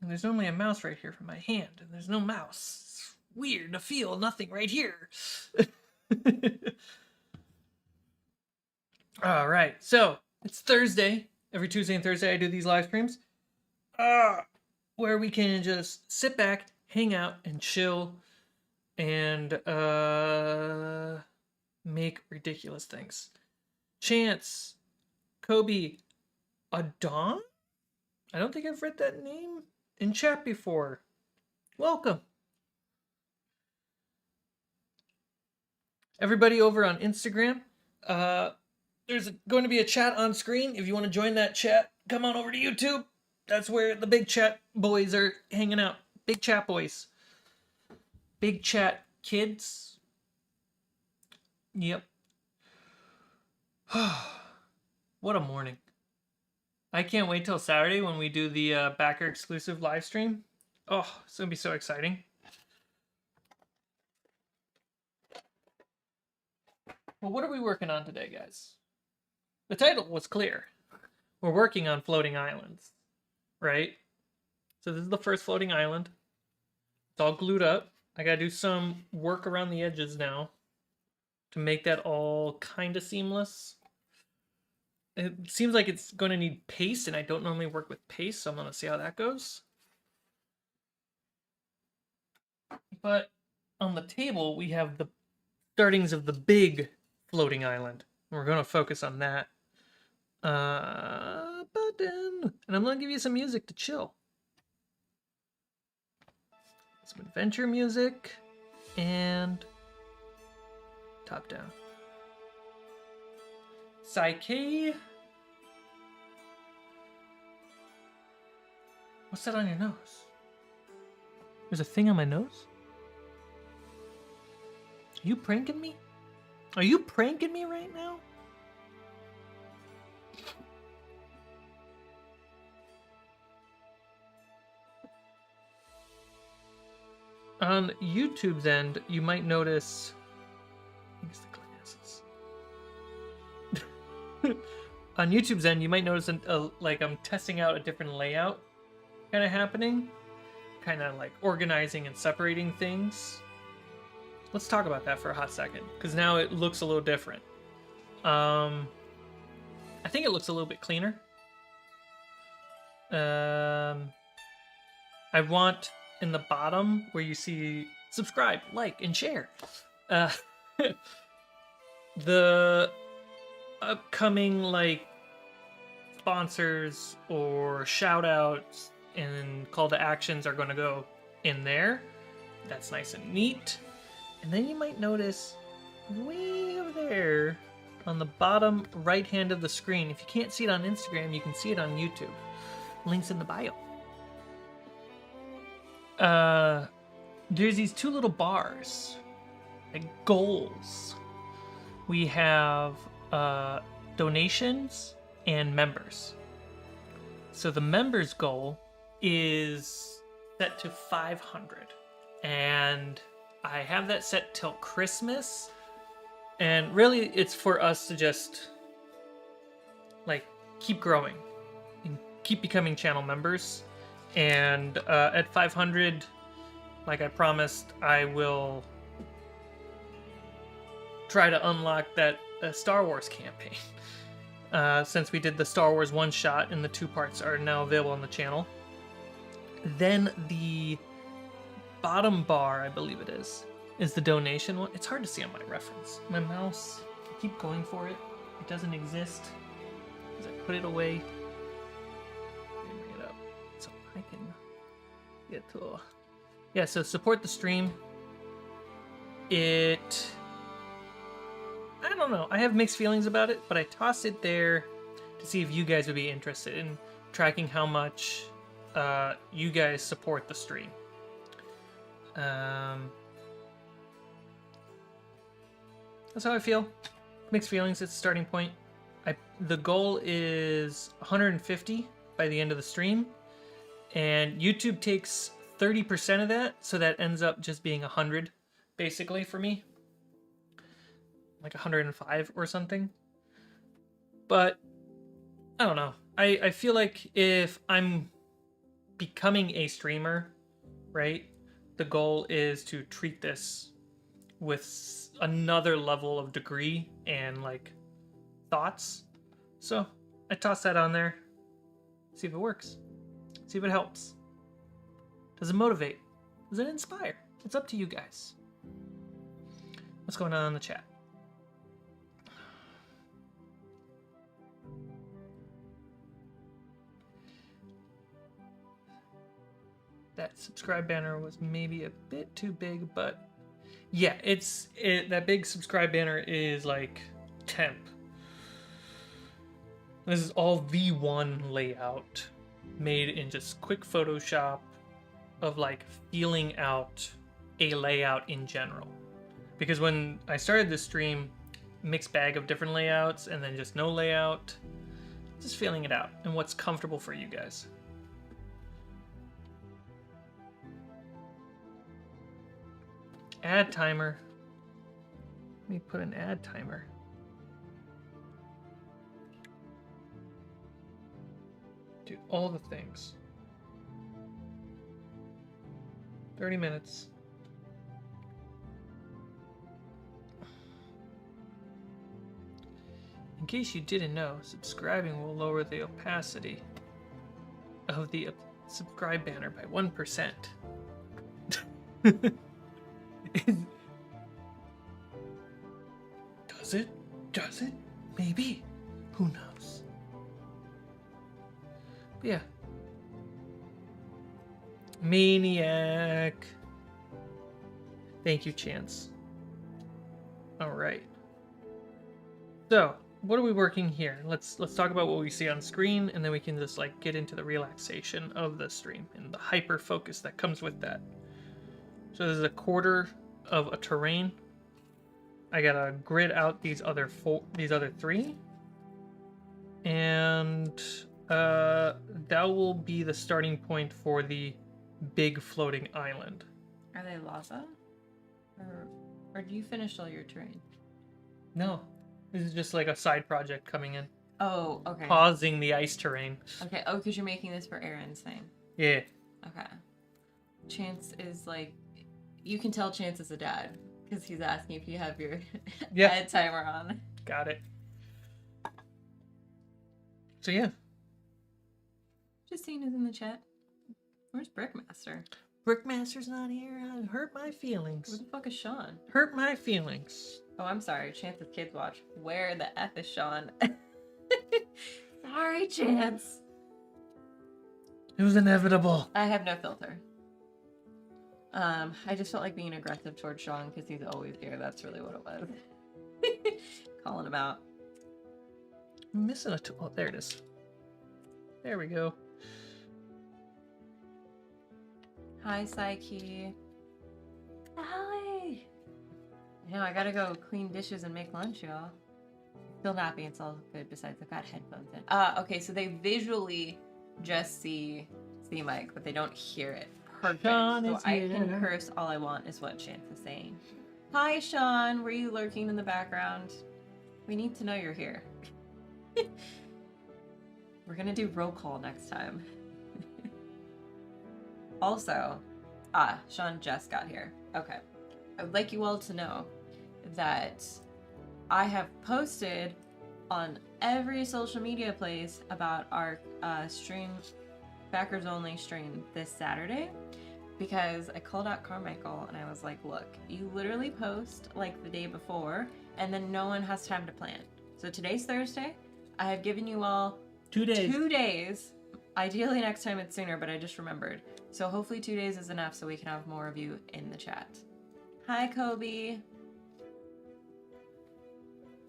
And there's only a mouse right here for my hand, and there's no mouse. It's weird to feel nothing right here. All right, so it's Thursday. Every Tuesday and Thursday, I do these live streams where we can just sit back, hang out, and chill, and make ridiculous things. Chance, Kobe, Adon? I don't think I've read that name in chat before. Welcome. Everybody over on Instagram, there's going to be a chat on screen. If you want to join that chat, come on over to YouTube. That's where the big chat boys are hanging out. Big chat boys. Big chat kids. Yep. What a morning. I can't wait till Saturday when we do the backer exclusive live stream. Oh, it's going to be so exciting. Well, what are we working on today, guys? The title was clear. We're working on floating islands, right? So this is the first floating island. It's all glued up. I gotta do some work around the edges now to make that all kind of seamless. It seems like it's going to need paste, and I don't normally work with paste, so I'm going to see how that goes. But on the table, we have the startings of the big floating island. We're going to focus on that. Button. And I'm going to give you some music to chill. Some adventure music and top down. Psyche. What's that on your nose? There's a thing on my nose? Are you pranking me? Are you pranking me right now? On YouTube's end, you might notice... I think it's the glasses. On YouTube's end, you might notice like I'm testing out a different layout kind of happening. Kind of like organizing and separating things. Let's talk about that for a hot second, because now it looks a little different. I think it looks a little bit cleaner. I want in the bottom where you see subscribe, like, and share. The upcoming like sponsors or shout outs and call to actions are going to go in there. That's nice and neat. And then you might notice way over there on the bottom right hand of the screen, if you can't see it on Instagram, you can see it on YouTube. Links in the bio. There's these two little bars, like goals. We have donations and members. So the members goal is set to 500, and I have that set till Christmas. And really, it's for us to just like keep growing and keep becoming channel members. And at 500, like I promised, I will try to unlock that Star Wars campaign. Since we did the Star Wars one-shot and the 2 parts are now available on the channel. Then the bottom bar, I believe it is the donation one. It's hard to see on my reference. My mouse, I keep going for it. It doesn't exist. As I put it away. Let me bring it up so I can get to... Yeah, so support the stream. I don't know. I have mixed feelings about it, but I tossed it there to see if you guys would be interested in tracking how much you guys support the stream. That's how I feel. Mixed feelings. It's a starting point. The goal is 150 by the end of the stream, and YouTube takes 30% of that, so that ends up just being 100, basically, for me. Like 105 or something. But I don't know. I feel like if I'm becoming a streamer, right? The goal is to treat this with another level of degree and like thoughts. So I toss that on there. See if it works. See if it helps. Does it motivate? Does it inspire? It's up to you guys. What's going on in the chat? That subscribe banner was maybe a bit too big, but yeah, that big subscribe banner is like temp. This is all V1 layout made in just quick Photoshop of like feeling out a layout in general. Because when I started this stream, mixed bag of different layouts and then just no layout, just feeling it out and what's comfortable for you guys. Ad timer. Let me put an ad timer. Do all the things. 30 minutes. In case you didn't know, subscribing will lower the opacity of the subscribe banner by 1%. Does it? Does it? Maybe. Who knows? But yeah. Maniac. Thank you, Chance. Alright. So, what are we working here? Let's talk about what we see on screen, and then we can just like get into the relaxation of the stream and the hyper focus that comes with that. So this is a quarter of a terrain. I gotta grid out these other three, and that will be the starting point for the big floating island. Are they lava, or do you finish all your terrain? No, this is just like a side project coming in. Oh, okay. Pausing the ice terrain. Okay. Oh, because you're making this for Aaron's thing. Yeah. Okay. Chance is like, you can tell Chance is a dad because he's asking if you have your ad timer on. Got it. So yeah. Justine is in the chat. Where's Brickmaster? Brickmaster's not here. I hurt my feelings. Where the fuck is Sean? Hurt my feelings. Oh, I'm sorry. Chance's kids watch. Where the F is Sean? Sorry, Chance. It was inevitable. I have no filter. I just felt like being aggressive towards Sean because he's always here. That's really what it was. Calling him out. I'm missing a tool. Oh, there it is. There we go. Hi, Psyche. Hi. You know, I gotta go clean dishes and make lunch, y'all. Still nappy, it's all good. Besides, I've got headphones in. Okay, so they visually just see Cmike, but they don't hear it. Perfect. So I can curse all I want, is what Chance is saying. Hi, Sean. Were you lurking in the background? We need to know you're here. We're gonna do roll call next time. Also, Sean just got here. Okay. I would like you all to know that I have posted on every social media place about our stream, backers only stream this Saturday, because I called out Carmichael and I was like, look, you literally post like the day before and then no one has time to plan. So today's Thursday. I have given you all 2 days. 2 days. Ideally next time it's sooner, but I just remembered. So hopefully 2 days is enough so we can have more of you in the chat. Hi, Kobe.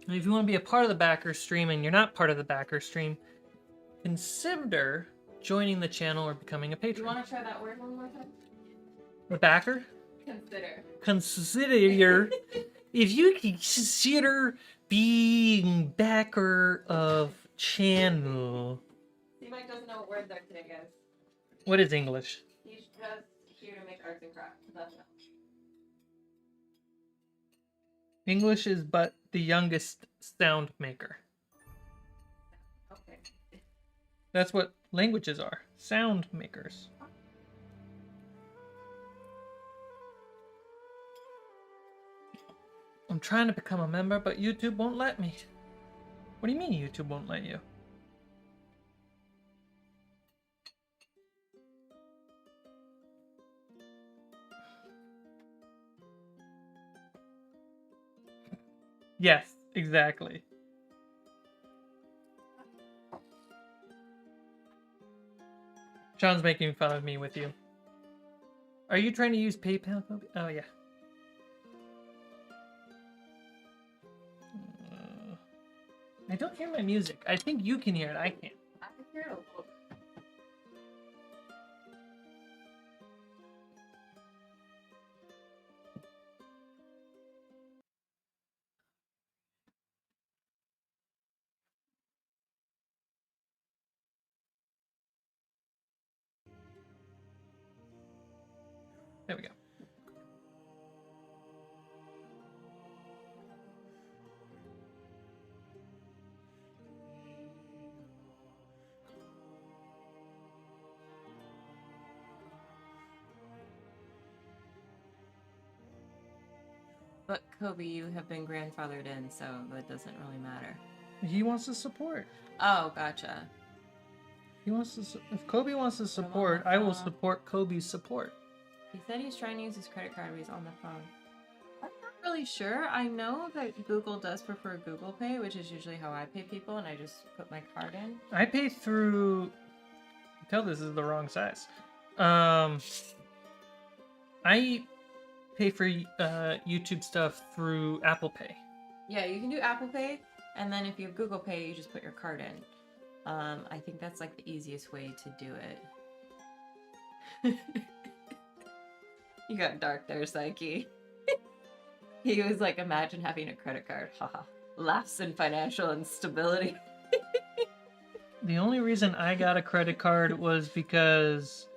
And if you want to be a part of the backer stream and you're not part of the backer stream, consider joining the channel or becoming a patron. You want to try that word one more time? The backer? Consider. Consider. If you consider being backer of channel. Cmike doesn't know what words are today, guys. What is English? He's just here to make arts and crafts. Nothing else. English is but the youngest sound maker. Okay. That's what languages are. Sound makers. Okay. I'm trying to become a member, but YouTube won't let me. What do you mean YouTube won't let you? Yes, exactly. Sean's making fun of me with you. Are you trying to use PayPal, Kobe? Oh, yeah. I don't hear my music. I think you can hear it. I can't. I can hear it a little. There we go. But Kobe, you have been grandfathered in, so that doesn't really matter. He wants to support. Oh, gotcha. He wants to. If Kobe wants to support, I will support Kobe's support. He said he's trying to use his credit card, but he's on the phone. I'm not really sure. I know that Google does prefer Google Pay, which is usually how I pay people, and I just put my card in. I pay through. Tell this is the wrong size. I pay for YouTube stuff through Apple Pay. Yeah, you can do Apple Pay, and then if you have Google Pay, you just put your card in. I think that's like the easiest way to do it. You got dark there, Psyche. He was like, imagine having a credit card. Haha. Laughs in financial instability. The only reason I got a credit card was because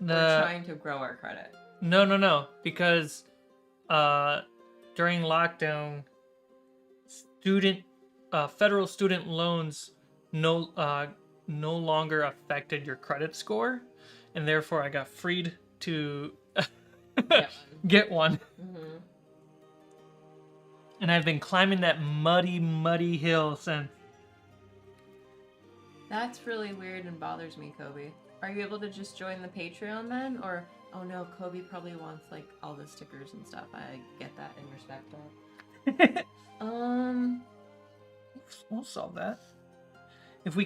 We're trying to grow our credit. No. Because during lockdown, federal student loans no longer affected your credit score, and therefore I got freed to get one. Mm-hmm. And I've been climbing that muddy hill since. That's really weird and bothers me, Kobe. Are you able to just join the Patreon then? Or, oh no, Kobe probably wants like all the stickers and stuff. I get that and respect that. We'll solve that. If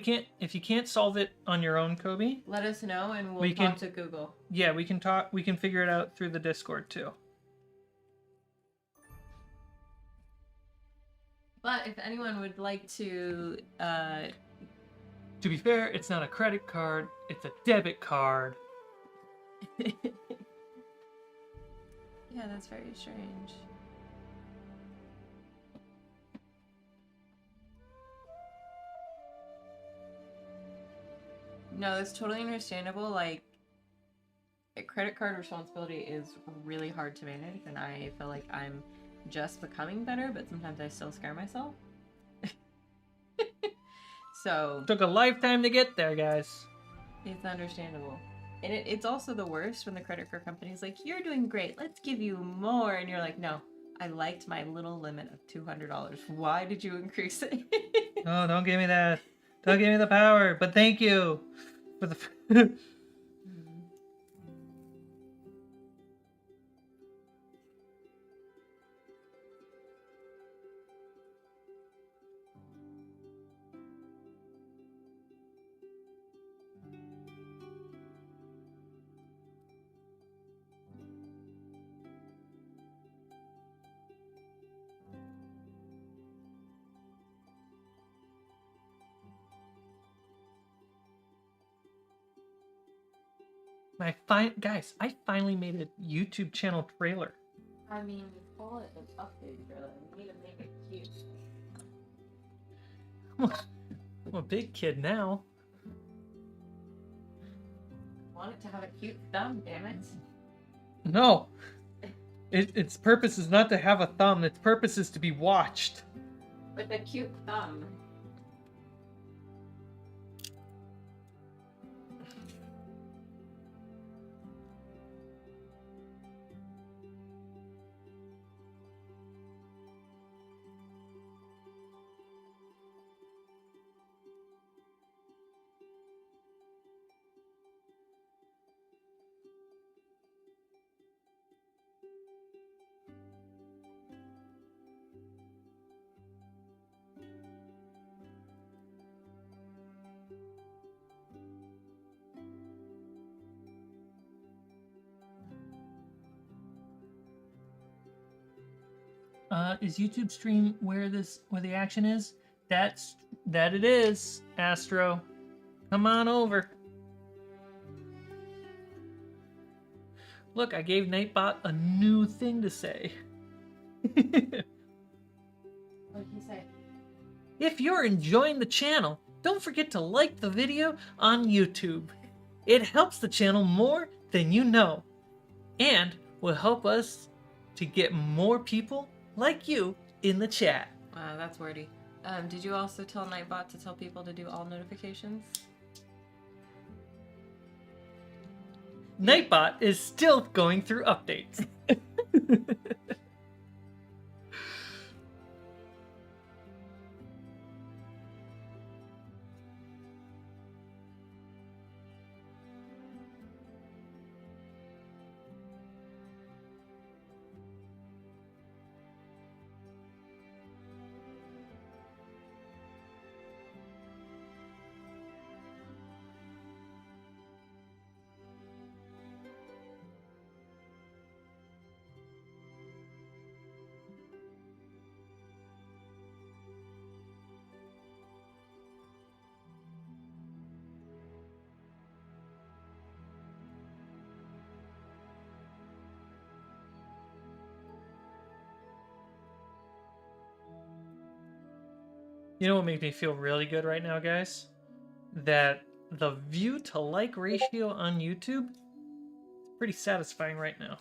you can't solve it on your own, Kobe, let us know and we'll talk to Google. Yeah, we can talk. We can figure it out through the Discord too. But if anyone would like to be fair, it's not a credit card, it's a debit card. Yeah, that's very strange. No, that's totally understandable. Like, a credit card responsibility is really hard to manage, and I feel like I'm just becoming better, but sometimes I still scare myself. So took a lifetime to get there, guys. It's understandable. And it's also the worst when the credit card company's like, you're doing great, let's give you more. And you're like, no, I liked my little limit of $200. Why did you increase it? Oh, don't give me that. Don't give me the power. But thank you for the... Guys, I finally made a YouTube channel trailer. I mean, call it an update trailer. We need to make it cute. I'm a big kid now. Want it to have a cute thumb, damn it. No. Its purpose is not to have a thumb. Its purpose is to be watched. With a cute thumb. Is YouTube stream where the action is? That it is, Astro. Come on over. Look, I gave Nightbot a new thing to say. What did he say? If you're enjoying the channel, don't forget to like the video on YouTube. It helps the channel more than you know, and will help us to get more people like you in the chat. Wow, that's wordy. Did you also tell Nightbot to tell people to do all notifications? Nightbot is still going through updates. You know what makes me feel really good right now, guys? That the view to like ratio on YouTube is pretty satisfying right now.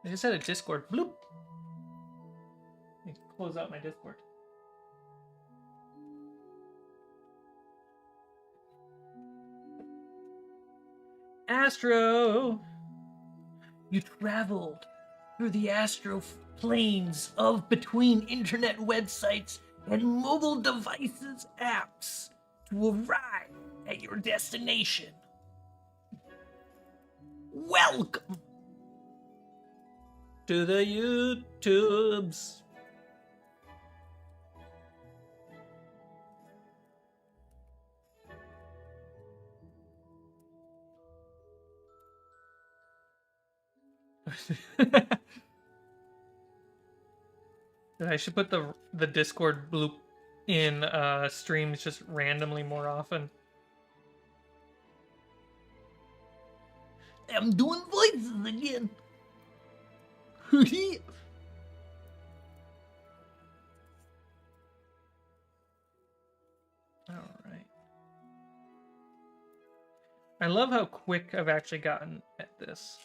I just had a Discord bloop. Let me close out my Discord. Astro! You traveled through the astro planes of between internet websites and mobile devices apps to arrive at your destination. Welcome to the YouTubes. I should put the Discord bloop in streams just randomly more often. I'm doing voices again. Alright. I love how quick I've actually gotten at this.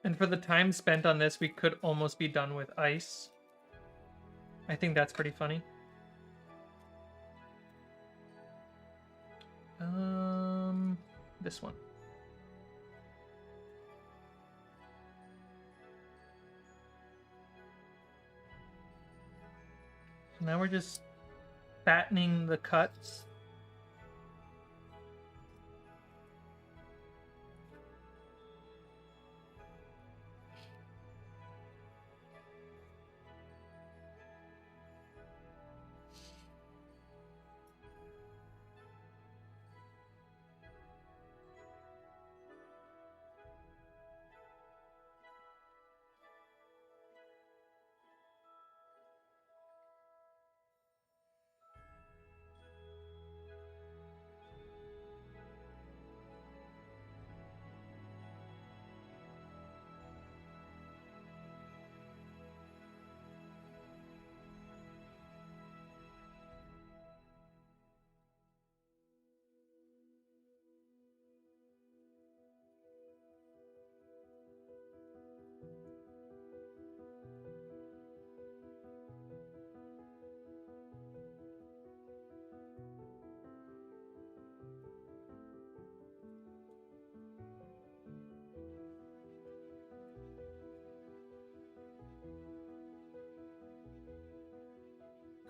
And for the time spent on this, we could almost be done with ice. I think that's pretty funny. This one. So now we're just fattening the cuts.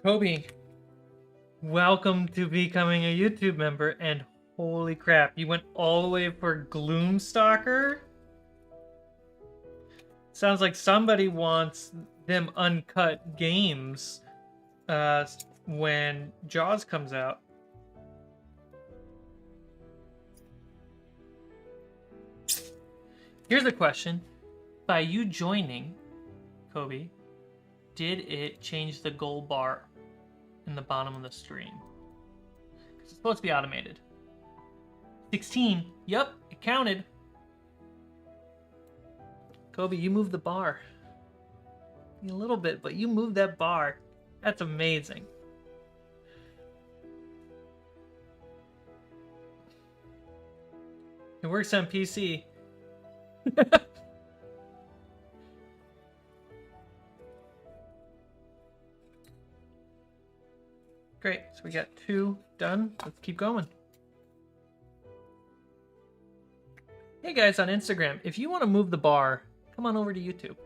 Kobe, welcome to becoming a YouTube member, and holy crap, you went all the way for Gloomstalker? Sounds like somebody wants them uncut games when Jaws comes out. Here's a question. By you joining, Kobe, did it change the gold bar in the bottom of the stream? Because it's supposed to be automated. 16. Yep, it counted. Kobe, you moved the bar. A little bit, but you moved that bar. That's amazing. It works on PC. Great, so we got 2 done. Let's keep going. Hey guys on Instagram, if you want to move the bar, come on over to YouTube.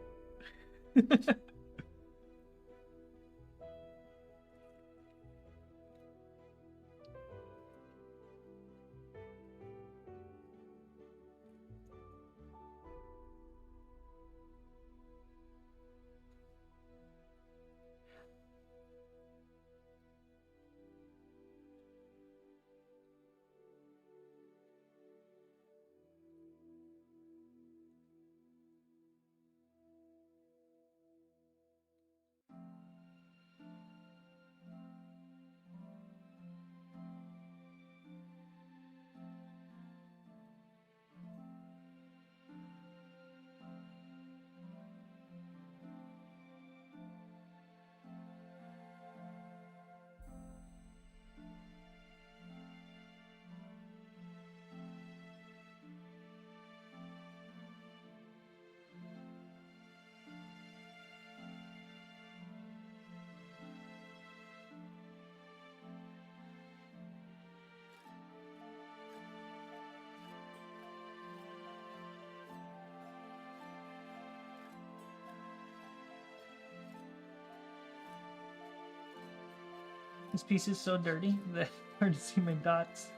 This piece is so dirty that it's hard to see my dots.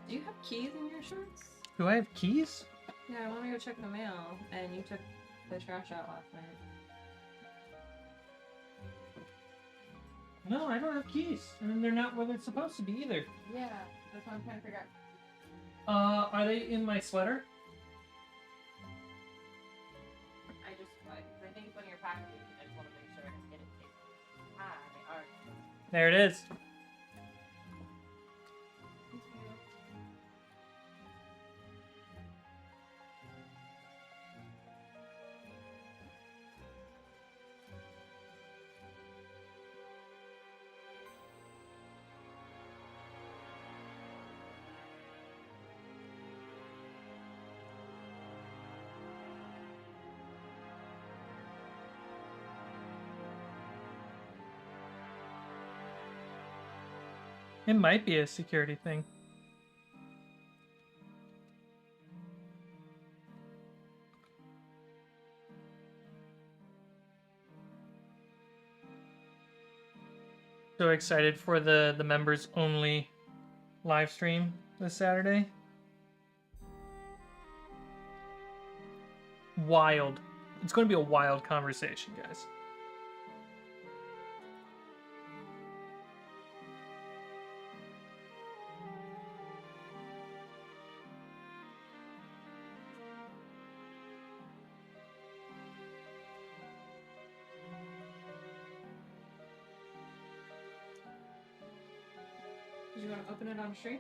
Do you have keys in your shorts? Do I have keys? Yeah, I want to go check the mail, and you took the trash out last night. No, I don't have keys. And they're not where they're supposed to be either. Yeah, that's what I'm trying to figure out. Are they in my sweater? I think when you're packing, I just want to make sure I get it safe. Ah, they are. There it is. It might be a security thing. So excited for the members only live stream this Saturday. Wild. It's going to be a wild conversation, guys. Did you want to open it on stream?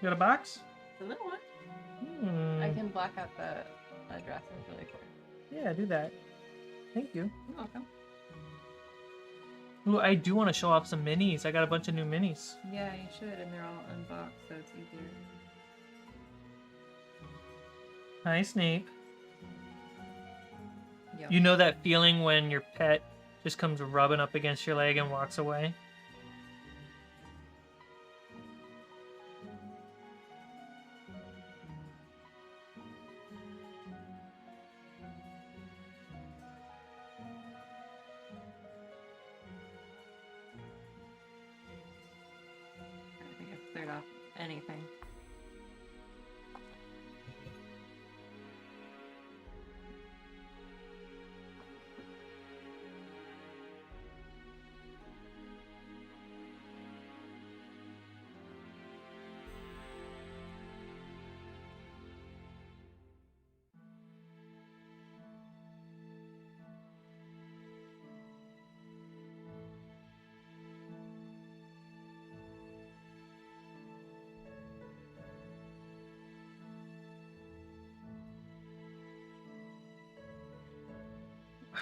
You got a box? The little one. Hmm. I can black out the addresses really quick. Yeah, do that. Thank you. You're welcome. Ooh, I do want to show off some minis. I got a bunch of new minis. Yeah, you should, and they're all unboxed, so it's easier. Hi, Snape. Yep. You know that feeling when your pet just comes rubbing up against your leg and walks away? I think I've cleared off anything.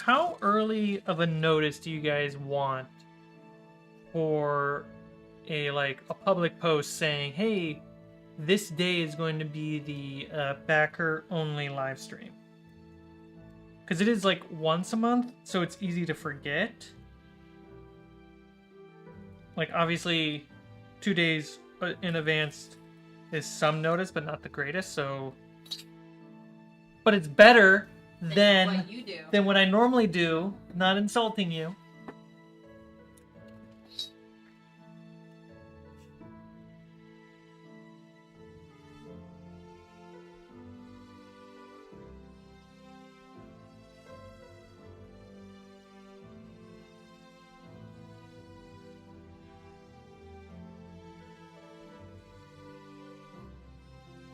how early of a notice do you guys want for a public post saying, hey, this day is going to be the backer only live stream? Because it is like once a month, so it's easy to forget. Like, obviously 2 days in advance is some notice, but not the greatest, so... But it's better than what you do. than what I normally do, not insulting you.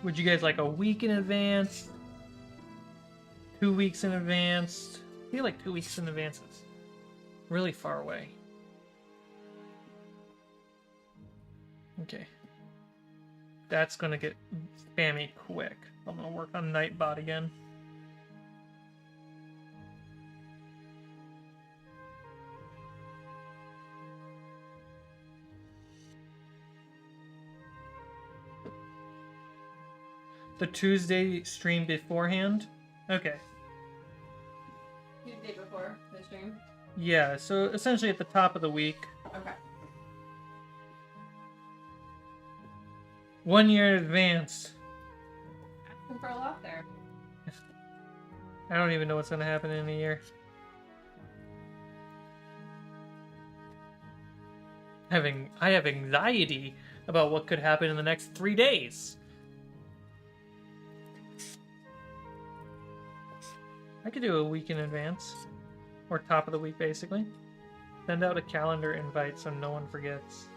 Would you guys like a week in advance? 2 weeks in advance? I feel like 2 weeks in advance is really far away. Okay. That's gonna get spammy quick. I'm gonna work on Nightbot again. The Tuesday stream beforehand? Okay. Tuesday before the stream? Yeah, so essentially at the top of the week. Okay. 1 year in advance. Asking for a lot there. I don't even know what's gonna happen in a year. I have anxiety about what could happen in the next 3 days. I could do a week in advance. Or top of the week, basically. Send out a calendar invite so no one forgets.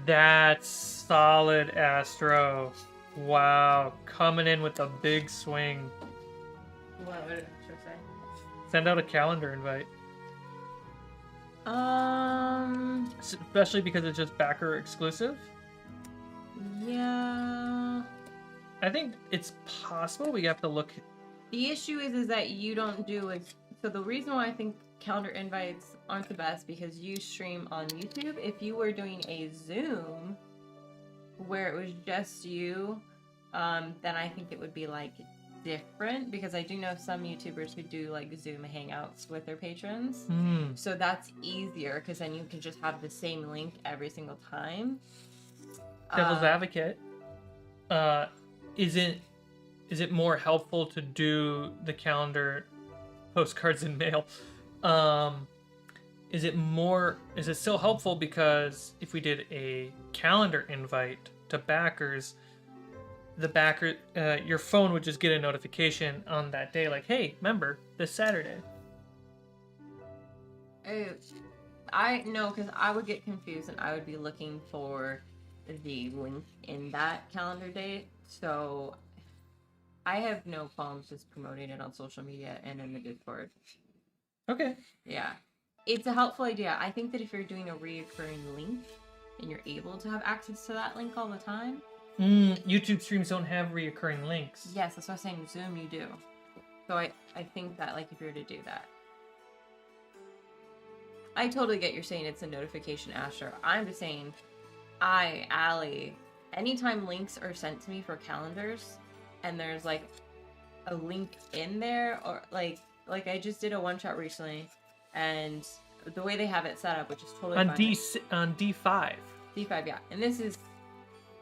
That's solid, Astro. Wow. Coming in with a big swing. What did Astro say? Send out a calendar invite. Especially because it's just backer exclusive. Yeah. I think it's possible. We have to look. The issue is that you don't do it. So the reason why I think calendar invites aren't the best because you stream on YouTube. If you were doing a Zoom where it was just you, then I think it would be like different because I do know some YouTubers who do like Zoom hangouts with their patrons. So that's easier because then you can just have the same link every single time. Devil's advocate. Is it more helpful to do the calendar postcards in mail? Is it still helpful because if we did a calendar invite to backers, the backer, your phone would just get a notification on that day like, hey, remember, this Saturday. I know, because I would get confused and I would be looking for the link in that calendar date. So I have no problems just promoting it on social media and in the Discord. Okay. Yeah. It's a helpful idea. I think that if you're doing a reoccurring link and you're able to have access to that link all the time. YouTube streams don't have reoccurring links. Yes, that's what I'm saying. Zoom, you do. So I think that, like, if you were to do that. I totally get you're saying it's a notification, Astro. I'm just saying, Allie, anytime links are sent to me for calendars, and there's, like, a link in there, or, like I just did a one-shot recently, and the way they have it set up, which is totally on fine. On D5. D5, yeah. And this is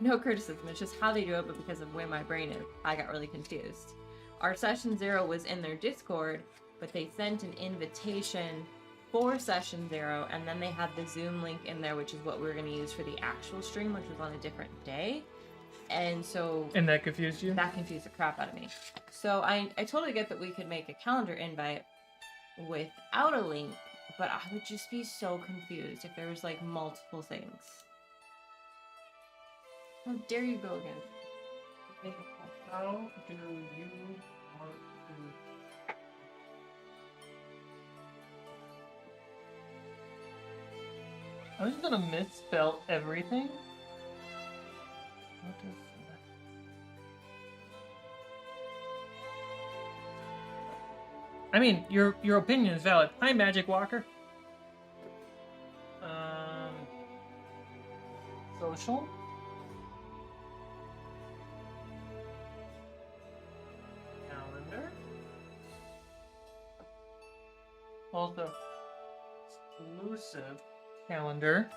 no criticism, it's just how they do it, but because of where my brain is, I got really confused. Our session 0 was in their Discord, but they sent an invitation for session 0, and then they had the Zoom link in there, which is what we were going to use for the actual stream, which was on a different day. And so... And that confused you? That confused the crap out of me. So I totally get that we could make a calendar invite without a link, but I would just be so confused if there was, like, multiple things. How dare you go again? How do you want to... I'm just gonna misspell everything. What is that? I mean, your opinion is valid. Hi, Magic Walker. Social. Calendar. Also, exclusive calendar.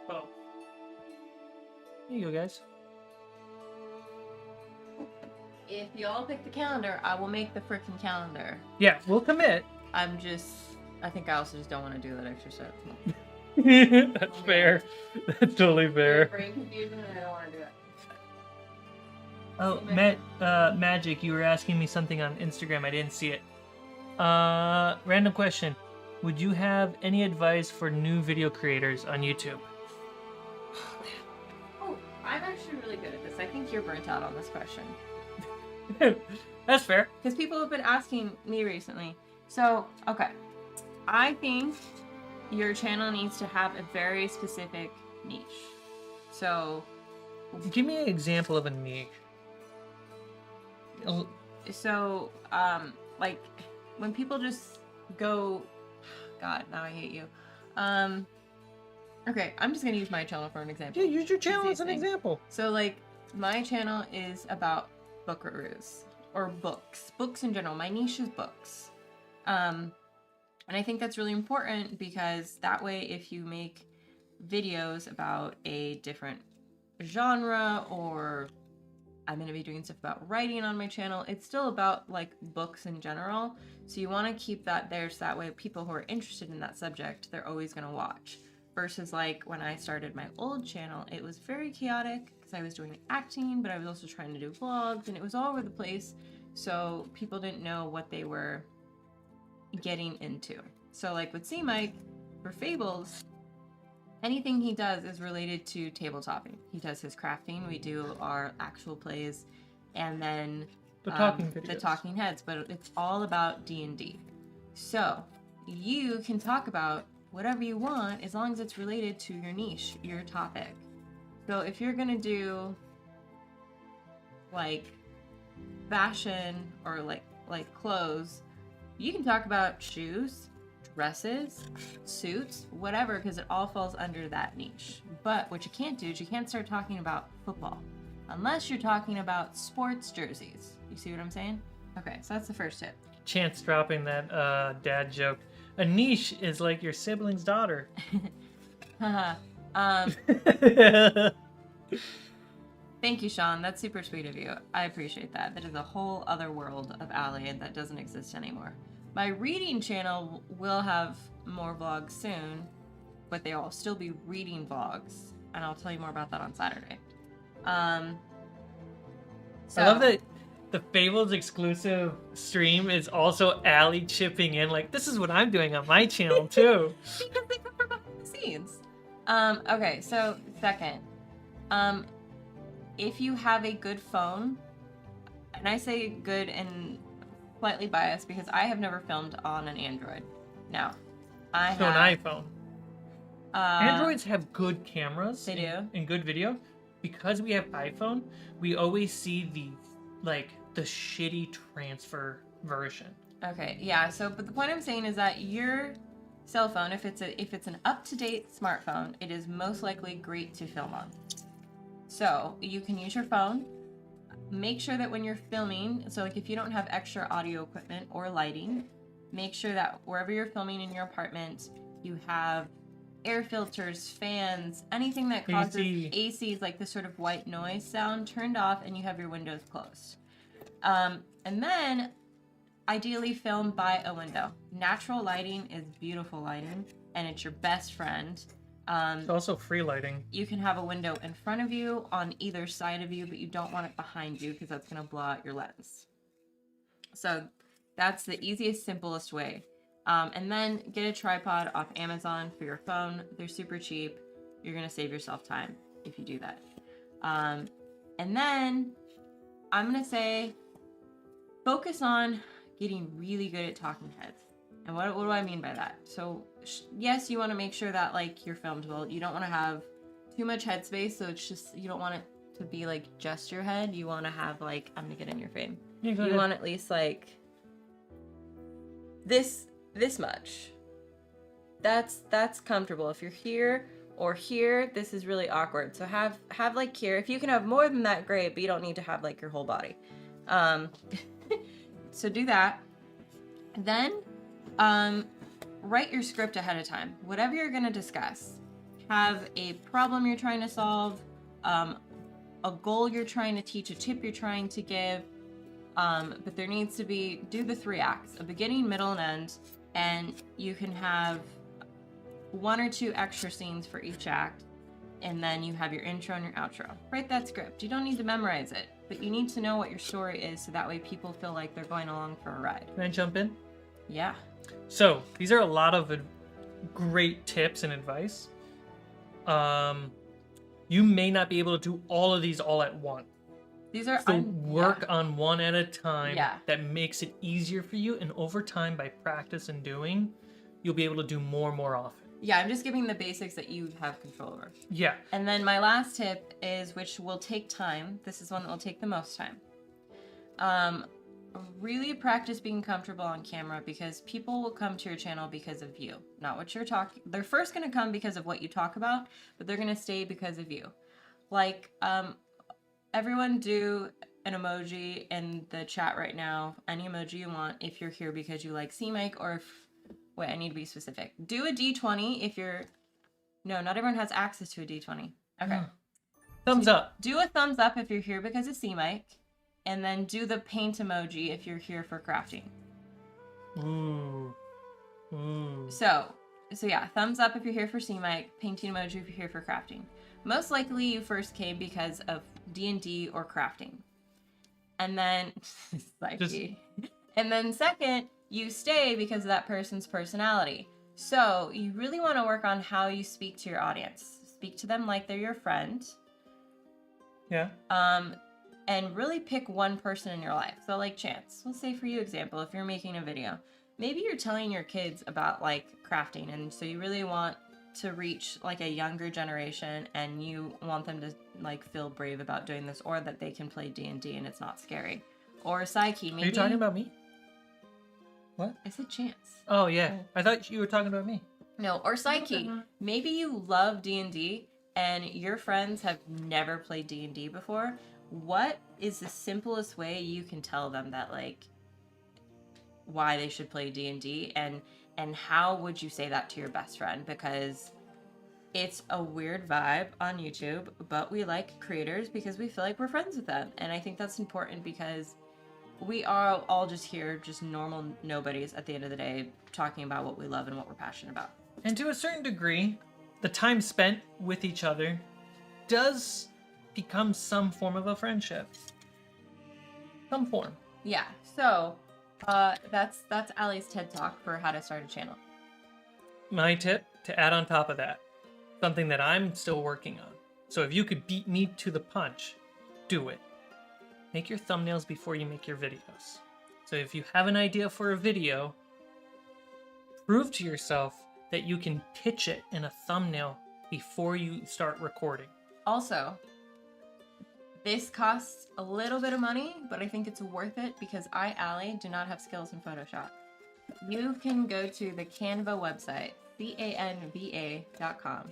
Oh. There you go, guys. If y'all pick the calendar, I will make the freaking calendar. Yeah, we'll commit. I think I also just don't want to do that extra step. That's fair. That's totally fair. Brain confusion, and I don't want to do it. Oh, Magic, you were asking me something on Instagram. I didn't see it. Random question. Would you have any advice for new video creators on YouTube? Oh, I'm actually really good at this. I think you're burnt out on this question. That's fair. Because people have been asking me recently. So, okay. I think your channel needs to have a very specific niche. So, give me an example of a niche. So, like, when people just go, God, now I hate you. Okay, I'm just gonna use my channel for an example. Yeah, use your channel as an example. So, like, my channel is about book reviews or books in general. My niche is books. And I think that's really important because that way, if you make videos about a different genre, or I'm going to be doing stuff about writing on my channel, it's still about like books in general. So you want to keep that there so that way people who are interested in that subject, they're always going to watch. Versus like when I started my old channel, it was very chaotic because I was doing acting, but I was also trying to do vlogs and it was all over the place. So people didn't know what they were getting into. So like with Cmike, for Fables, anything he does is related to tabletopping. He does his crafting, we do our actual plays, and then the talking videos. The talking heads, but it's all about D&D. So you can talk about whatever you want as long as it's related to your niche, your topic. So if you're gonna do like fashion or like clothes, you can talk about shoes, dresses, suits, whatever, because it all falls under that niche. But what you can't do is you can't start talking about football unless you're talking about sports jerseys. You see what I'm saying? Okay, so that's the first tip. Chance dropping that dad joke. A niche is like your sibling's daughter. Thank you, Sean. That's super sweet of you. I appreciate that. That is a whole other world of Ally that doesn't exist anymore. My reading channel will have more vlogs soon, but they will still be reading vlogs, and I'll tell you more about that on Saturday. So, I love that the Fables exclusive stream is also Allie chipping in, like, this is what I'm doing on my channel too. Because they come from behind the scenes. Okay, so second, if you have a good phone, and I say good and slightly biased because I have never filmed on an Android. Now, I have an iPhone. Androids have good cameras. They do. And good video. Because we have iPhone, we always see the shitty transfer version. Okay, yeah. So, but the point I'm saying is that your cell phone, if it's an up-to-date smartphone, it is most likely great to film on. So you can use your phone. Make sure that when you're filming, so like if you don't have extra audio equipment or lighting, make sure that wherever you're filming in your apartment, you have air filters, fans, anything that causes ACs, like this sort of white noise sound, turned off, and you have your windows closed. And then ideally film by a window. Natural lighting is beautiful lighting, and it's your best friend. It's also free lighting. You can have a window in front of you, on either side of you, but you don't want it behind you because that's going to blow out your lens. So that's the easiest, simplest way. And then get a tripod off Amazon for your phone. They're super cheap. You're going to save yourself time if you do that. And then I'm going to say focus on getting really good at talking heads. And what do I mean by that? So yes, you want to make sure that like you're filmed well. You don't want to have too much headspace, so it's just, you don't want it to be like just your head. You want to have like, I'm gonna get in your frame. Yeah, go You ahead. want at least like this much. That's comfortable. If you're here or here, this is really awkward. So have like here. If you can have more than that, great, but you don't need to have like your whole body. So do that. Then write your script ahead of time. Whatever you're going to discuss. Have a problem you're trying to solve, a goal you're trying to teach, a tip you're trying to give. But there needs to be, do the 3 acts, a beginning, middle, and end. And you can have 1 or 2 extra scenes for each act. And then you have your intro and your outro. Write that script. You don't need to memorize it, but you need to know what your story is so that way people feel like they're going along for a ride. Can I jump in? Yeah. So these are a lot of great tips and advice. You may not be able to do all of these all at once. These are So work on one at a time. Yeah. That makes it easier for you, and over time, by practice and doing, you'll be able to do more and more often. Yeah, I'm just giving the basics that you have control over. Yeah. And then my last tip is, which will take time. This is one that will take the most time. Really practice being comfortable on camera, because people will come to your channel because of you, not what you're talking. They're first going to come because of what you talk about, but they're going to stay because of you. Like, everyone do an emoji in the chat right now, any emoji you want, if you're here because you like Cmike, or if, wait, I need to be specific. Do a D20 if you're, no, not everyone has access to a D20. Okay. Thumbs up. Do a thumbs up if you're here because of Cmike, and then do the paint emoji if you're here for crafting. Ooh. Ooh. So yeah, thumbs up if you're here for Cmike, painting emoji if you're here for crafting. Most likely you first came because of D&D or crafting. And then, psyche. And then second, you stay because of that person's personality. So you really want to work on how you speak to your audience. Speak to them like they're your friend. Yeah. And really pick one person in your life. So like Chance, let's say for you example, if you're making a video, maybe you're telling your kids about like crafting, and so you really want to reach like a younger generation, and you want them to like feel brave about doing this, or that they can play D&D and it's not scary. Or Psyche, maybe. Are you talking about me? What? I said Chance. Oh yeah, I thought you were talking about me. No, or Psyche. Maybe you love D&D and your friends have never played D&D before. What is the simplest way you can tell them that, like, why they should play D&D, and how would you say that to your best friend? Because it's a weird vibe on YouTube, but we like creators because we feel like we're friends with them. And I think that's important, because we are all just here, just normal nobodies at the end of the day, talking about what we love and what we're passionate about. And to a certain degree, the time spent with each other does become some form of a friendship. Some form. Yeah, so that's Allie's TED Talk for how to start a channel. My tip, to add on top of that, something that I'm still working on. So if you could beat me to the punch, do it. Make your thumbnails before you make your videos. So if you have an idea for a video, prove to yourself that you can pitch it in a thumbnail before you start recording. Also, this costs a little bit of money, but I think it's worth it, because I, Allie, do not have skills in Photoshop. You can go to the Canva website, canva.com.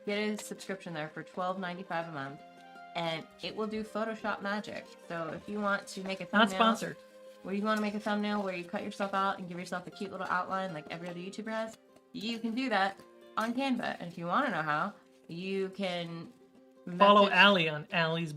Get a subscription there for $12.95 a month, and it will do Photoshop magic. So if you want to make a thumbnail... Not sponsored. Where you want to make a thumbnail where you cut yourself out and give yourself a cute little outline like every other YouTuber has, you can do that on Canva. And if you want to know how, you can... Follow Allie on Allie's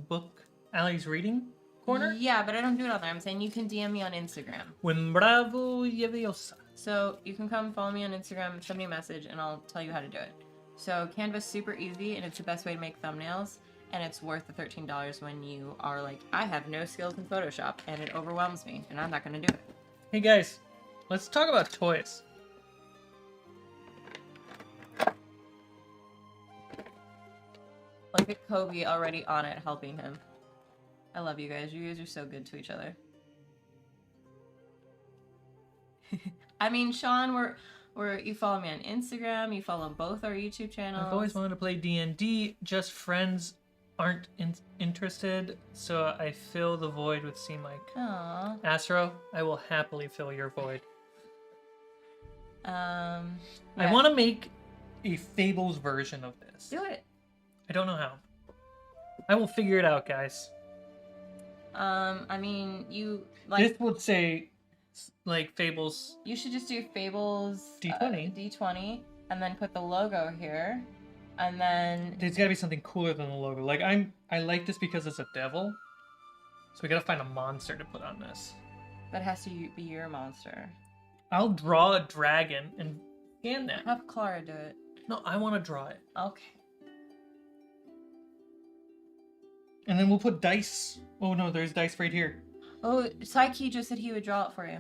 reading corner. Yeah, but I don't do it on there. I'm saying you can DM me on Instagram. When bravo lleviosa. So you can come follow me on Instagram, send me a message, and I'll tell you how to do it. So Canva's super easy, and it's the best way to make thumbnails, and it's worth the $13 when you are like, I have no skills in Photoshop, and it overwhelms me, and I'm not going to do it. Hey guys, let's talk about toys. Look at Kobe already on it, helping him. I love you guys. You guys are so good to each other. I mean, Sean, you follow me on Instagram. You follow both our YouTube channels. I've always wanted to play D&D, just friends aren't interested, so I fill the void with Cmike. Aww. Astro, I will happily fill your void. Yeah. I want to make a Fables version of this. Do it. I don't know how. I will figure it out, guys. I mean, you like. This would say, like, Fables. You should just do Fables D20. D20, and then put the logo here, and then. There's gotta be something cooler than the logo. Like, I like this because it's a devil, so we gotta find a monster to put on this. That has to be your monster. I'll draw a dragon and scan that. Have Clara do it. No, I want to draw it. Okay. And then we'll put dice. Oh no, there's dice right here. Oh, Cmike just said he would draw it for you.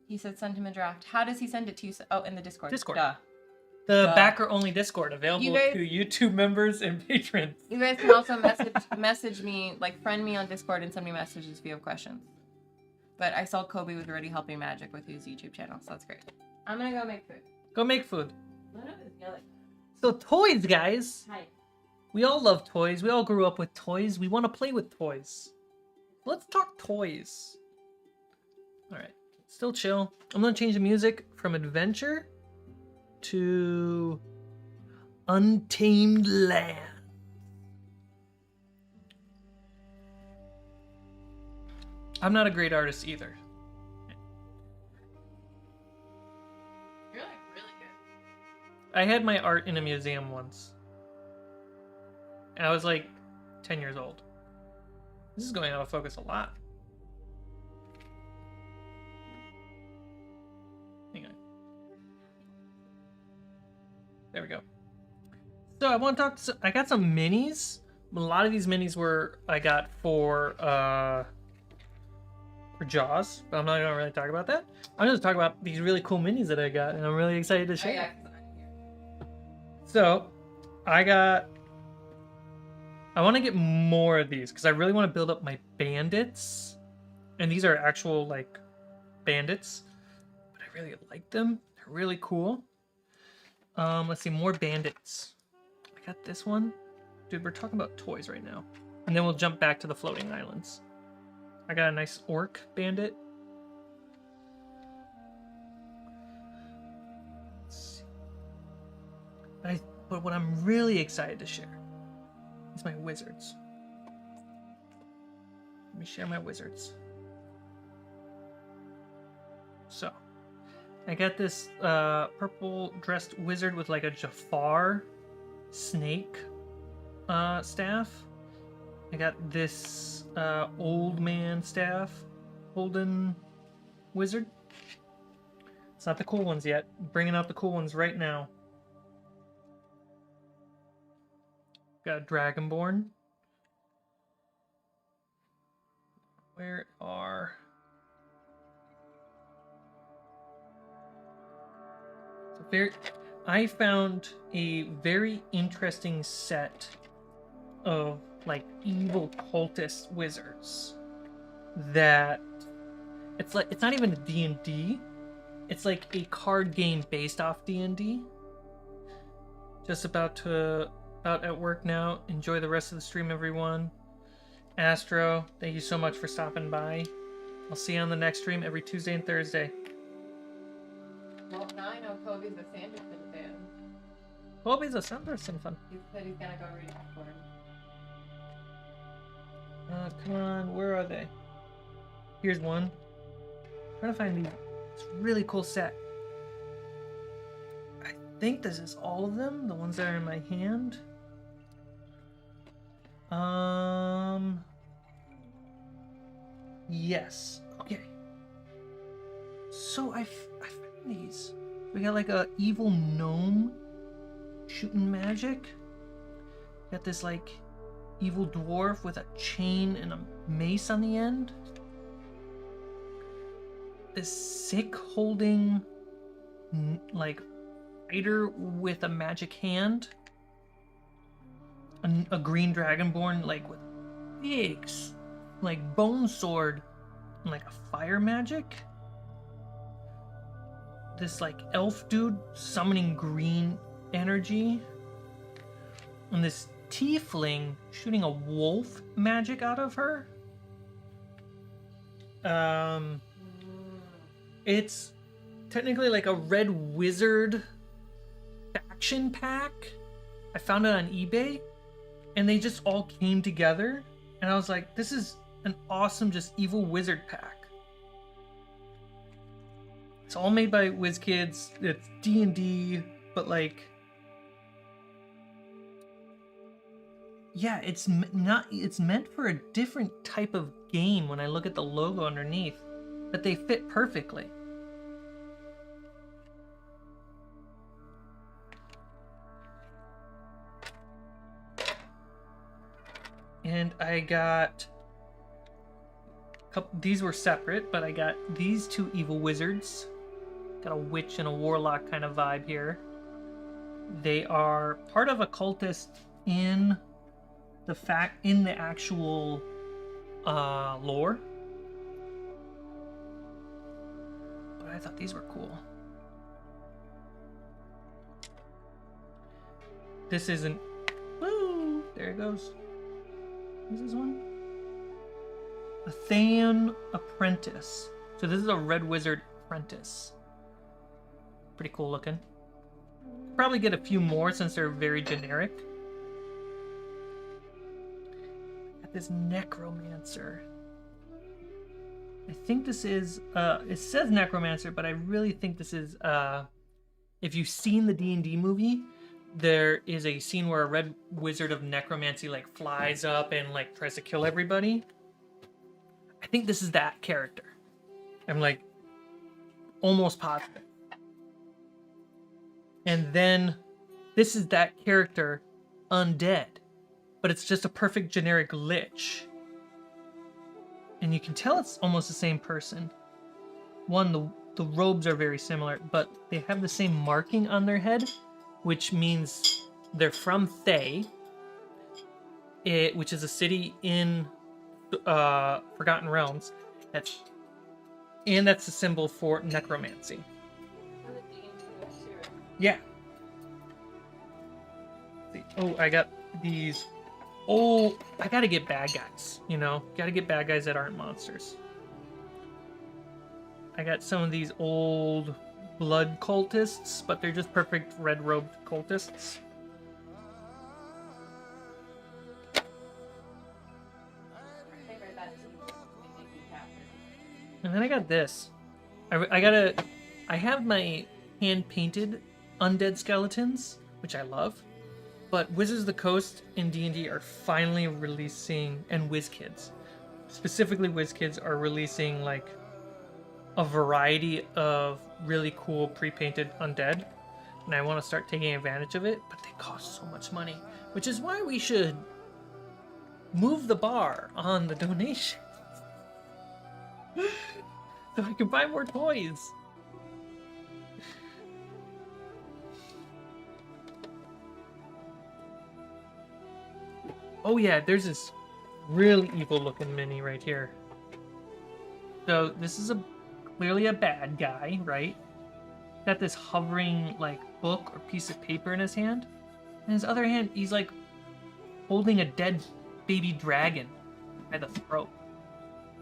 He said send him a draft. How does he send it to you? Oh, in the Discord. Discord. Duh. The backer-only Discord available to YouTube members and patrons. You guys can also message me, like friend me on Discord and send me messages if you have questions. But I saw Kobe was already helping Magic with his YouTube channel, so that's great. I'm gonna go make food. Go make food. What is yelling? So toys, guys. Hi. We all love toys. We all grew up with toys. We want to play with toys. Let's talk toys. All right. Still chill. I'm going to change the music from adventure to Untamed Land. I'm not a great artist either. You're like really good. I had my art in a museum once. I was like 10 years old. This is going out of focus a lot. Hang on. There we go. So I want to talk. I got some minis. A lot of these minis were I got for Jaws, but I'm not gonna really talk about that. I'm just talking about these really cool minis that I got, and I'm really excited to share. Oh, yeah, 'cause I'm here. So I want to get more of these because I really want to build up my bandits, and these are actual like bandits, but I really like them. They're really cool. Let's see, more bandits. I got this one. Dude, we're talking about toys right now. And then we'll jump back to the floating islands. I got a nice orc bandit. Let's see. But what I'm really excited to share is my wizards. Let me share my wizards. So, I got this purple dressed wizard with like a Jafar snake staff. I got this old man staff holding wizard. It's not the cool ones yet. I'm bringing out the cool ones right now. Got a Dragonborn. Where are... I found a very interesting set of like evil cultist wizards that it's not even a D&D. It's like a card game based off D&D. Just about at work now. Enjoy the rest of the stream, everyone. Astro, thank you so much for stopping by. I'll see you on the next stream every Tuesday and Thursday. Well, now I know Kobe's a Sanderson fan. Kobe's a Sanderson fan. He said he's gonna go read that for him. Come on, where are they? Here's one. I'm trying to find these. It's a really cool set. I think this is all of them, the ones that are in my hand. Yes. Okay. So I found these. We got like a evil gnome shooting magic. Got this like evil dwarf with a chain and a mace on the end. This sick holding like fighter with a magic hand. A green dragonborn like with big like bone sword and like a fire magic. This like elf dude summoning green energy. and this tiefling shooting a wolf magic out of her. It's technically like a red wizard faction pack. I found it on eBay, and they just all came together, and I was like, this is an awesome just evil wizard pack. It's all made by WizKids. It's D&D, but like, yeah, it's meant for a different type of game when I look at the logo underneath, but they fit perfectly. And I got these were separate, but I got these two evil wizards. Got a witch and a warlock kind of vibe here. They are part of a cultist in the actual lore. But I thought these were cool. This isn't. Woo! There it goes. Who's this one? A Thayan Apprentice. So this is a Red Wizard Apprentice. Pretty cool looking. Probably get a few more since they're very generic. Got this Necromancer. I think this is, it says Necromancer, but I really think this is, if you've seen the D&D movie, there is a scene where a red wizard of necromancy like flies up and like tries to kill everybody. I think this is that character. I'm like almost positive. And then this is that character undead, but it's just a perfect generic lich. And you can tell it's almost the same person. One, the robes are very similar, but they have the same marking on their head, which means they're from Thay, which is a city in Forgotten Realms. That's a symbol for necromancy. Yeah. Oh, I got these. Oh, I gotta get bad guys, you know? Gotta get bad guys that aren't monsters. I got some of these old blood cultists, but they're just perfect red-robed cultists. And then I got this. I have my hand-painted undead skeletons, which I love. But Wizards of the Coast and D&D are finally releasing, and WizKids, specifically WizKids, are releasing like a variety of really cool pre-painted undead. And I want to start taking advantage of it, but they cost so much money, which is why we should move the bar on the donations so I can buy more toys. Oh yeah, there's this really evil looking mini right here. So this is clearly a bad guy, right? Got this hovering like book or piece of paper in his hand. In his other hand, he's like holding a dead baby dragon by the throat.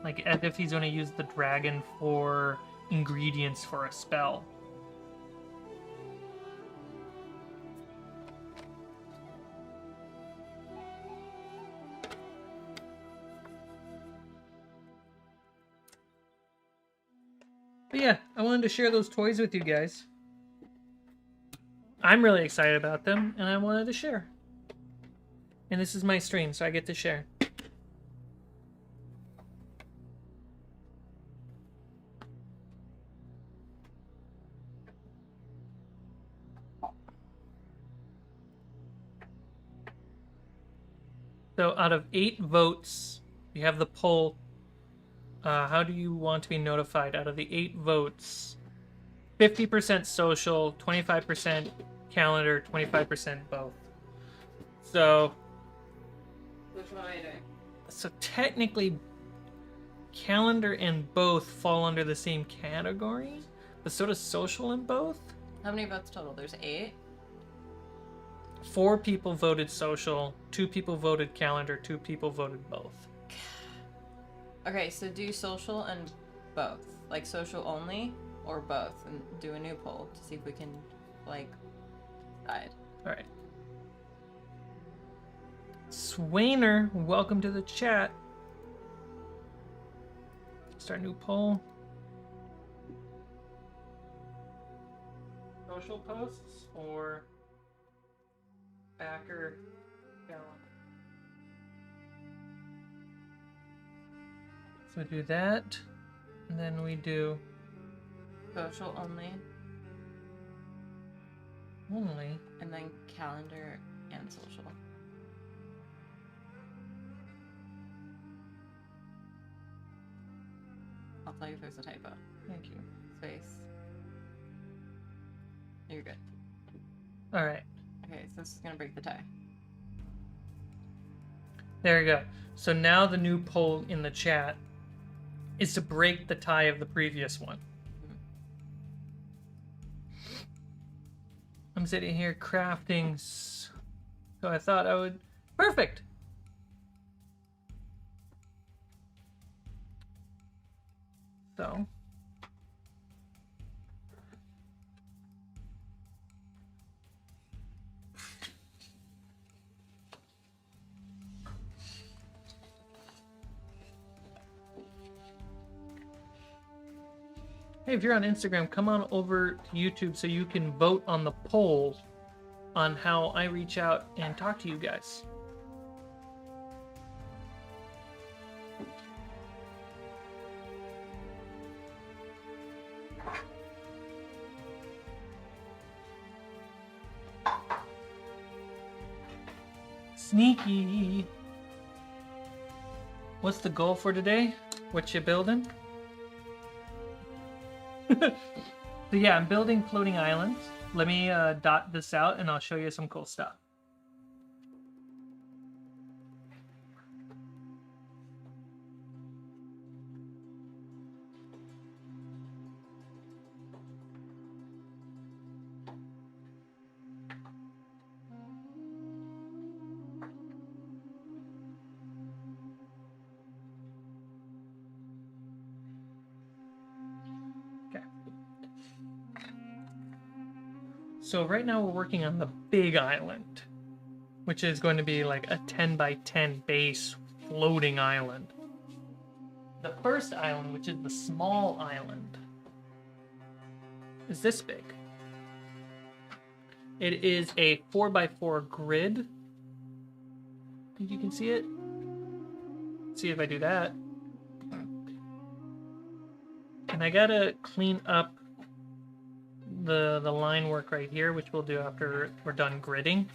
Like as if he's going to use the dragon for ingredients for a spell. But yeah, I wanted to share those toys with you guys. I'm really excited about them, and I wanted to share. And this is my stream, so I get to share. So out of 8 votes, we have the poll. How do you want to be notified? Out of the 8 votes, 50% social, 25% calendar, 25% both. So, which one are you doing? So technically, calendar and both fall under the same category, but so does social and both. How many votes total? There's 8. 4 people voted social, 2 people voted calendar, 2 people voted both. Okay, so do social and both. Like social only or both, and do a new poll to see if we can, like, decide. Alright. Swainer, welcome to the chat. Start a new poll. Social posts or backer calendar? So we do that, and then we do Social only, only. and then calendar and social. I'll tell you if there's a typo. Thank you. Space. You're good. Alright, Okay, so this is gonna break the tie. there we go. So now the new poll in the chat is to break the tie of the previous one. I'm sitting here crafting, so I thought I would... Perfect! So... Hey, if you're on Instagram, come on over to YouTube so you can vote on the poll on how I reach out and talk to you guys. Sneaky. What's the goal for today? What you building? So yeah, I'm building floating islands. Let me dot this out and I'll show you some cool stuff. So right now we're working on the big island, which is going to be like a 10 by 10 base floating island. The first island, which is the small island, is this big. It is a 4 by 4 grid. Think you can see it? See if I do that. And I gotta clean up the line work right here, which we'll do after we're done gridding.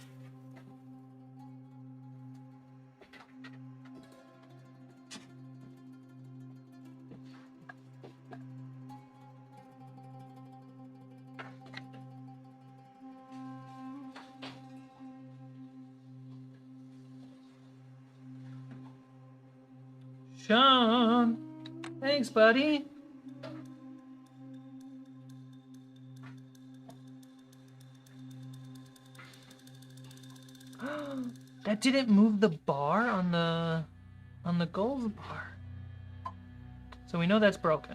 Sean, thanks, buddy. That didn't move the bar on the goals bar. So we know that's broken.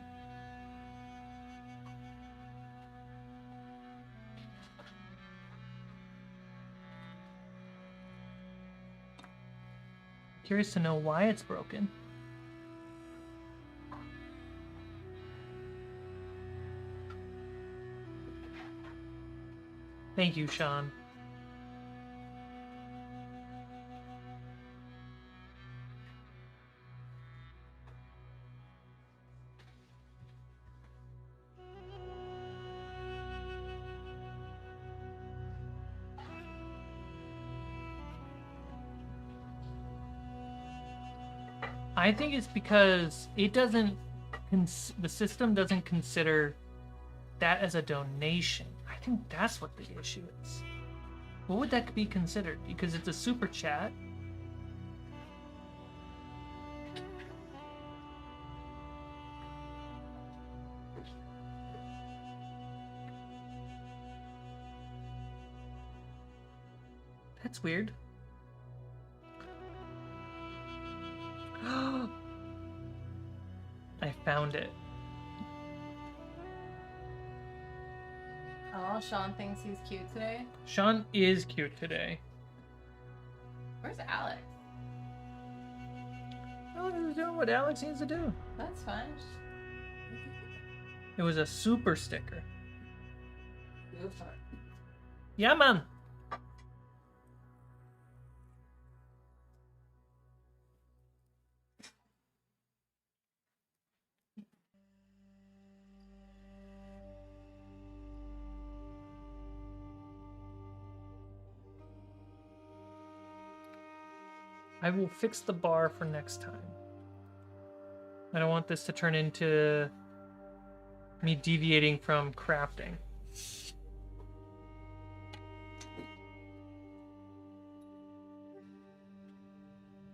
Curious to know why it's broken. Thank you, Sean. I think it's because it doesn't, the system doesn't consider that as a donation. I think that's what the issue is. What would that be considered? Because it's a super chat. That's weird. I found it. Oh, Sean thinks he's cute today. Sean is cute today. Where's Alex? Alex is doing what Alex needs to do. That's fine. It was a super sticker. Super. Yeah, man. I will fix the bar for next time. I don't want this to turn into me deviating from crafting.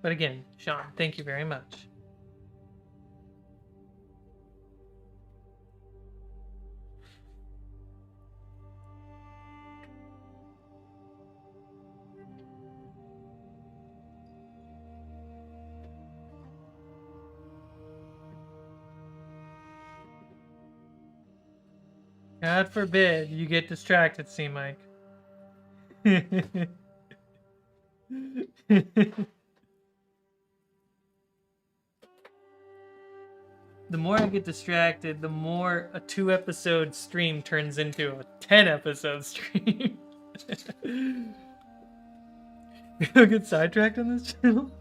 But again, Sean, thank you very much. God forbid you get distracted, Cmike. The more I get distracted, the more a 2-episode stream turns into a 10-episode stream. You don't get sidetracked on this channel?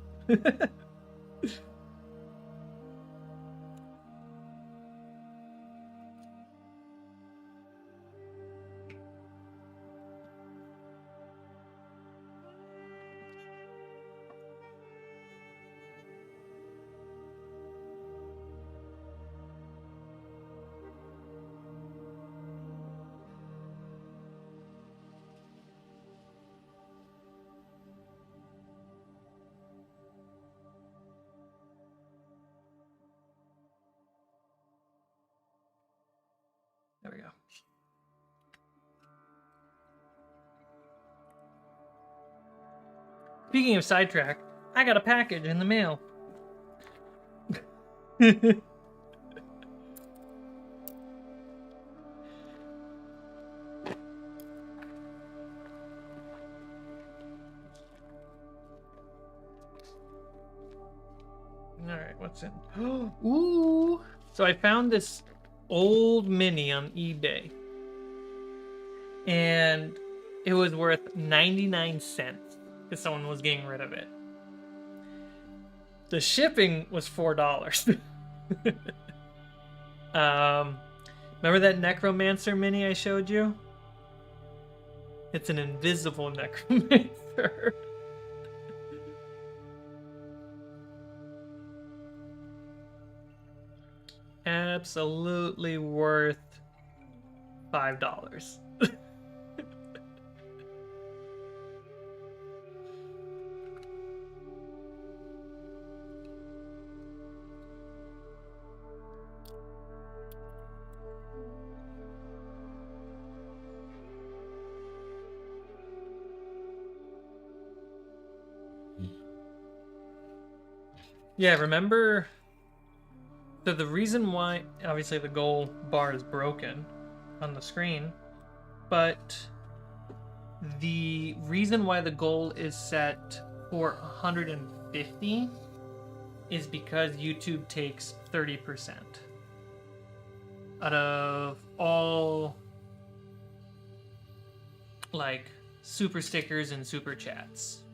There we go. Speaking of sidetrack, I got a package in the mail. Alright, what's in? Ooh! So I found this old mini on eBay. And it was worth 99 cents because someone was getting rid of it. The shipping was $4. Remember that Necromancer mini I showed you? It's an invisible Necromancer. Absolutely worth $5. Yeah, remember? So the reason why, obviously the goal bar is broken on the screen, but the reason why the goal is set for 150 is because YouTube takes 30% out of all like super stickers and super chats.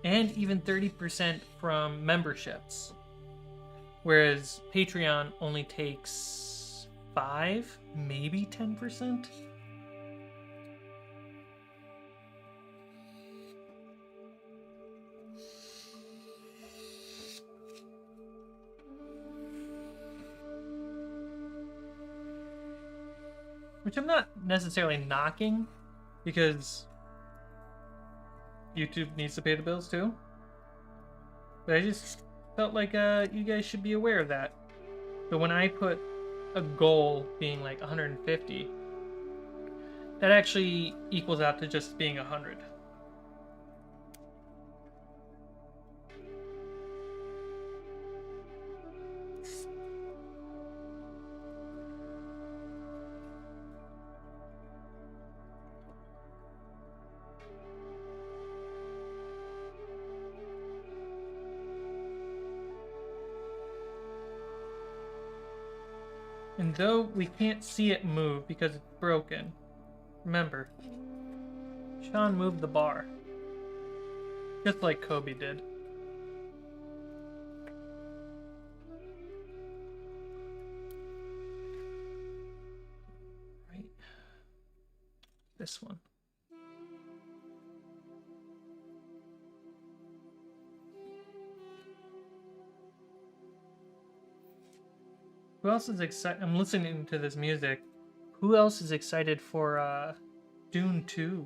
And even 30% from memberships. Whereas Patreon only takes 5, maybe 10%. Which I'm not necessarily knocking, because YouTube needs to pay the bills too. But I just felt like you guys should be aware of that. But when I put a goal being like 150, that actually equals out to just being 100. And though we can't see it move because it's broken, remember, Sean moved the bar. Just like Kobe did. Right. This one. Who else is excited? I'm listening to this music. Who else is excited for Dune 2?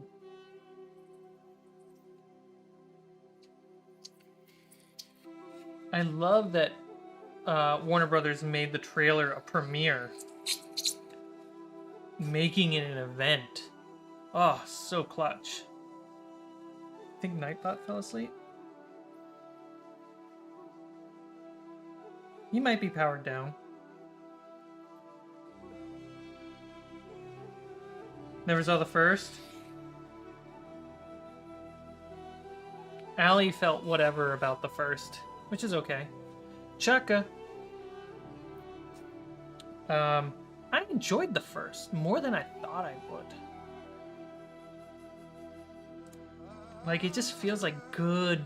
I love that Warner Brothers made the trailer a premiere, making it an event. Oh, so clutch. I think Nightbot fell asleep. He might be powered down. Never saw the first. Allie felt whatever about the first, which is okay. Chaka. I enjoyed the first more than I thought I would. Like, it just feels like good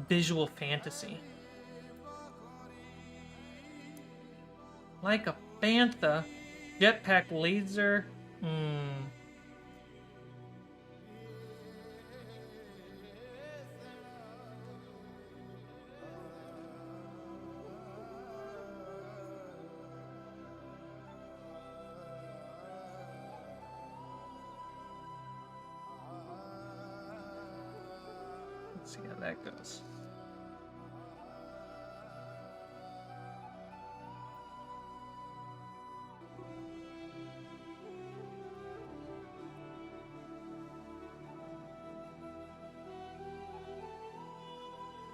visual fantasy. Like a bantha, jetpack laser. Let's see how that goes.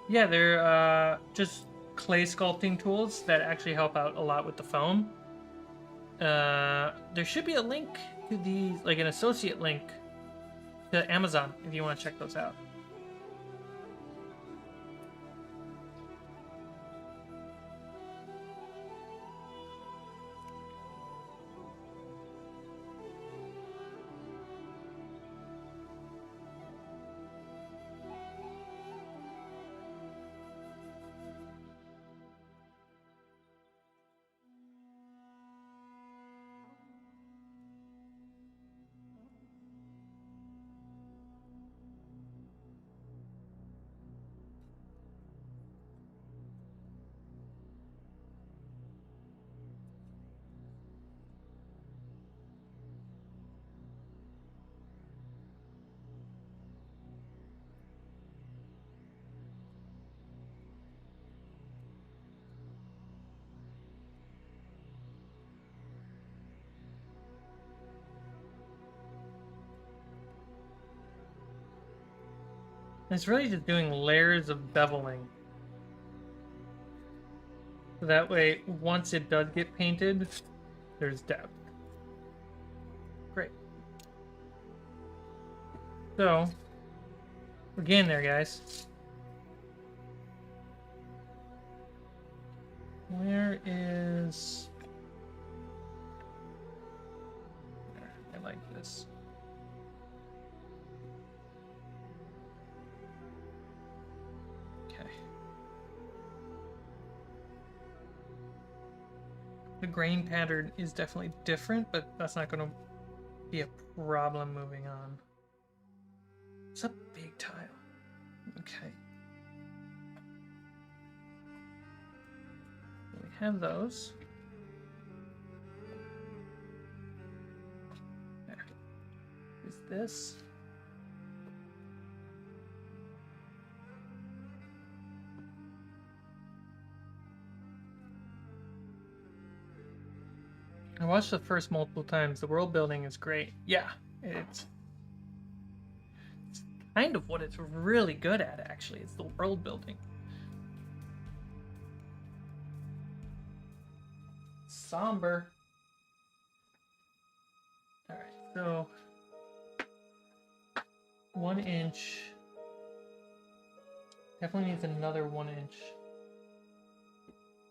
Yeah, they're just clay sculpting tools that actually help out a lot with the foam. There should be a link to these, like an associate link to Amazon if you want to check those out. It's really just doing layers of beveling. So that way, once it does get painted, there's depth. Great. So, we're getting there, guys. Where is... I like this. Okay. The grain pattern is definitely different, but that's not going to be a problem moving on. It's a big tile. Okay. We have those. There. Is this? I watched the first multiple times. The world building is great. Yeah, it's kind of what it's really good at, actually. It's the world building. Somber. Alright, so 1 inch. Definitely needs another 1 inch.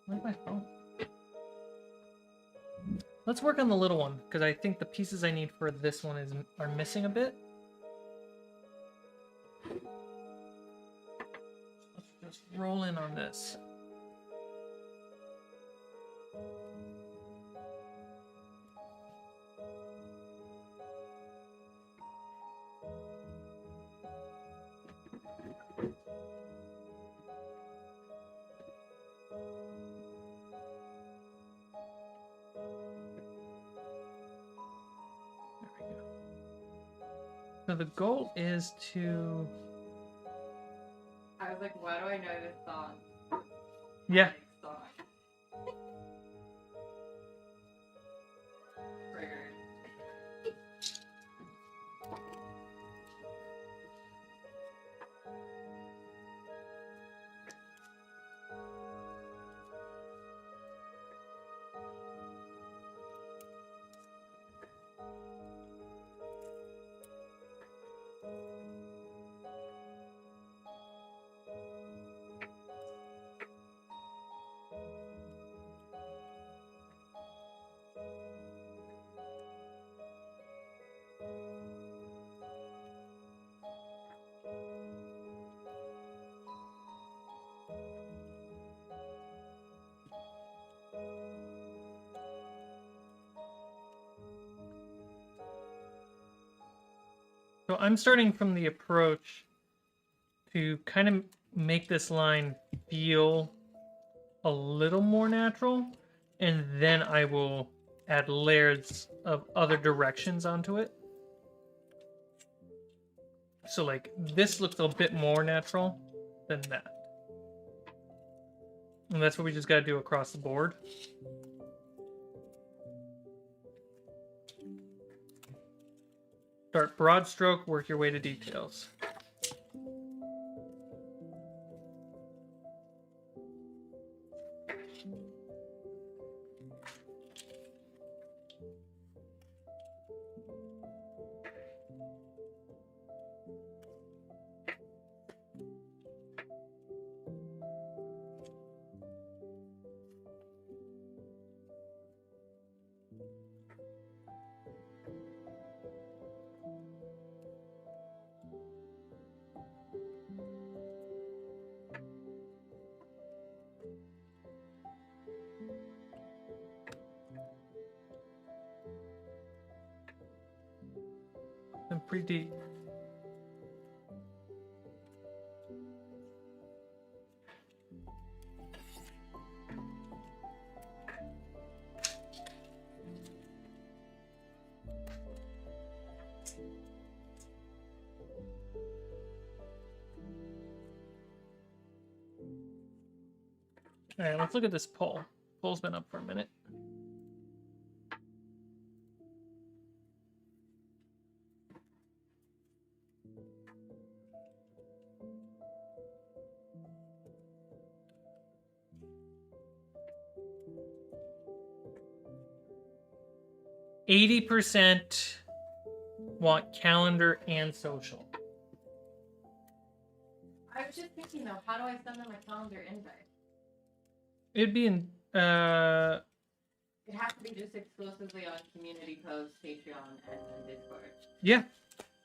Where's my phone? Let's work on the little one, because I think the pieces I need for this one are missing a bit. Let's just roll in on this. So the goal is to... I was like, why do I know this song? Yeah. Song. Triggered. So I'm starting from the approach to kind of make this line feel a little more natural, and then I will add layers of other directions onto it. So like this looks a bit more natural than that. And that's what we just got to do across the board. Start broad stroke, work your way to details. And pretty deep. All right, let's look at this poll. Poll's been up for a minute. %, want calendar and social. I was just thinking though, how do I send them a calendar invite? It'd be in It has to be just exclusively on community posts, Patreon, and then Discord. Yeah.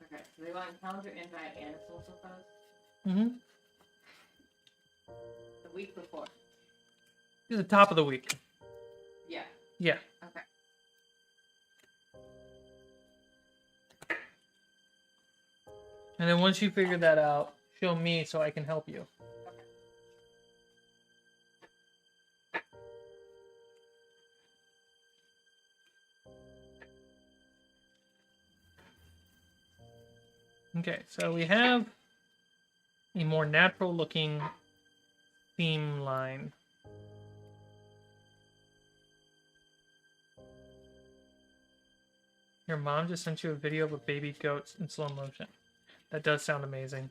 Okay, so they want a calendar invite and a social post? Mm-hmm. The week before? To the top of the week. Yeah. Yeah. Okay. And then once you figure that out, show me so I can help you. Okay, so we have a more natural looking theme line. Your mom just sent you a video of a baby goat in slow motion. That does sound amazing.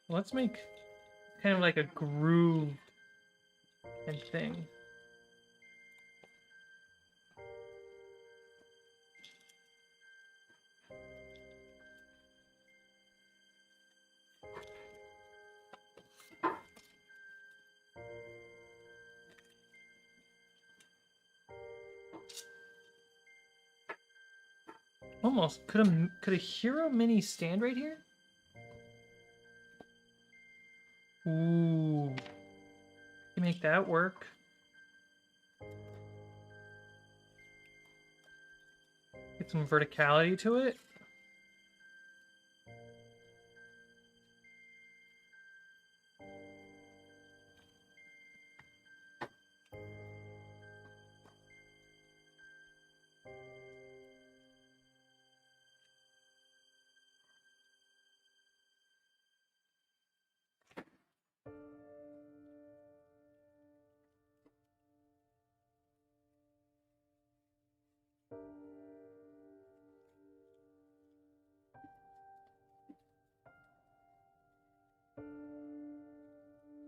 Let's make kind of like a groove and thing. Almost. Could a hero mini stand right here? Ooh. Can make that work. Get some verticality to it.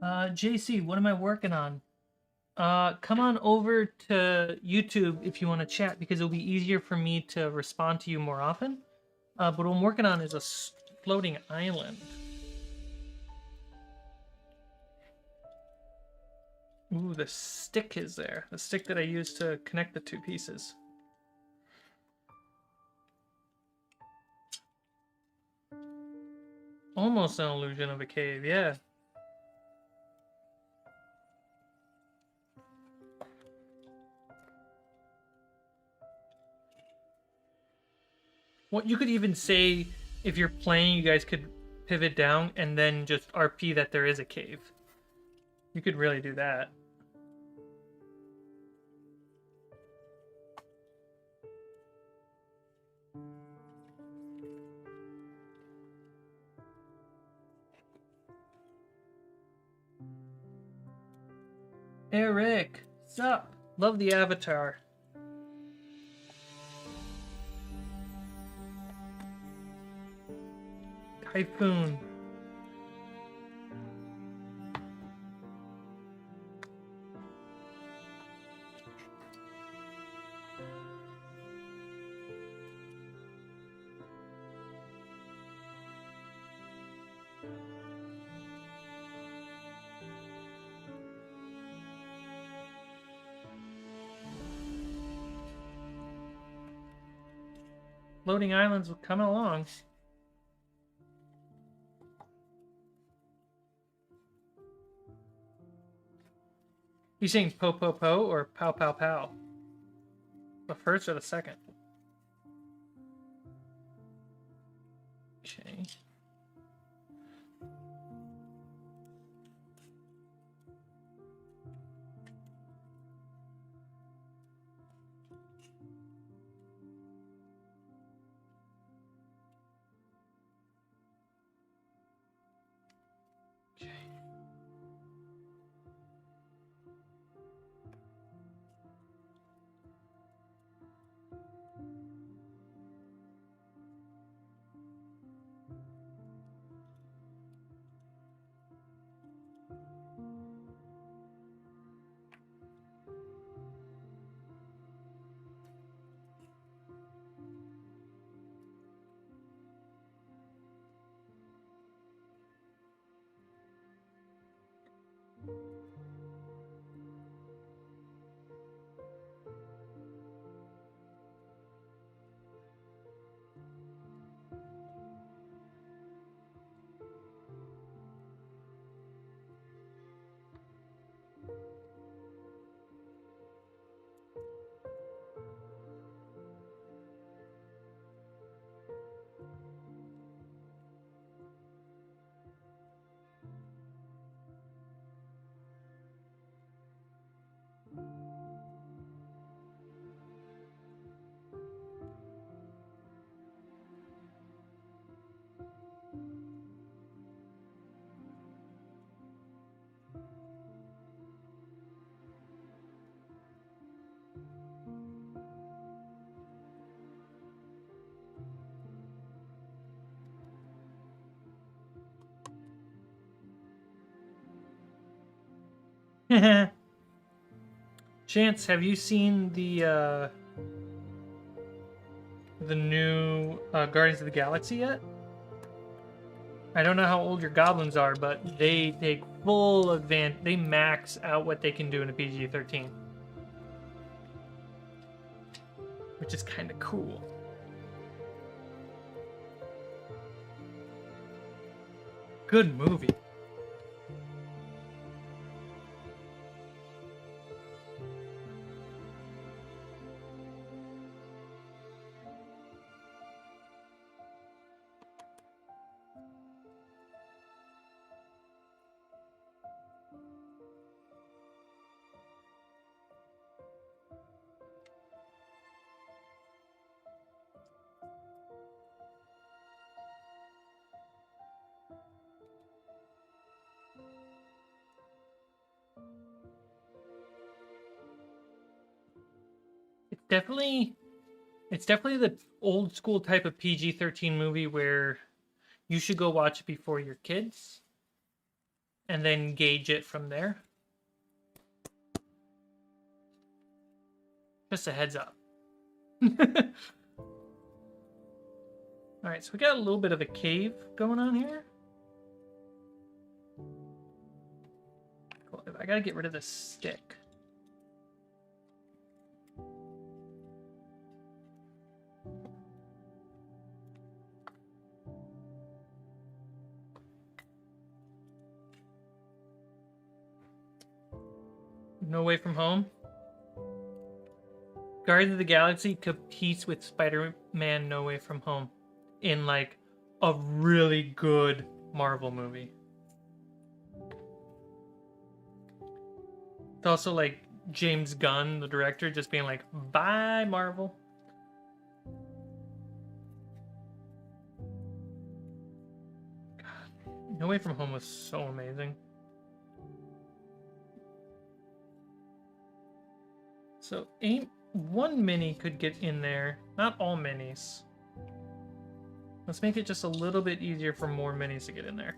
JC, what am I working on? Come on over to YouTube if you want to chat, because it'll be easier for me to respond to you more often. But what I'm working on is a floating island. Ooh, the stick is there. The stick that I used to connect the two pieces. Almost an illusion of a cave, yeah. What you could even say, if you're playing, you guys could pivot down and then just RP that there is a cave. You could really do that. Eric, sup? Love the avatar. Typhoon. Floating islands coming along. You saying po po po or pow pow pow? The first or the second? Okay. Okay. Chance, have you seen the new Guardians of the Galaxy yet? I don't know how old your goblins are, but they take full advantage. They max out what they can do in a PG-13, which is kind of cool. Good movie. It's definitely the old school type of PG-13 movie where you should go watch it before your kids and then gauge it from there. Just a heads up. Alright, so we got a little bit of a cave going on here. Cool. I gotta get rid of this stick. No Way From Home. Guardians of the Galaxy competes with Spider-Man No Way From Home in like a really good Marvel movie. It's also like James Gunn, the director, just being like, bye, Marvel. God, No Way From Home was so amazing. So one mini could get in there. Not all minis. Let's make it just a little bit easier for more minis to get in there.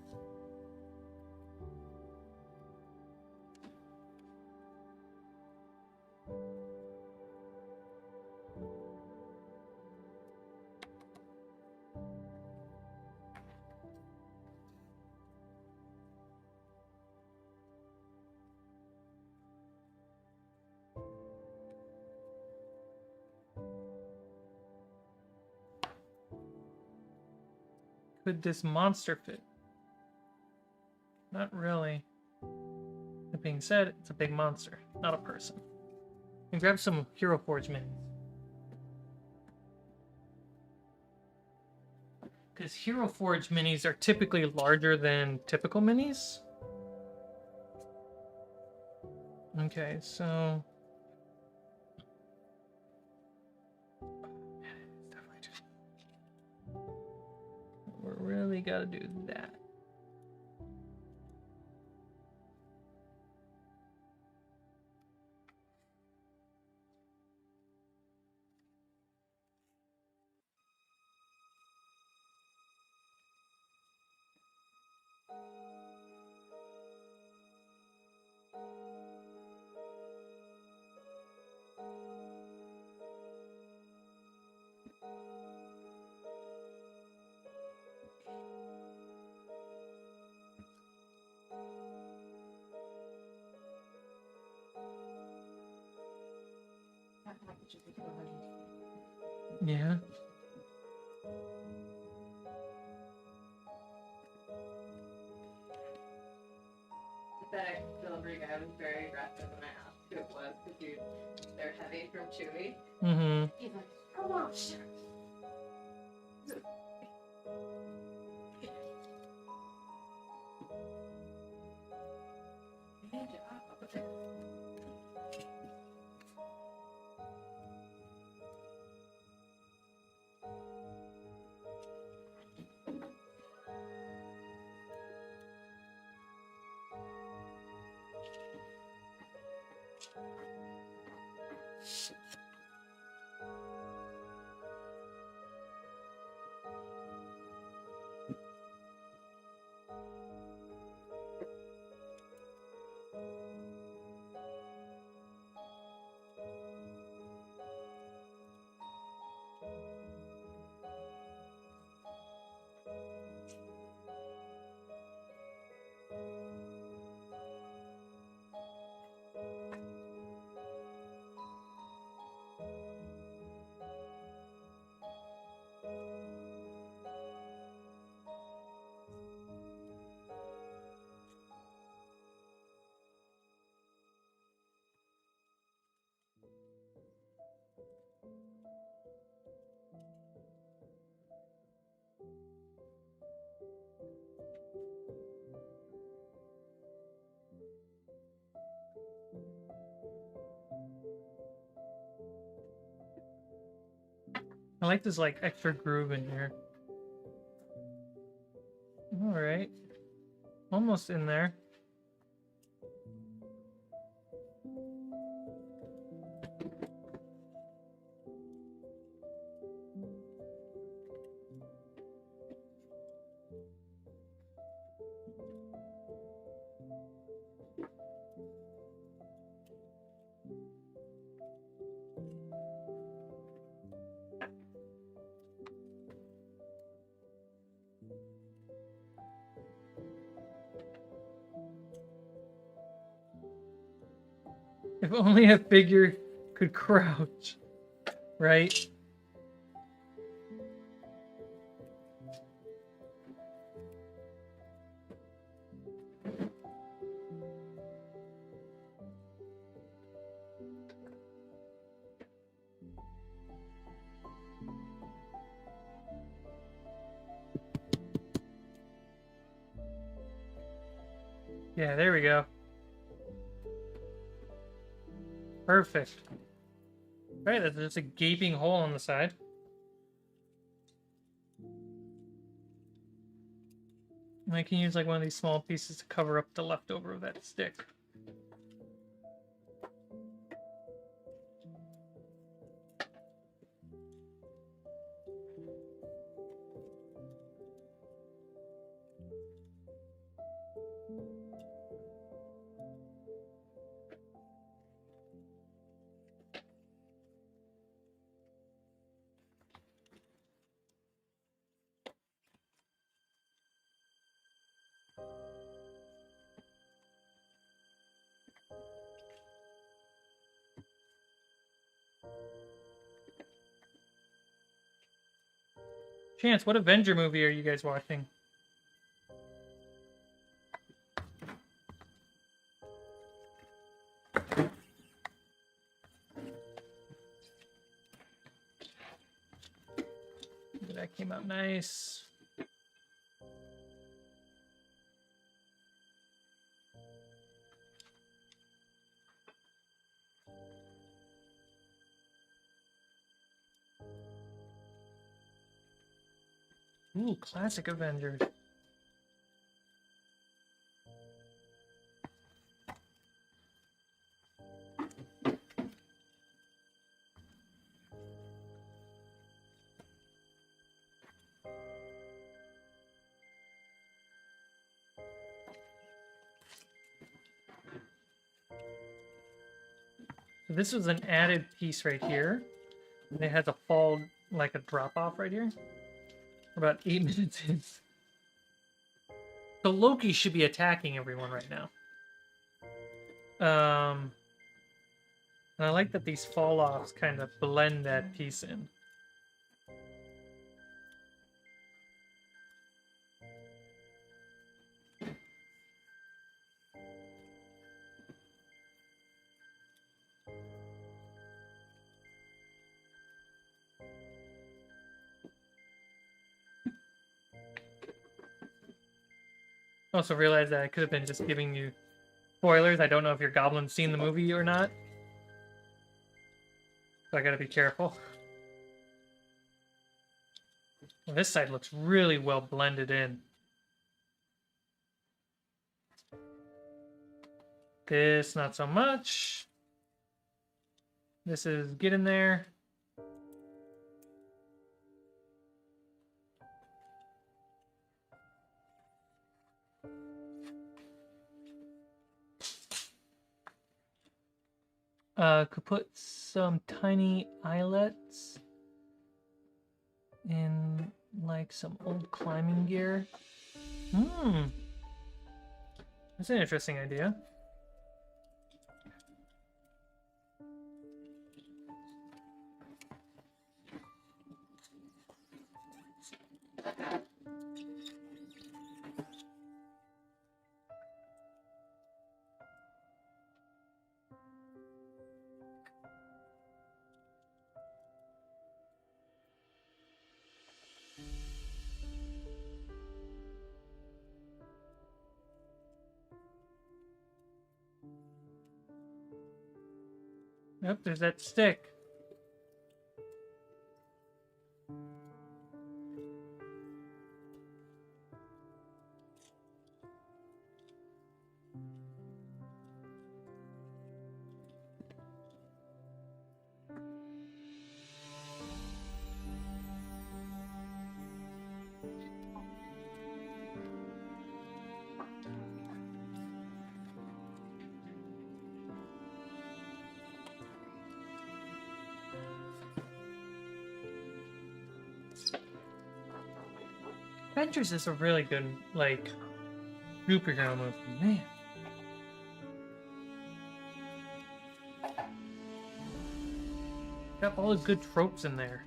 Could this monster fit? Not really. That being said, it's a big monster, not a person. And grab some Hero Forge minis. Because Hero Forge minis are typically larger than typical minis. Okay, so... we really gotta do that. Yeah. That delivery guy was very aggressive when I asked who it was because they're heavy from Chewy. Mm-hmm. He's like, oh, wow, shit. I like this like extra groove in here. All right, almost in there. If only a figure could crouch, right? Yeah, there we go. Perfect. Right, there's just a gaping hole on the side. And I can use like one of these small pieces to cover up the leftover of that stick. Chance, what Avenger movie are you guys watching? That came out nice. Ooh, classic Avengers. So this was an added piece right here. And it has a fall, like a drop off right here. About 8 minutes in. So Loki should be attacking everyone right now. And I like that these fall offs kind of blend that piece in. Also realized that I could have been just giving you spoilers. I don't know if your goblin's seen the movie or not. So I gotta be careful. Well, this side looks really well blended in. This, not so much. This is get in there. Could put some tiny eyelets in like some old climbing gear. That's an interesting idea. Yep, there's that stick. Avengers is a really good, like, superhero movie, man. Got all the good tropes in there.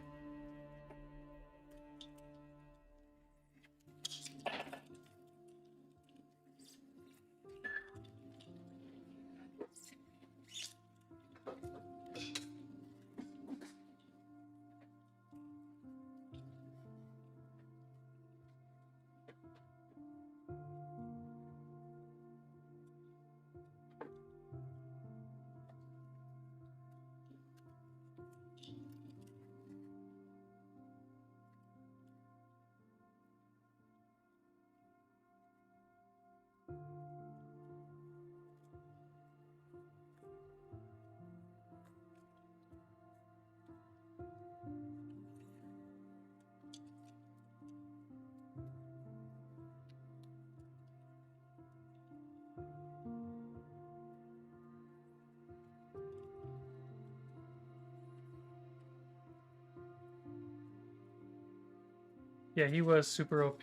Yeah, he was super OP.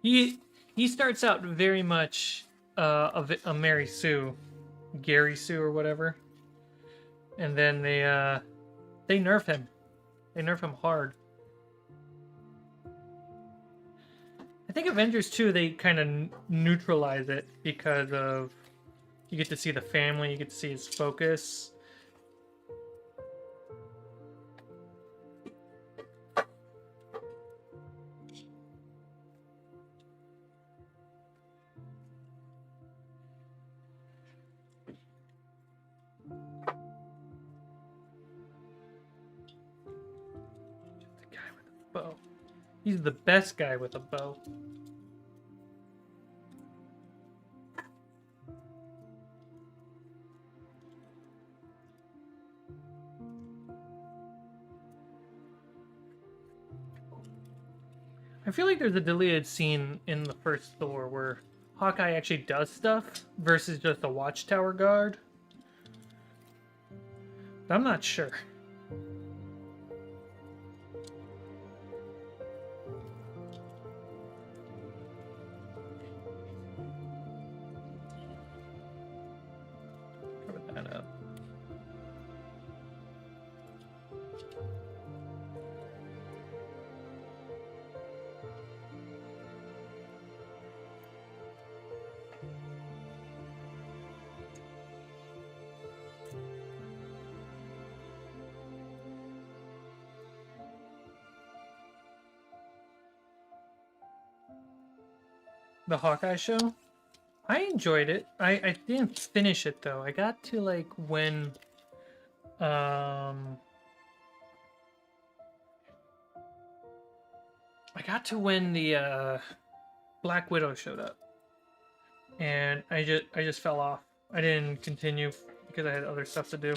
He starts out very much a Mary Sue, Gary Sue or whatever, and then they nerf him. They nerf him hard. I think Avengers 2 they kind of neutralize it because of you get to see the family, you get to see his focus. Bow. He's the best guy with a bow. I feel like there's a deleted scene in the first Thor where Hawkeye actually does stuff versus just a watchtower guard. But I'm not sure. The Hawkeye show? I enjoyed it. I didn't finish it though. I got to like when I got to when the Black Widow showed up. And I just fell off. I didn't continue because I had other stuff to do.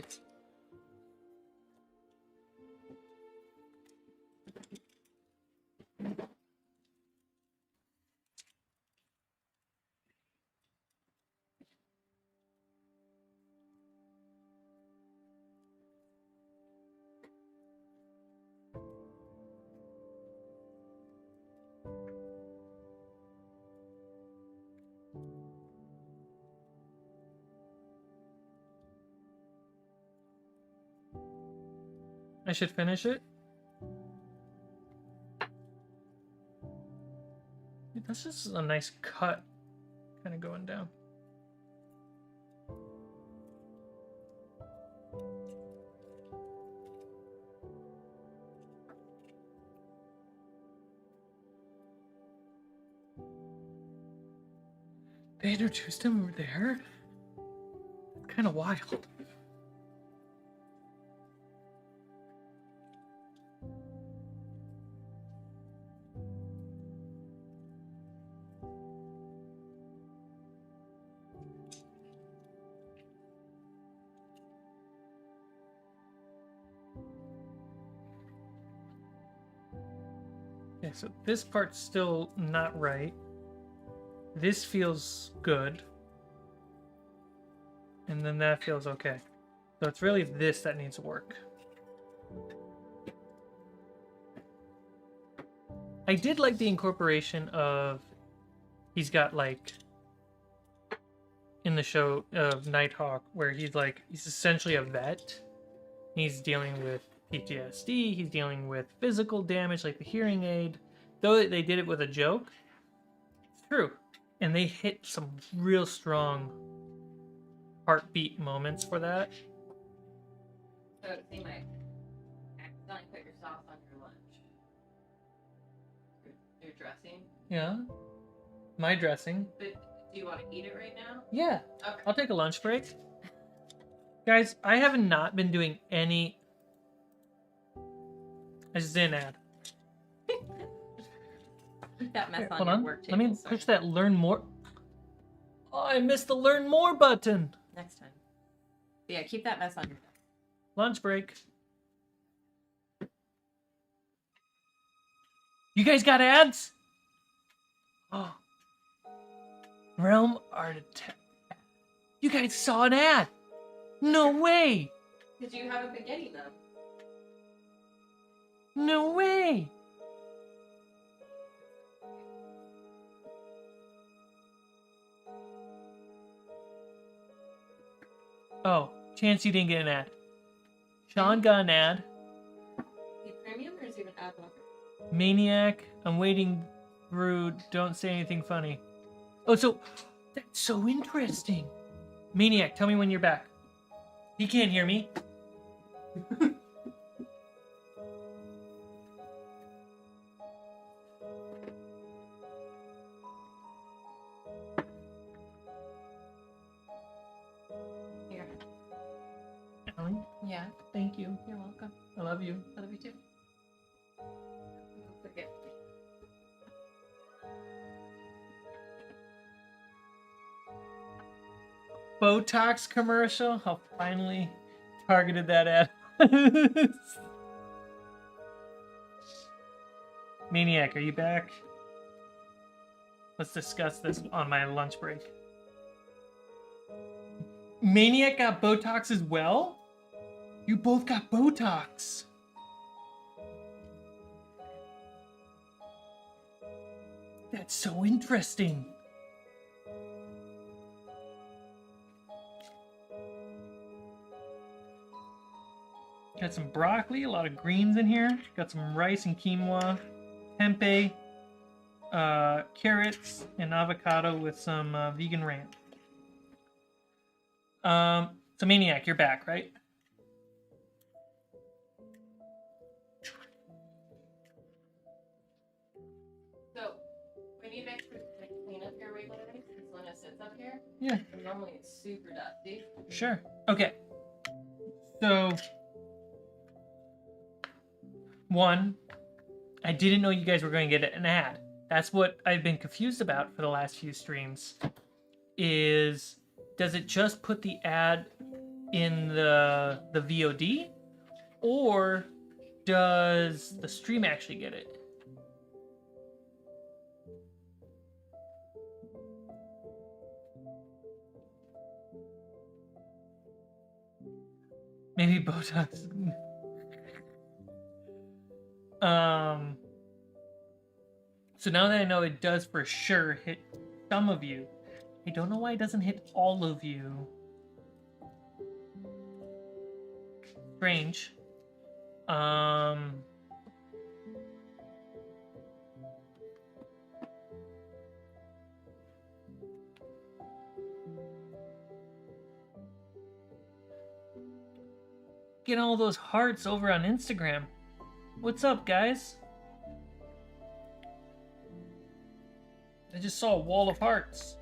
I should finish it. This is a nice cut, kind of going down. They introduced him over there? Kind of wild. Okay, so this part's still not right. This feels good. And then that feels okay. So it's really this that needs work. I did like the incorporation of, he's got like, in the show of Nighthawk, where he's essentially a vet. He's dealing with PTSD, he's dealing with physical damage like the hearing aid. Though they did it with a joke, it's true. And they hit some real strong heartbeat moments for that. So, Cmike, accidentally put your sauce on your lunch. Your dressing? Yeah. My dressing. But do you want to eat it right now? Yeah. Okay. I'll take a lunch break. Guys, I have not been doing any... I just did an ad. That mess Here, on hold your on. work Let me table, push sir. that learn more. Oh, I missed the learn more button. Next time. But yeah, keep that mess on your desk. Lunch break. You guys got ads? Oh. Realm Architect. You guys saw an ad. No way. Because you haven't been getting them. No way. Oh, chance you didn't get an ad. Sean got an ad. Is it premium or is it an ad blocker? Maniac, I'm waiting through, don't say anything funny. Oh, so, that's so interesting. Maniac, tell me when you're back. He can't hear me. Here. Allie, Yeah. thank you. You're welcome. I love you. I love you too. Forget. Botox commercial? How finally targeted that ad. Maniac, are you back? Let's discuss this on my lunch break. Maniac got Botox as well? You both got Botox. That's so interesting. Got some broccoli, a lot of greens in here. Got some rice and quinoa, tempeh, carrots, and avocado with some vegan ranch. So Maniac, you're back, right? So, we need extra to clean up here regularly since Lena sits up here. Yeah. And normally it's super dusty. Sure. Okay. So, one, I didn't know you guys were going to get an ad. That's what I've been confused about for the last few streams. Is, does it just put the ad in the VOD? Or does the stream actually get it? Maybe Botox. So now that I know it does for sure hit some of you, I don't know why it doesn't hit all of you. Strange. Get all those hearts over on Instagram. What's up, guys? I just saw a wall of hearts.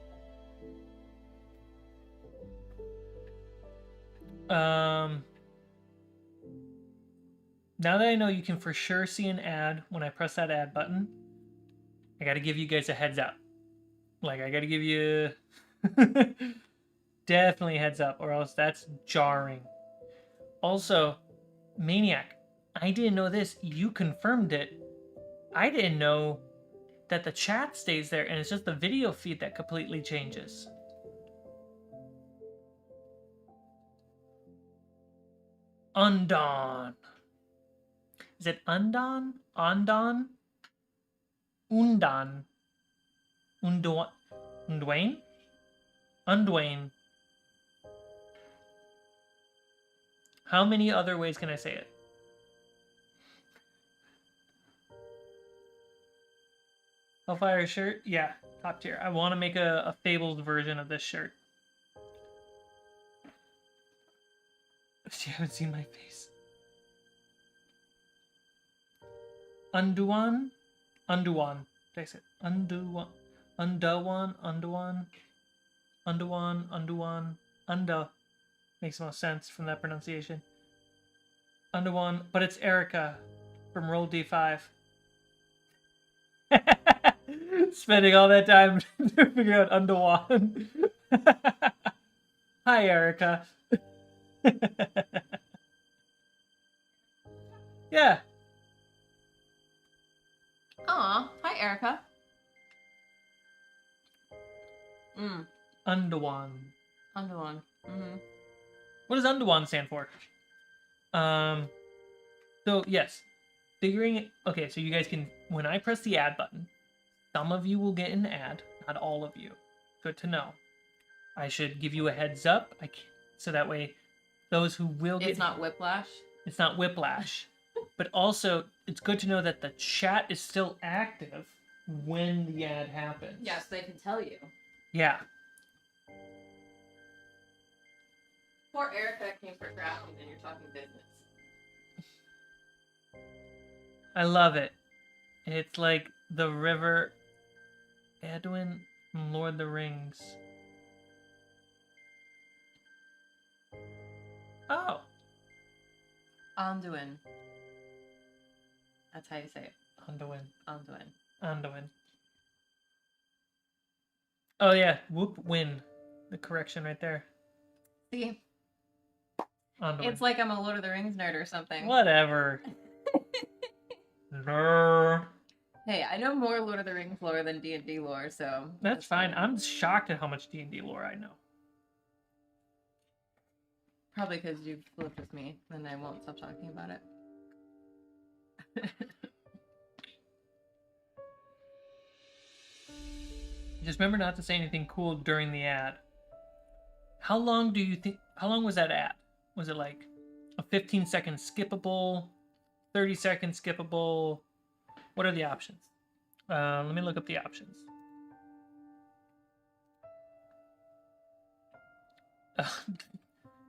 Now that I know you can for sure see an ad when I press that ad button, I gotta give you guys a heads up. Like, I gotta give you definitely a heads up, or else that's jarring. Also, Maniac, I didn't know this. You confirmed it. I didn't know that the chat stays there and it's just the video feed that completely changes. Undon. Is it Undon? Ondon? Undan. Undwain? Undwain. How many other ways can I say it? Hellfire shirt? Yeah, top tier. I want to make a fabled version of this shirt. You haven't seen my face. Unduan? Unduan. Did I say Unduan? Unduan? Unduan? Unduan? Unduan? Unda. Makes most sense from that pronunciation. Unduan, but it's Erica from Roll D5. Spending all that time to figure out Unduan. Hi, Erica. Yeah. Aw, hi Erica. Unduan. Unduan. What does Unduan stand for? So yes, figuring it. Okay, so you guys can. When I press the add button, some of you will get an ad. Not all of you. Good to know. I should give you a heads up. So that way, those who will get. It's not whiplash. It's not whiplash. But also, it's good to know that the chat is still active when the ad happens. Yes, they can tell you. Yeah. Poor Erica came for crafting and you're talking business. I love it. It's like the river Edwin from Lord of the Rings. Oh. Anduin. That's how you say it. Anduin. Anduin. Anduin. Oh yeah, whoop win. The correction right there. See? Anduin. It's like I'm a Lord of the Rings nerd or something. Whatever. No. Hey, I know more Lord of the Rings lore than D&D lore, so... That's fine. I'm shocked at how much D&D lore I know. Probably because you've lived with me, and I won't stop talking about it. Just remember not to say anything cool during the ad. How long was that ad? Was it like a 15-second skippable, 30-second skippable? What are the options? Let me look up the options.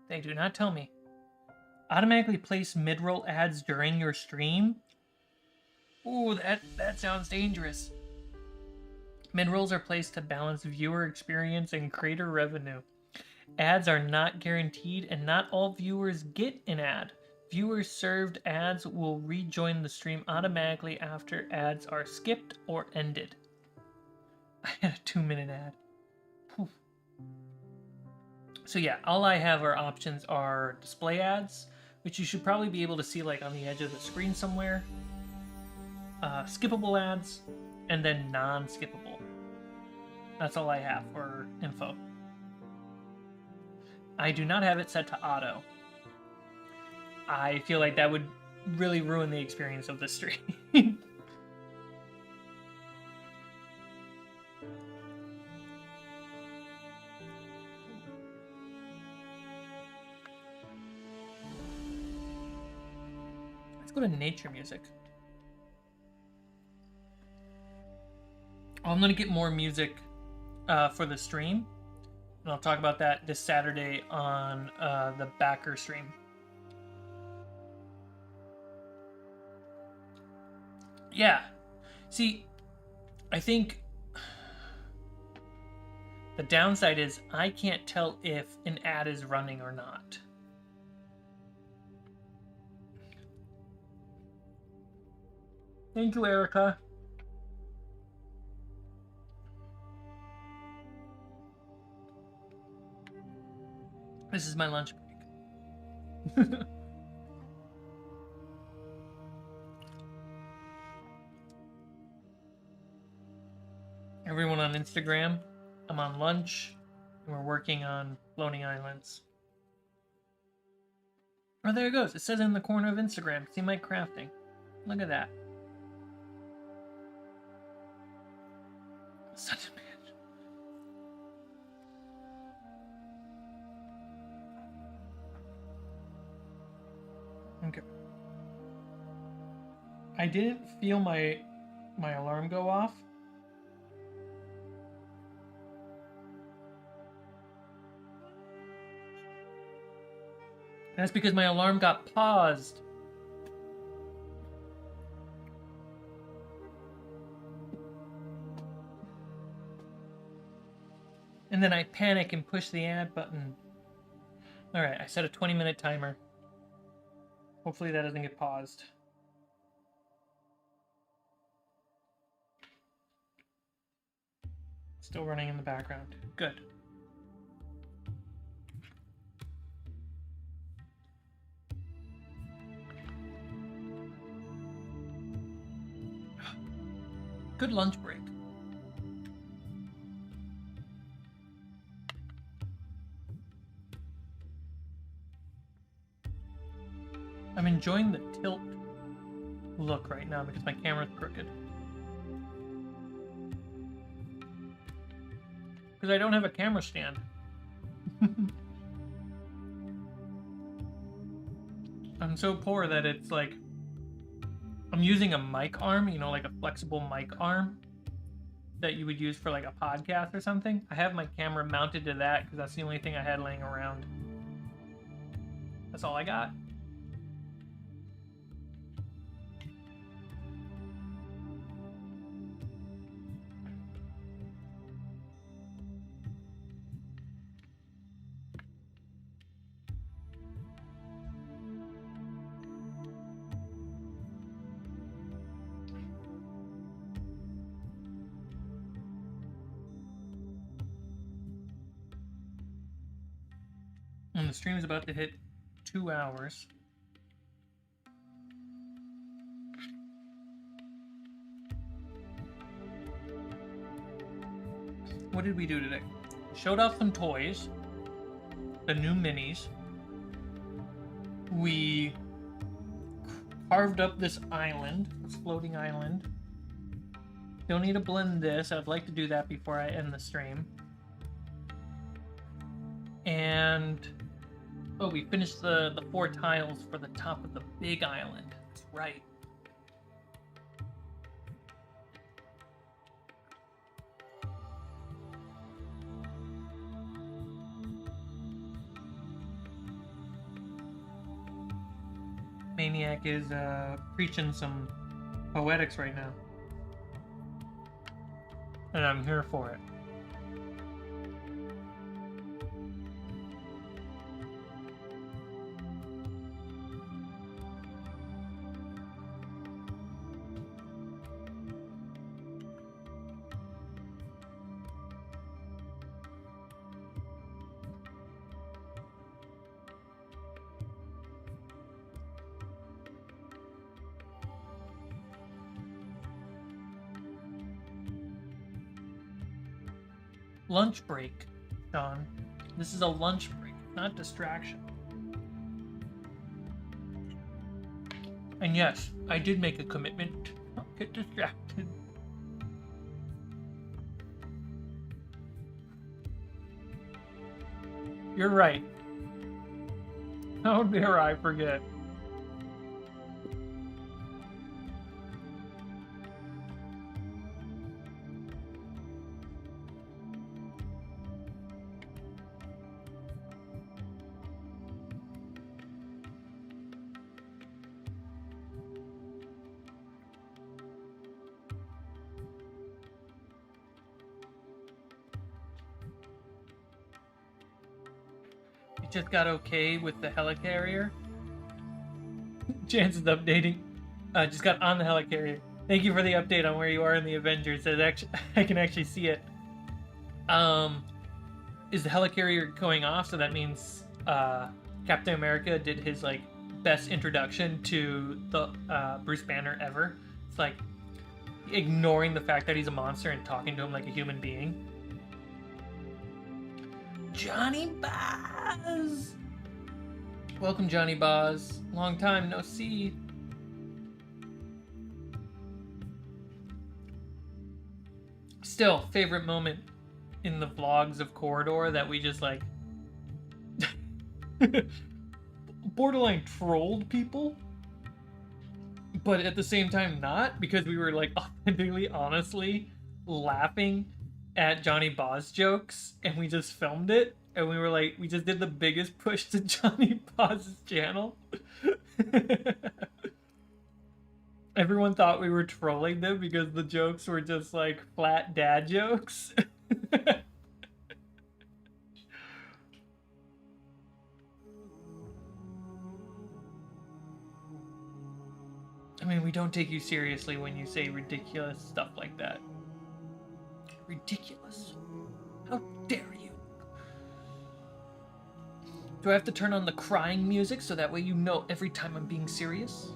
They do not tell me. Automatically place mid-roll ads during your stream? Ooh, that sounds dangerous. Mid-rolls are placed to balance viewer experience and creator revenue. Ads are not guaranteed, and not all viewers get an ad. Viewers served ads will rejoin the stream automatically after ads are skipped or ended. I had a 2-minute ad. Whew. So yeah, all I have are options are display ads, which you should probably be able to see like on the edge of the screen somewhere. Skippable ads, and then non-skippable. That's all I have for info. I do not have it set to auto. I feel like that would really ruin the experience of the stream. Let's go to nature music. I'm gonna get more music for the stream, and I'll talk about that this Saturday on the backer stream. Yeah, see, I think the downside is I can't tell if an ad is running or not. Thank you, Erica. This is my lunch break. Everyone on Instagram, I'm on lunch, and we're working on floating islands. Oh, there it goes. It says in the corner of Instagram, Cmike crafting. Look at that. Such a bitch. Okay. I didn't feel my alarm go off. That's because my alarm got paused. And then I panic and push the add button. Alright, I set a 20-minute timer. Hopefully that doesn't get paused. Still running in the background. Good. Good lunch break. I'm enjoying the tilt look right now because my camera's crooked. Because I don't have a camera stand. I'm so poor that it's like... I'm using a mic arm, you know, like a flexible mic arm that you would use for like a podcast or something. I have my camera mounted to that because that's the only thing I had laying around. That's all I got. And the stream is about to hit 2 hours. What did we do today? Showed off some toys. The new minis. We carved up this island, this floating island. Still need to blend this. I'd like to do that before I end the stream. And oh, we finished the 4 tiles for the top of the big island. That's right. Maniac is preaching some poetics right now. And I'm here for it. Lunch break, Sean. This is a lunch break, not distraction. And yes, I did make a commitment to not get distracted. You're right. How dare I forget? Just got okay with the helicarrier. Chances updating. Just got on the helicarrier. Thank you for the update on where you are in the Avengers. Actually, I can actually see it. Is the helicarrier going off? So that means Captain America did his like best introduction to the Bruce Banner ever. It's like ignoring the fact that he's a monster and talking to him like a human being. Johnny Boz! Welcome, Johnny Boz. Long time no see. Still, favorite moment in the vlogs of Corridor that we just like borderline trolled people, but at the same time not, because we were like authentically, honestly laughing at Johnny Boz jokes, and we just filmed it, and we were like, we just did the biggest push to Johnny Boz's channel. Everyone thought we were trolling them because the jokes were just like flat dad jokes. I mean, we don't take you seriously when you say ridiculous stuff like that. Ridiculous. How dare you? Do I have to turn on the crying music so that way you know every time I'm being serious?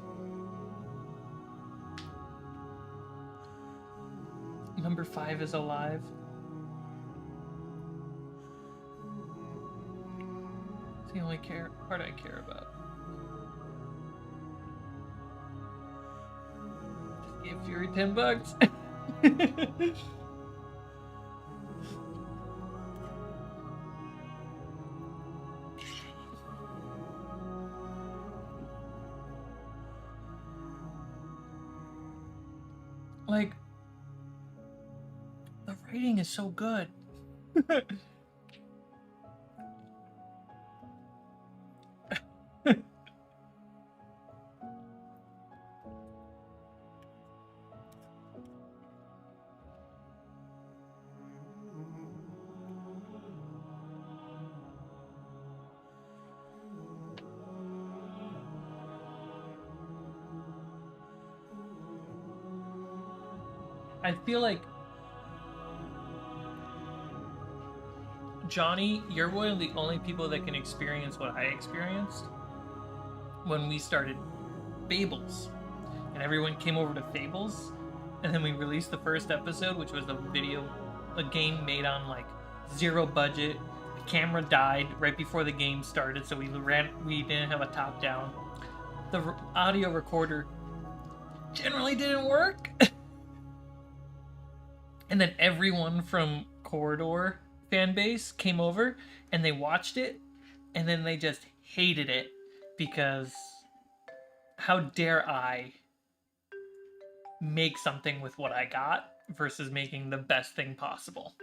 Number 5 is alive. It's the only part I care about. Just gave Fury $10. Like, the writing is so good. I feel like, Johnny, you're one of the only people that can experience what I experienced when we started Fables. And everyone came over to Fables, and then we released the first episode, which was a game made on like 0 budget. The camera died right before the game started, so we didn't have a top down. The audio recorder generally didn't work. And then everyone from Corridor fan base came over and they watched it, and then they just hated it because how dare I make something with what I got versus making the best thing possible.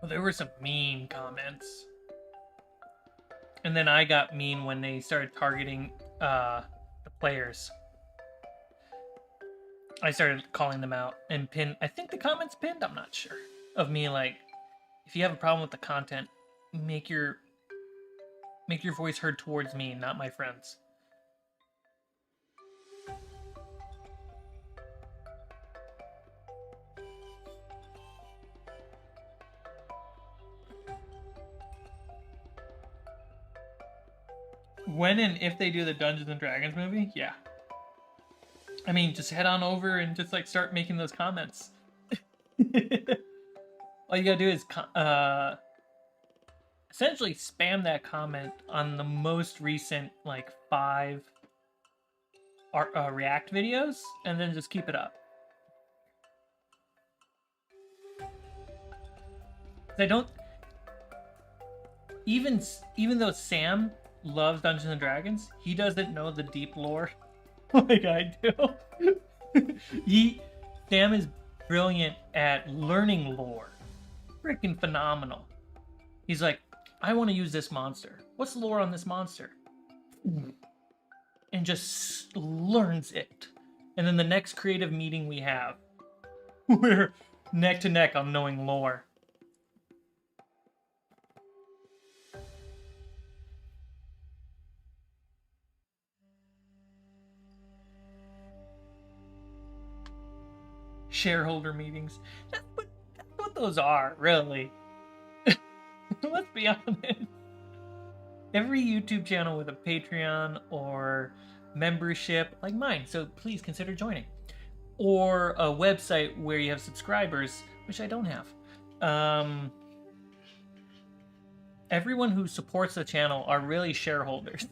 Well, there were some mean comments. And then I got mean when they started targeting the players. I started calling them out and I think the comments pinned, I'm not sure. Of me like, if you have a problem with the content, make your voice heard towards me, not my friends. When and if they do the Dungeons and Dragons movie, yeah. I mean, just head on over and just like start making those comments. All you gotta do is essentially spam that comment on the most recent like 5 React videos, and then just keep it up. I don't even though Sam loves Dungeons and Dragons, he doesn't know the deep lore like I do. Sam is brilliant at learning lore. Freaking phenomenal. He's like, I want to use this monster. What's the lore on this monster? And just learns it. And then the next creative meeting we have, we're neck to neck on knowing lore. Shareholder meetings. That's what those are, really. Let's be honest. Every YouTube channel with a Patreon or membership, like mine, so please consider joining. Or a website where you have subscribers, which I don't have. everyone who supports the channel are really shareholders.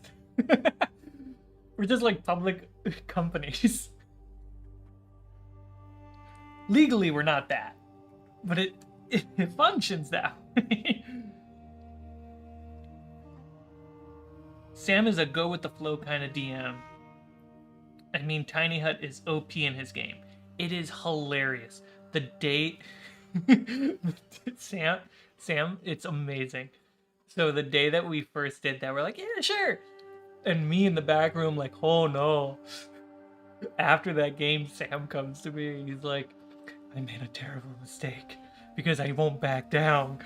We're just like public companies. Legally, we're not that, but it functions that way. Sam is a go with the flow kind of DM. I mean, Tiny Hut is OP in his game. It is hilarious. The day Sam, it's amazing. So the day that we first did that, we're like, yeah, sure. And me in the back room, like, oh no. After that game, Sam comes to me and he's like, I made a terrible mistake because I won't back down.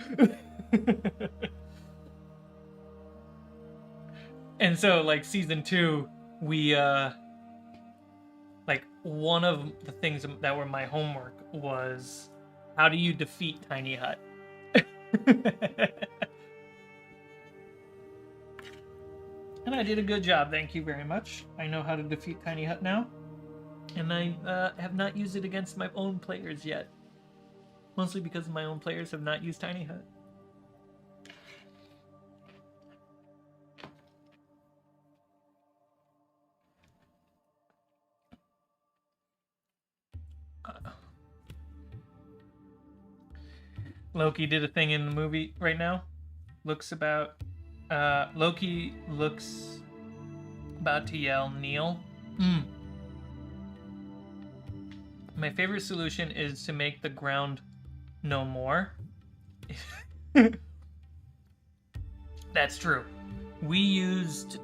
And so, like, season 2, we, like, one of the things that were my homework was, how do you defeat Tiny Hut? And I did a good job, thank you very much. I know how to defeat Tiny Hut now. And I have not used it against my own players yet. Mostly because my own players have not used Tiny Hut. Loki did a thing in the movie right now. Loki looks about to yell, Neil. My favorite solution is to make the ground no more. That's true. We used,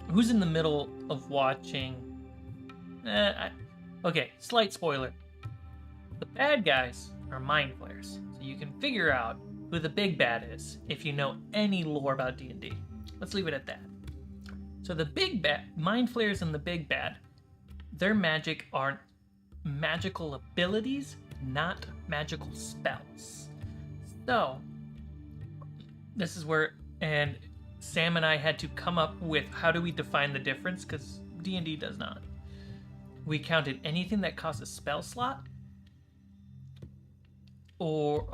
who's in the middle of watching? Okay, slight spoiler. The bad guys are mind flayers, so you can figure out who the big bad is if you know any lore about D&D. Let's leave it at that. So the big bad, mind flayers and the big bad, their magic are magical abilities, not magical spells. So this is where, and Sam and I had to come up with how do we define the difference, because D&D does not. We counted anything that costs a spell slot or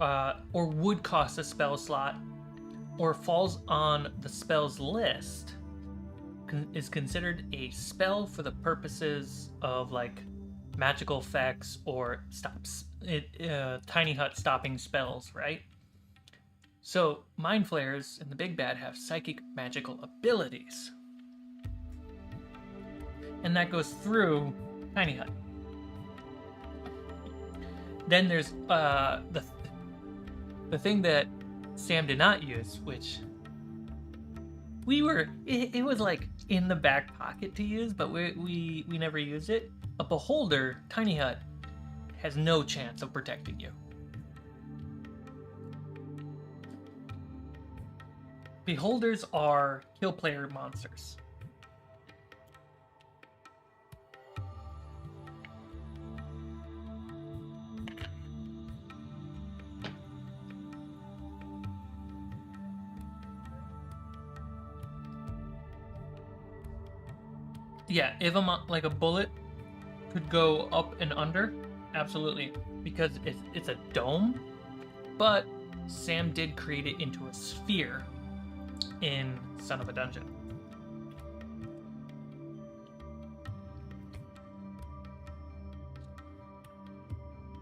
would cost a spell slot or falls on the spells list is considered a spell for the purposes of like magical effects or Tiny Hut stopping spells, right? So mind flayers and the big bad have psychic magical abilities, and that goes through Tiny Hut. Then there's the thing that Sam did not use, which it was like in the back pocket to use, but we never used it. A beholder, Tiny Hut, has no chance of protecting you. Beholders are kill player monsters. Yeah, if like a bullet could go up and under, absolutely, because it's a dome, but Sam did create it into a sphere in Son of a Dungeon.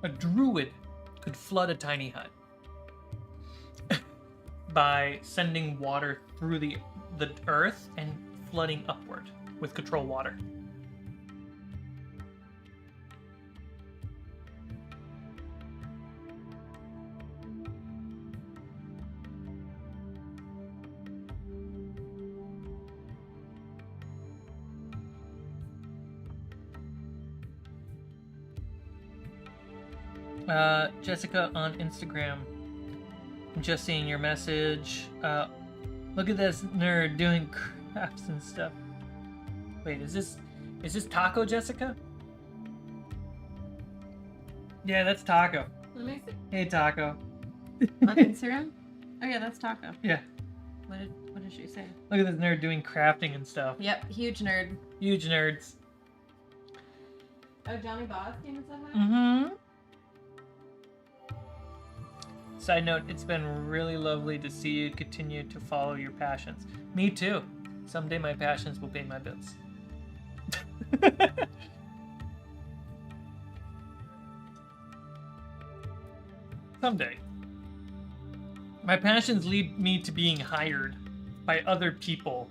A druid could flood a tiny hut by sending water through the earth and flooding upward with control water. Jessica on Instagram, I'm just seeing your message. Look at this nerd doing crafts and stuff. Wait, is this Taco, Jessica? Yeah, that's Taco. Let me see. Hey, Taco. On Instagram? Oh yeah, that's Taco. Yeah. What did she say? Look at this nerd doing crafting and stuff. Yep, huge nerd. Huge nerds. Oh, Johnny Boss came and said hi? Mm-hmm. Side note, it's been really lovely to see you continue to follow your passions. Me too. Someday my passions will pay my bills. Someday. My passions lead me to being hired by other people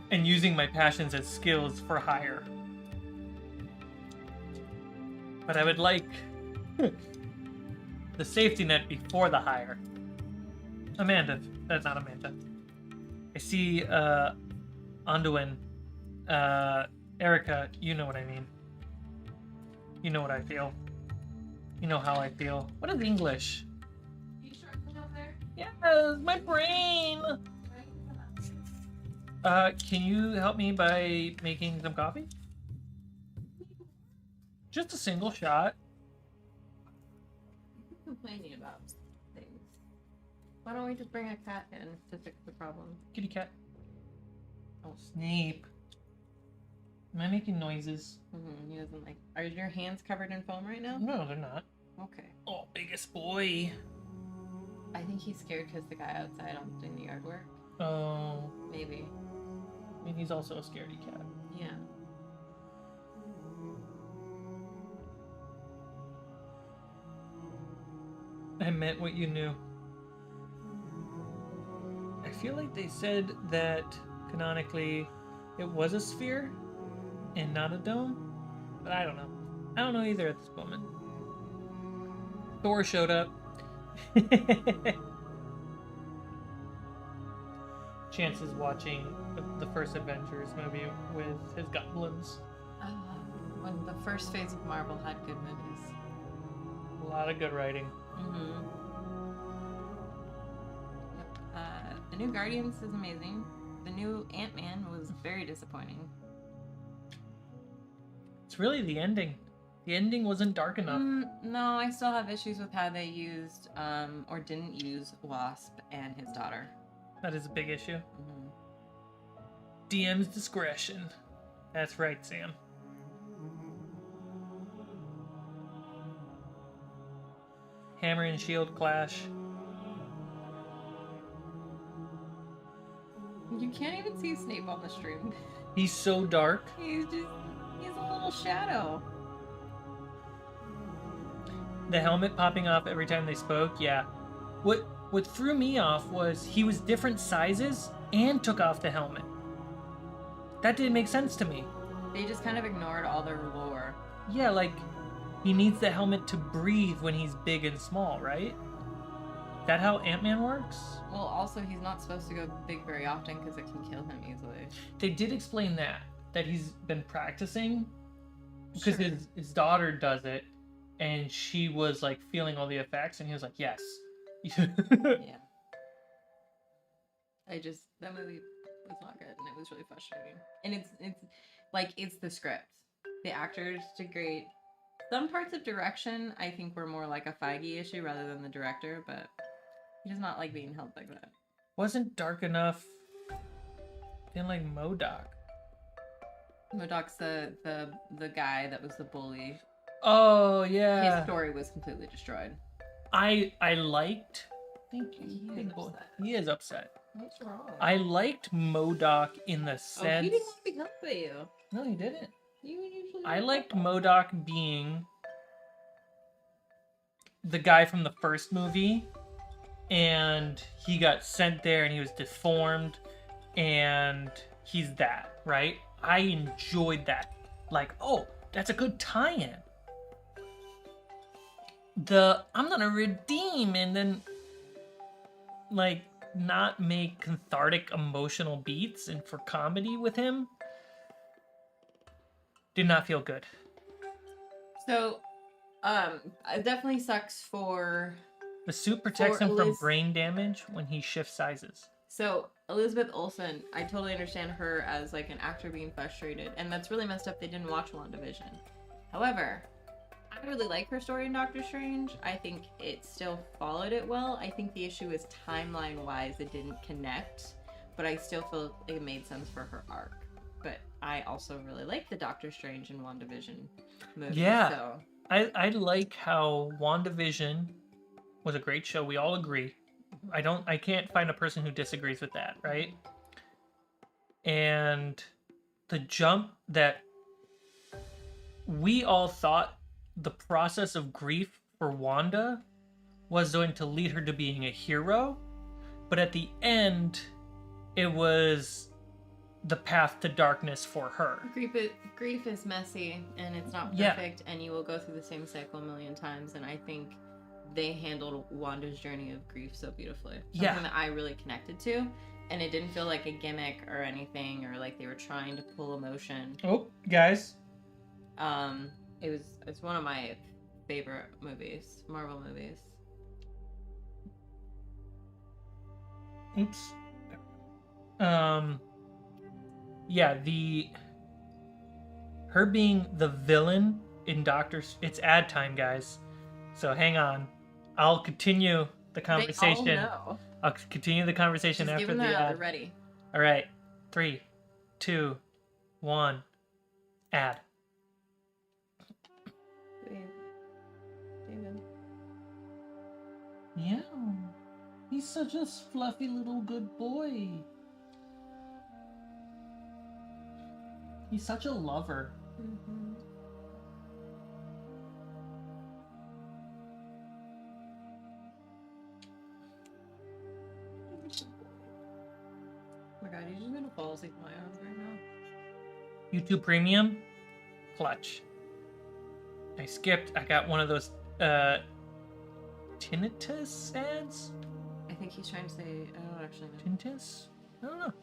and using my passions as skills for hire. But I would like the safety net before the hire. Amanda. That's not Amanda. I see Anduin. Erica, you know what I mean. You know what I feel. You know how I feel. What is English? You struggling out there? Yes, my brain! Can you help me by making some coffee? Just a single shot. Complaining about things. Why don't we just bring a cat in to fix the problem? Kitty cat. Oh, Snape. Am I making noises? He doesn't like. Are your hands covered in foam right now? No, they're not. Okay. Oh, biggest boy. I think he's scared because the guy outside on doing the yard work. Oh. Maybe. I mean, he's also a scaredy cat. Yeah. I meant what you knew. I feel like they said that canonically it was a sphere and not a dome, but I don't know. I don't know either at this moment. Thor showed up. Chance is watching the first Avengers movie with his goblins. When the first phase of Marvel had good movies. A lot of good writing. Mm-hmm. Yep. The new Guardians is amazing. The new Ant-Man was very disappointing. It's really the ending. The ending wasn't dark enough. No, I still have issues with how they used or didn't use Wasp and his daughter. That is a big issue. Mm-hmm. DM's discretion. That's right, Sam. Hammer and shield clash. You can't even see Snape on the stream. He's so dark. He's a little shadow. The helmet popping off every time they spoke, yeah. What threw me off was he was different sizes and took off the helmet. That didn't make sense to me. They just kind of ignored all their lore. Yeah, like, he needs the helmet to breathe when he's big and small, right? That how Ant-Man works? Well, also, he's not supposed to go big very often because it can kill him easily. They did explain that he's been practicing because Sure. his daughter does it, and she was, like, feeling all the effects, and he was like, yes. Yeah. That movie was not good, and it was really frustrating. And it's the script. The actors did great. Some parts of direction, I think, were more like a Feige issue rather than the director, but he does not like being held like that. Wasn't dark enough. Didn't like MODOK. MODOK's the guy that was the bully. Oh, yeah. His story was completely destroyed. I liked... Thank you. He is Big boy. upset. He is upset. What's wrong? I liked MODOK in the sense... Oh, he didn't want to be helped by you. No, he didn't. You usually I liked MODOK being the guy from the first movie, and he got sent there and he was deformed, and he's that, right? I enjoyed that. Like, oh, that's a good tie-in. I'm gonna redeem and then, like, not make cathartic emotional beats and for comedy with him did not feel good. So, it definitely sucks for... The suit protects him from Eliz- brain damage when he shifts sizes. So, Elizabeth Olsen, I totally understand her as, like, an actor being frustrated, and that's really messed up they didn't watch WandaVision. However, I really like her story in Doctor Strange. I think it still followed it well. I think the issue is timeline-wise it didn't connect, but I still feel it made sense for her arc. But I also really like the Doctor Strange and WandaVision movie. Yeah. So. I like how WandaVision was a great show. We all agree. I can't find a person who disagrees with that, right? And the jump that we all thought the process of grief for Wanda was going to lead her to being a hero, but at the end, it was the path to darkness for her. Grief is messy, and it's not perfect, and you will go through the same cycle a million times, and I think they handled Wanda's journey of grief so beautifully. Something that I really connected to, and it didn't feel like a gimmick or anything, or like they were trying to pull emotion. Oh, guys. It's one of my favorite movies, Marvel movies. Oops. Yeah, her being the villain in it's ad time, guys. So hang on. I'll continue the conversation. They all know. I'll continue the conversation Just after give them the that, ad. they're ready. All right. 3, 2, 1. Ad. David. Yeah. He's such a fluffy little good boy. He's such a lover. Mm-hmm. Oh my god, he's just gonna fall asleep in my arms right now. YouTube Premium. Clutch. I skipped. I got one of those tinnitus ads. I think he's trying to say, I don't actually know. Tinnitus? I don't know.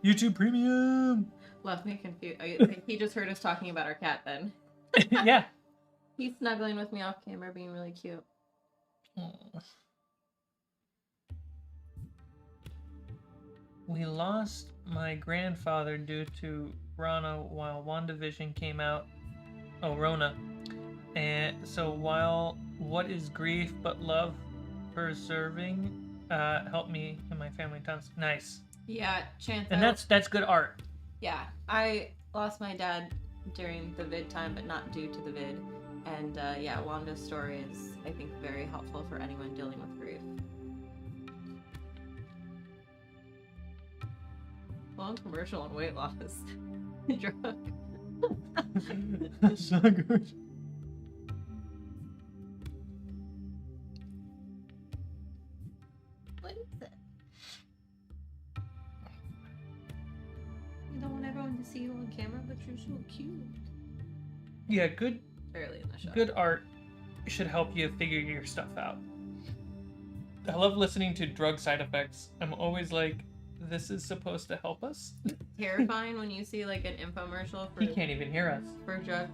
YouTube Premium. Left me confused. I think he just heard us talking about our cat then. Yeah. He's snuggling with me off camera, being really cute. We lost my grandfather due to Rana while WandaVision came out. Oh, Rona. And so while what is grief but love preserving helped me and my family tons. Nice. Yeah, Chance. And that's good art. Yeah, I lost my dad during the vid time, but not due to the vid. And yeah, Wanda's story is, I think, very helpful for anyone dealing with grief. Long commercial on weight loss drug. So good. What is it? You don't want everyone to see you on camera, but you're so cute. Yeah, good. Barely in the shot. Good art should help you figure your stuff out. I love listening to drug side effects. I'm always like, this is supposed to help us. Terrifying when you see like an infomercial for. He can't even hear us. For a drug.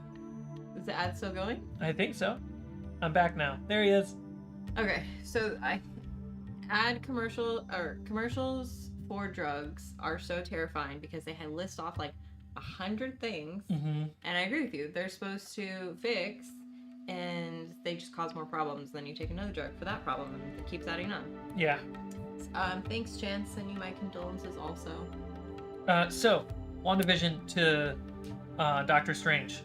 Is the ad still going? I think so. I'm back now. There he is. Okay, so commercials for drugs are so terrifying because they list off like 100 things, and I agree with you. They're supposed to fix, and they just cause more problems. Then you take another drug for that problem, and it keeps adding on. Yeah. Thanks, Chance. Send you my condolences also. So, WandaVision to Doctor Strange.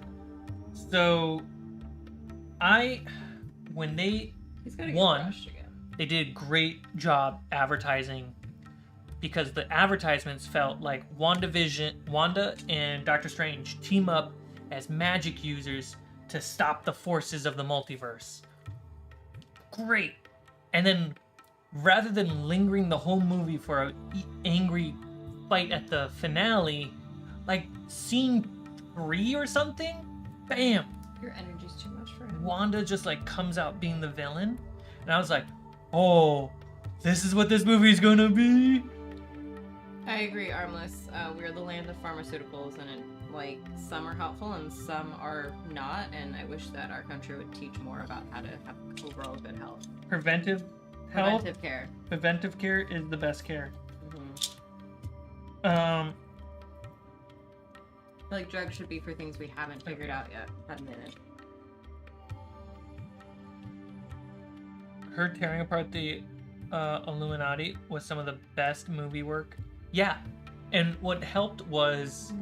So, when they won, they did a great job advertising because the advertisements felt like Wanda and Doctor Strange team up as magic users to stop the forces of the multiverse. Great. And then rather than lingering the whole movie for an angry fight at the finale, like scene 3 or something, bam! Your energy's too much for him. Wanda just like comes out being the villain, and I was like, oh, this is what this movie's gonna be. I agree, Armless. We're the land of pharmaceuticals, and some are helpful and some are not, and I wish that our country would teach more about how to have overall good health. Preventive care. Preventive care is the best care. I feel like drugs should be for things we haven't figured out yet. Admit it. Her tearing apart the Illuminati was some of the best movie work. Yeah, and what helped was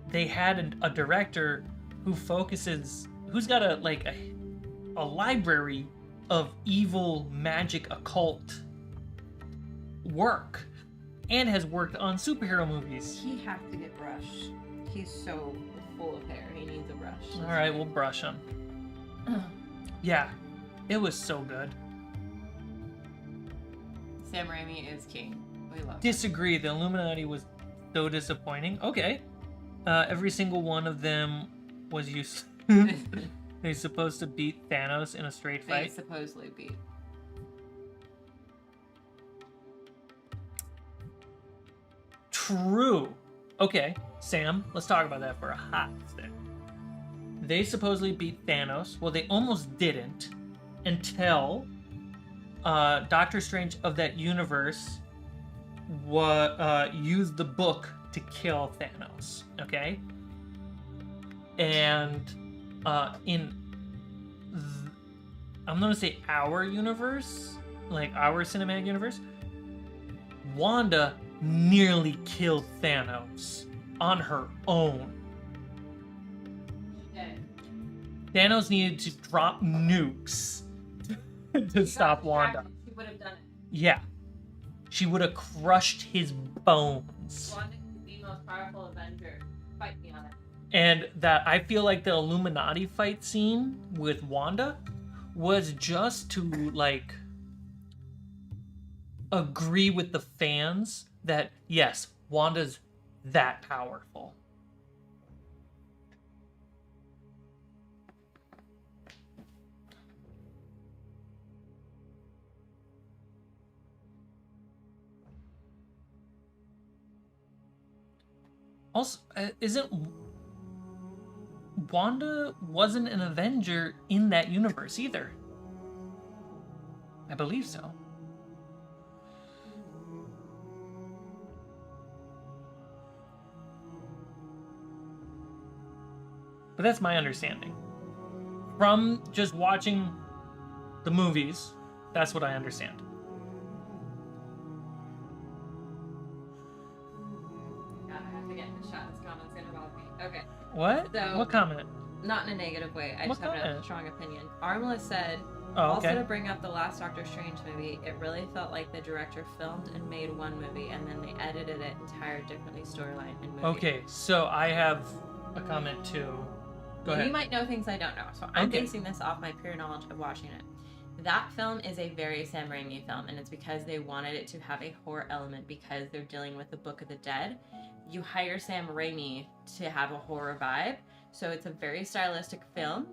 they had a director who's got a library of evil magic occult work and has worked on superhero movies. He has to get brushed. He's so full of hair. He needs a brush. All right, we'll brush him. Yeah, it was so good. Sam Raimi is king. We love him. Disagree. The Illuminati was so disappointing. Okay. Every single one of them was used. They're supposed to beat Thanos in a straight They fight. supposedly beat. True. Okay, Sam, let's talk about that for a hot second. They supposedly beat Thanos. Well, they almost didn't until Doctor Strange of that universe used the book to kill Thanos. Okay? And I'm gonna say our universe, like our cinematic universe, Wanda nearly killed Thanos on her own. Thanos needed to drop nukes to stop Wanda. She would have done it. Yeah. She would have crushed his bones. Wanda is the most powerful Avenger. Fight me on it. And that I feel like the Illuminati fight scene with Wanda was just to like agree with the fans that yes, Wanda's that powerful. Also, isn't Wanda wasn't an Avenger in that universe either? I believe so. But that's my understanding. From just watching the movies, that's what I understand. God, I have to get in the shot. This comment's gonna bother me. Okay. What? So- What comment? Not in a negative way. I What just have a comment? strong opinion. Armless said, Oh, also okay. to bring up the last Doctor Strange movie, it really felt like the director filmed and made one movie and then they edited it entire differently storyline and movie. Okay, so I have a comment too. Go ahead. You might know things I don't know, so I'm Okay. basing this off my pure knowledge of watching it. That film is a very Sam Raimi film, and it's because they wanted it to have a horror element because they're dealing with the Book of the Dead. You hire Sam Raimi to have a horror vibe, so it's a very stylistic film,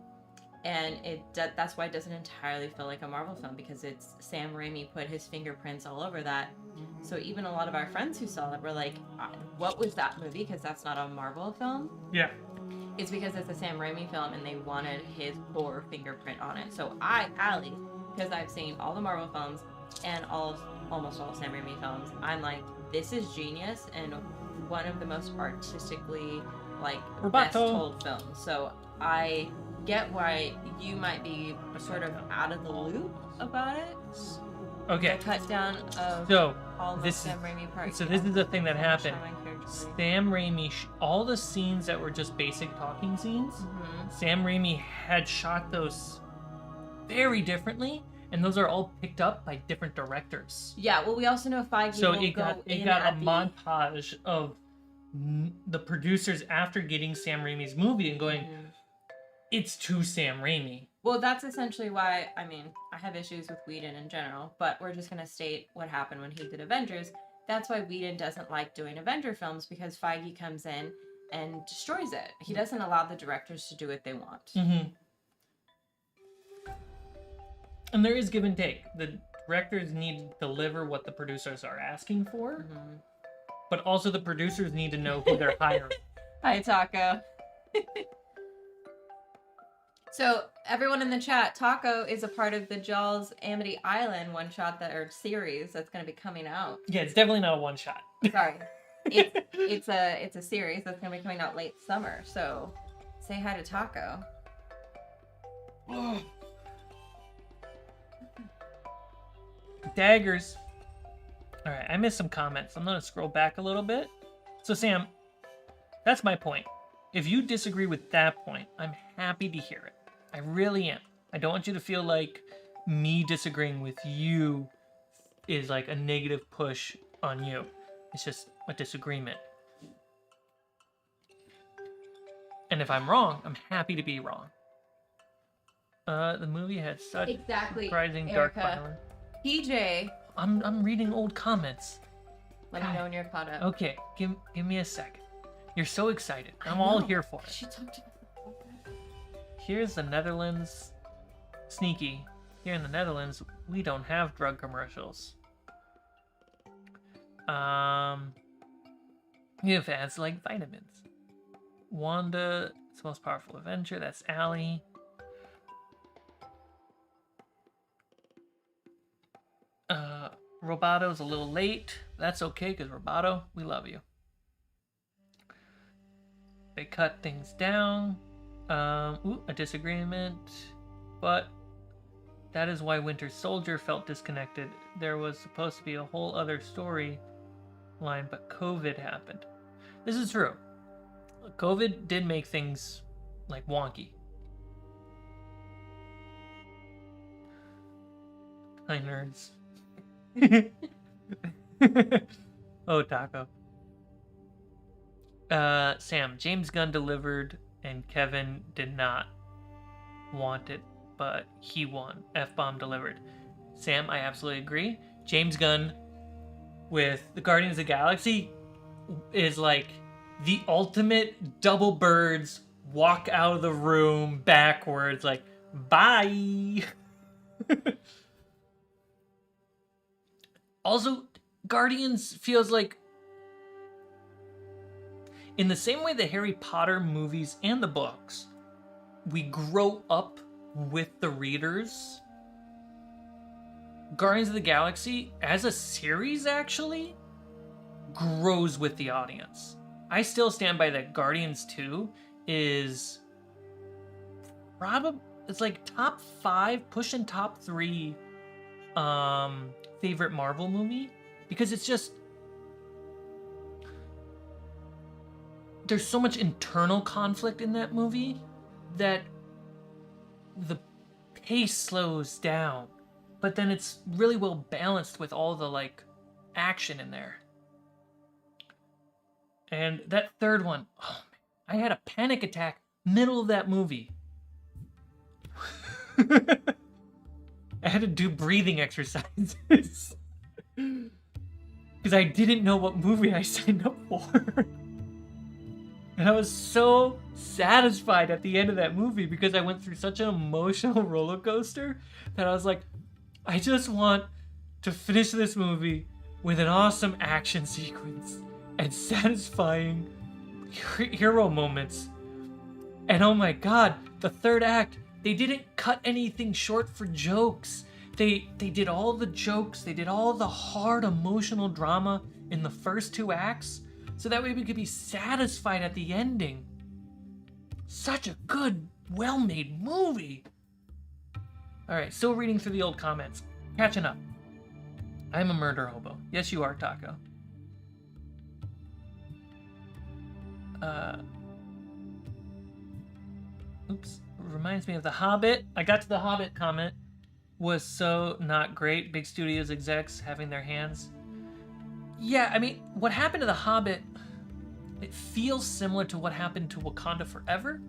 and that's why it doesn't entirely feel like a Marvel film because it's Sam Raimi put his fingerprints all over that. So even a lot of our friends who saw it were like, "What was that movie?" Because that's not a Marvel film. Yeah. It's because it's a Sam Raimi film and they wanted his horror fingerprint on it. So Allie, because I've seen all the Marvel films and almost all Sam Raimi films, I'm like, this is genius and one of the most artistically best told films. So I get why you might be sort of out of the loop about it. Okay. The cut down of So all the this Sam Raimi parts. so this is the thing that happened. Mhm. Sam Raimi, all the scenes that were just basic talking scenes, Sam Raimi had shot those very differently, and those are all picked up by different directors. Yeah, well, we also know Feige So will it go got in a at the- montage of the producers after getting Sam Raimi's movie and going, Mhm. it's too Sam Raimi. Well, that's essentially why, I mean, I have issues with Whedon in general, but we're just going to state what happened when he did Avengers. That's why Whedon doesn't like doing Avenger films, because Feige comes in and destroys it. He doesn't allow the directors to do what they want. Mm-hmm. And there is give and take. The directors need to deliver what the producers are asking for, but also the producers need to know who they're hiring. Hi, Taco. So, everyone in the chat, Taco is a part of the Jaws Amity Island one-shot series that's going to be coming out. Yeah, it's definitely not a one shot. Sorry. It's a series that's going to be coming out late summer. So, say hi to Taco. Daggers. All right, I missed some comments. I'm gonna scroll back a little bit. So Sam, that's my point. If you disagree with that point, I'm happy to hear it. I really am. I don't want you to feel like me disagreeing with you is like a negative push on you. It's just a disagreement. And if I'm wrong, I'm happy to be wrong. The movie had such surprising dark violence. PJ. I'm reading old comments. Let me know when you're caught up. Okay, give me a second. You're so excited. I'm all here for it. She talked about that. Here's the Netherlands. Sneaky. Here in the Netherlands, we don't have drug commercials. We have ads like vitamins. Wanda, it's the most powerful Avenger. That's Allie. Roboto's a little late. That's okay, because Roboto, we love you. They cut things down. A disagreement. But that is why Winter Soldier felt disconnected. There was supposed to be a whole other story line, but COVID happened. This is true. COVID did make things like wonky. Hi, nerds. Oh, Taco. Sam, James Gunn delivered and Kevin did not want it, but he won. F-bomb delivered. Sam, I absolutely agree. James Gunn with the Guardians of the Galaxy is like the ultimate double birds walk out of the room backwards, like, bye. Also, Guardians feels like, in the same way the Harry Potter movies and the books, we grow up with the readers. Guardians of the Galaxy, as a series, actually, grows with the audience. I still stand by that Guardians 2 is probably, it's like top 5, pushing top 3 favorite Marvel movie, because it's just, there's so much internal conflict in that movie that the pace slows down, but then it's really well balanced with all the like action in there. And that third one, oh man, I had a panic attack middle of that movie. I had to do breathing exercises because I didn't know what movie I signed up for. And I was so satisfied at the end of that movie because I went through such an emotional roller coaster that I was like, I just want to finish this movie with an awesome action sequence and satisfying hero moments. And oh my god, the third act, they didn't cut anything short for jokes. They did all the jokes, they did all the hard emotional drama in the first 2 acts, so that way we could be satisfied at the ending. Such a good, well-made movie. Alright, still reading through the old comments. Catching up. I'm a murder hobo. Yes, you are, Taco. Oops. Reminds me of The Hobbit. I got to The Hobbit comment. Was so not great. Big studios execs having their hands. Yeah, I mean, what happened to The Hobbit, it feels similar to what happened to Wakanda Forever.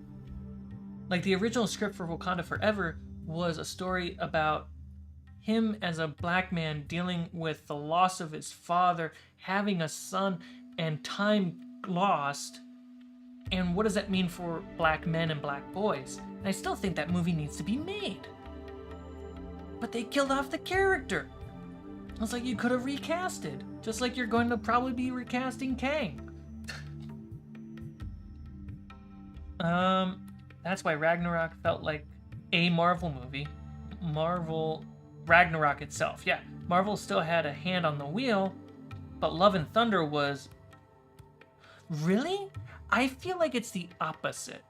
Like, the original script for Wakanda Forever was a story about him as a black man dealing with the loss of his father, having a son, and time lost. And what does that mean for black men and black boys? And I still think that movie needs to be made. But they killed off the character. It's like you could have recasted. Just like you're going to probably be recasting Kang. That's why Ragnarok felt like a Marvel movie. Ragnarok itself. Yeah, Marvel still had a hand on the wheel, but Love and Thunder was... Really? I feel like it's the opposite.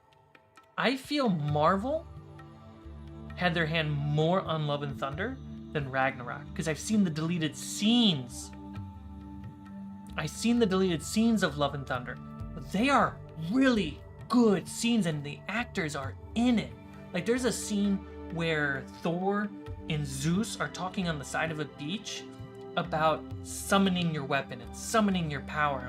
I feel Marvel had their hand more on Love and Thunder than Ragnarok, because I've seen the deleted scenes. I've seen the deleted scenes of Love and Thunder, but they are really good scenes and the actors are in it. Like, there's a scene where Thor and Zeus are talking on the side of a beach about summoning your weapon and summoning your power,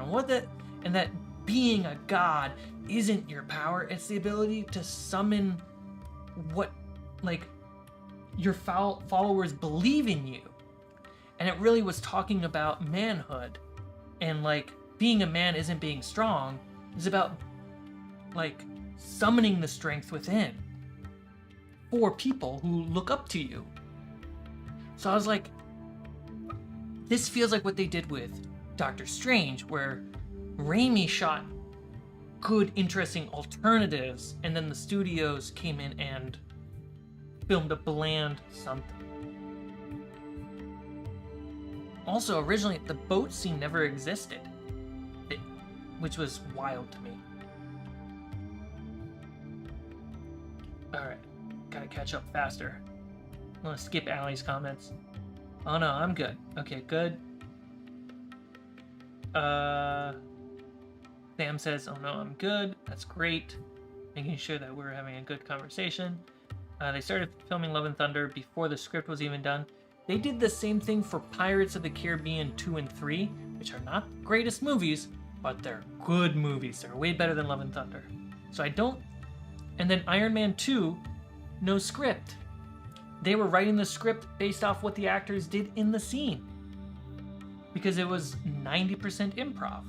and that being a god isn't your power, it's the ability to summon what, like, your followers believe in you. And it really was talking about manhood, and like being a man isn't being strong, it's about like summoning the strength within for people who look up to you. So I was like, this feels like what they did with Doctor Strange, where Raimi shot good, interesting alternatives, and then the studios came in and filmed a bland something. Also, originally, the boat scene never existed, which was wild to me. Alright, gotta catch up faster. I'm gonna skip Allie's comments. Oh no, I'm good. Okay, good. Sam says, oh no, I'm good. That's great. Making sure that we're having a good conversation. They started filming Love and Thunder before the script was even done. They did the same thing for Pirates of the Caribbean 2 and 3, which are not the greatest movies, but they're good movies. They're way better than Love and Thunder. So I don't... And then Iron Man 2, no script. They were writing the script based off what the actors did in the scene, because it was 90% improv.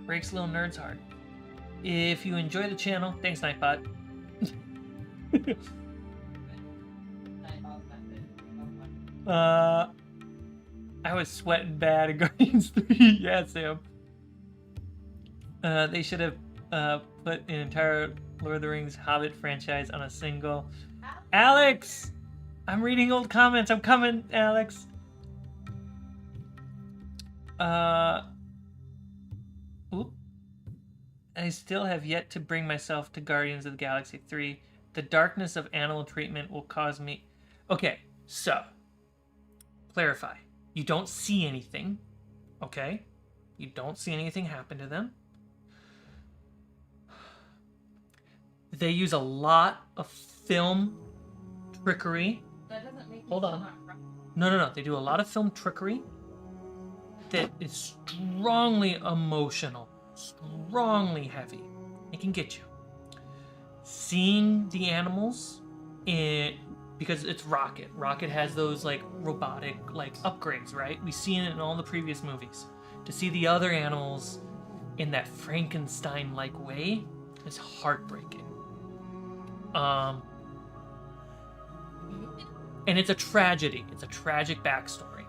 Breaks little nerds heart. If you enjoy the channel, thanks Nightbot. I was sweating bad in Guardians 3. Yeah, Sam. They should have put an entire Lord of the Rings Hobbit franchise on a single. Alex! I'm reading old comments. I'm coming, Alex. Oop. I still have yet to bring myself to Guardians of the Galaxy 3. The darkness of animal treatment will cause me... Okay, so. Clarify. You don't see anything. Okay? You don't see anything happen to them. They use a lot of film trickery. That doesn't make Hold on. No. They do a lot of film trickery that is strongly emotional, strongly heavy. It can get you. Seeing the animals because it's Rocket. Rocket has those like robotic like upgrades, right? We've seen it in all the previous movies. To see the other animals in that Frankenstein-like way is heartbreaking. And it's a tragedy. It's a tragic backstory.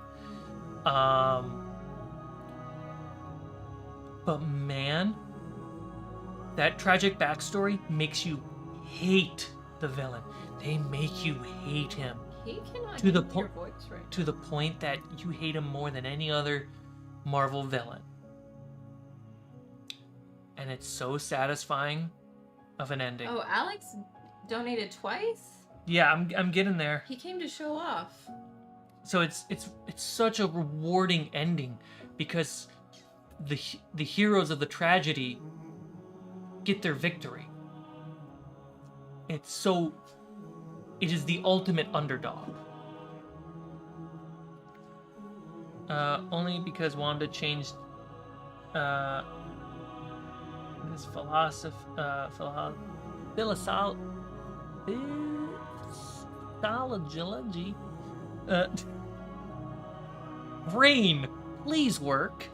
But man, that tragic backstory makes you hate the villain. They make you hate him. He cannot To the hear your voice right to the point that you hate him more than any other Marvel villain. And it's so satisfying of an ending. Oh, Alex donated twice? Yeah, I'm getting there. He came to show off. So it's such a rewarding ending because the heroes of the tragedy get their victory. It is the ultimate underdog. Only because Wanda changed this philosophy. Brain, please work.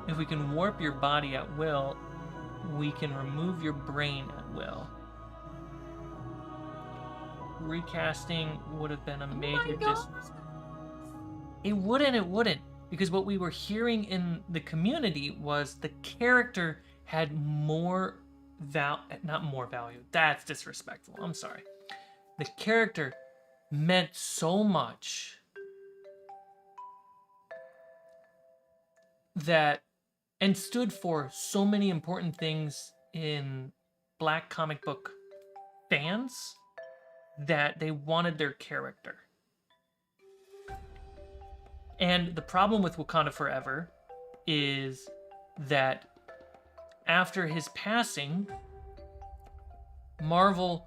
If we can warp your body at will, we can remove your brain at will. Recasting would have been a major disrespect. It wouldn't. Because what we were hearing in the community was the character had not more value. That's disrespectful. I'm sorry. The character meant so much and stood for so many important things in Black comic book fans that they wanted their character. And the problem with Wakanda Forever is that after his passing, Marvel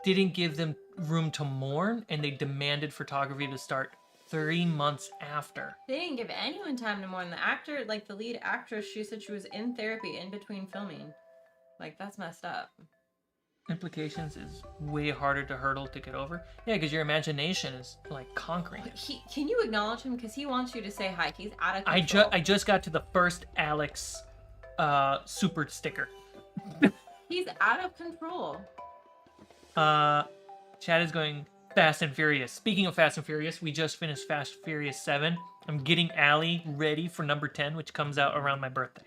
didn't give them room to mourn, and they demanded photography to start 3 months after. They didn't give anyone time to mourn. The actor, like the lead actress, she said she was in therapy in between filming. Like, that's messed up. Implications is way harder to hurdle to get over. Yeah, because your imagination is like conquering it. Can you acknowledge him? Because he wants you to say hi. He's out of control. I just got to the first Alex super sticker. He's out of control. Chad is going Fast and Furious. Speaking of Fast and Furious, we just finished Fast and Furious 7. I'm getting Allie ready for number 10, which comes out around my birthday.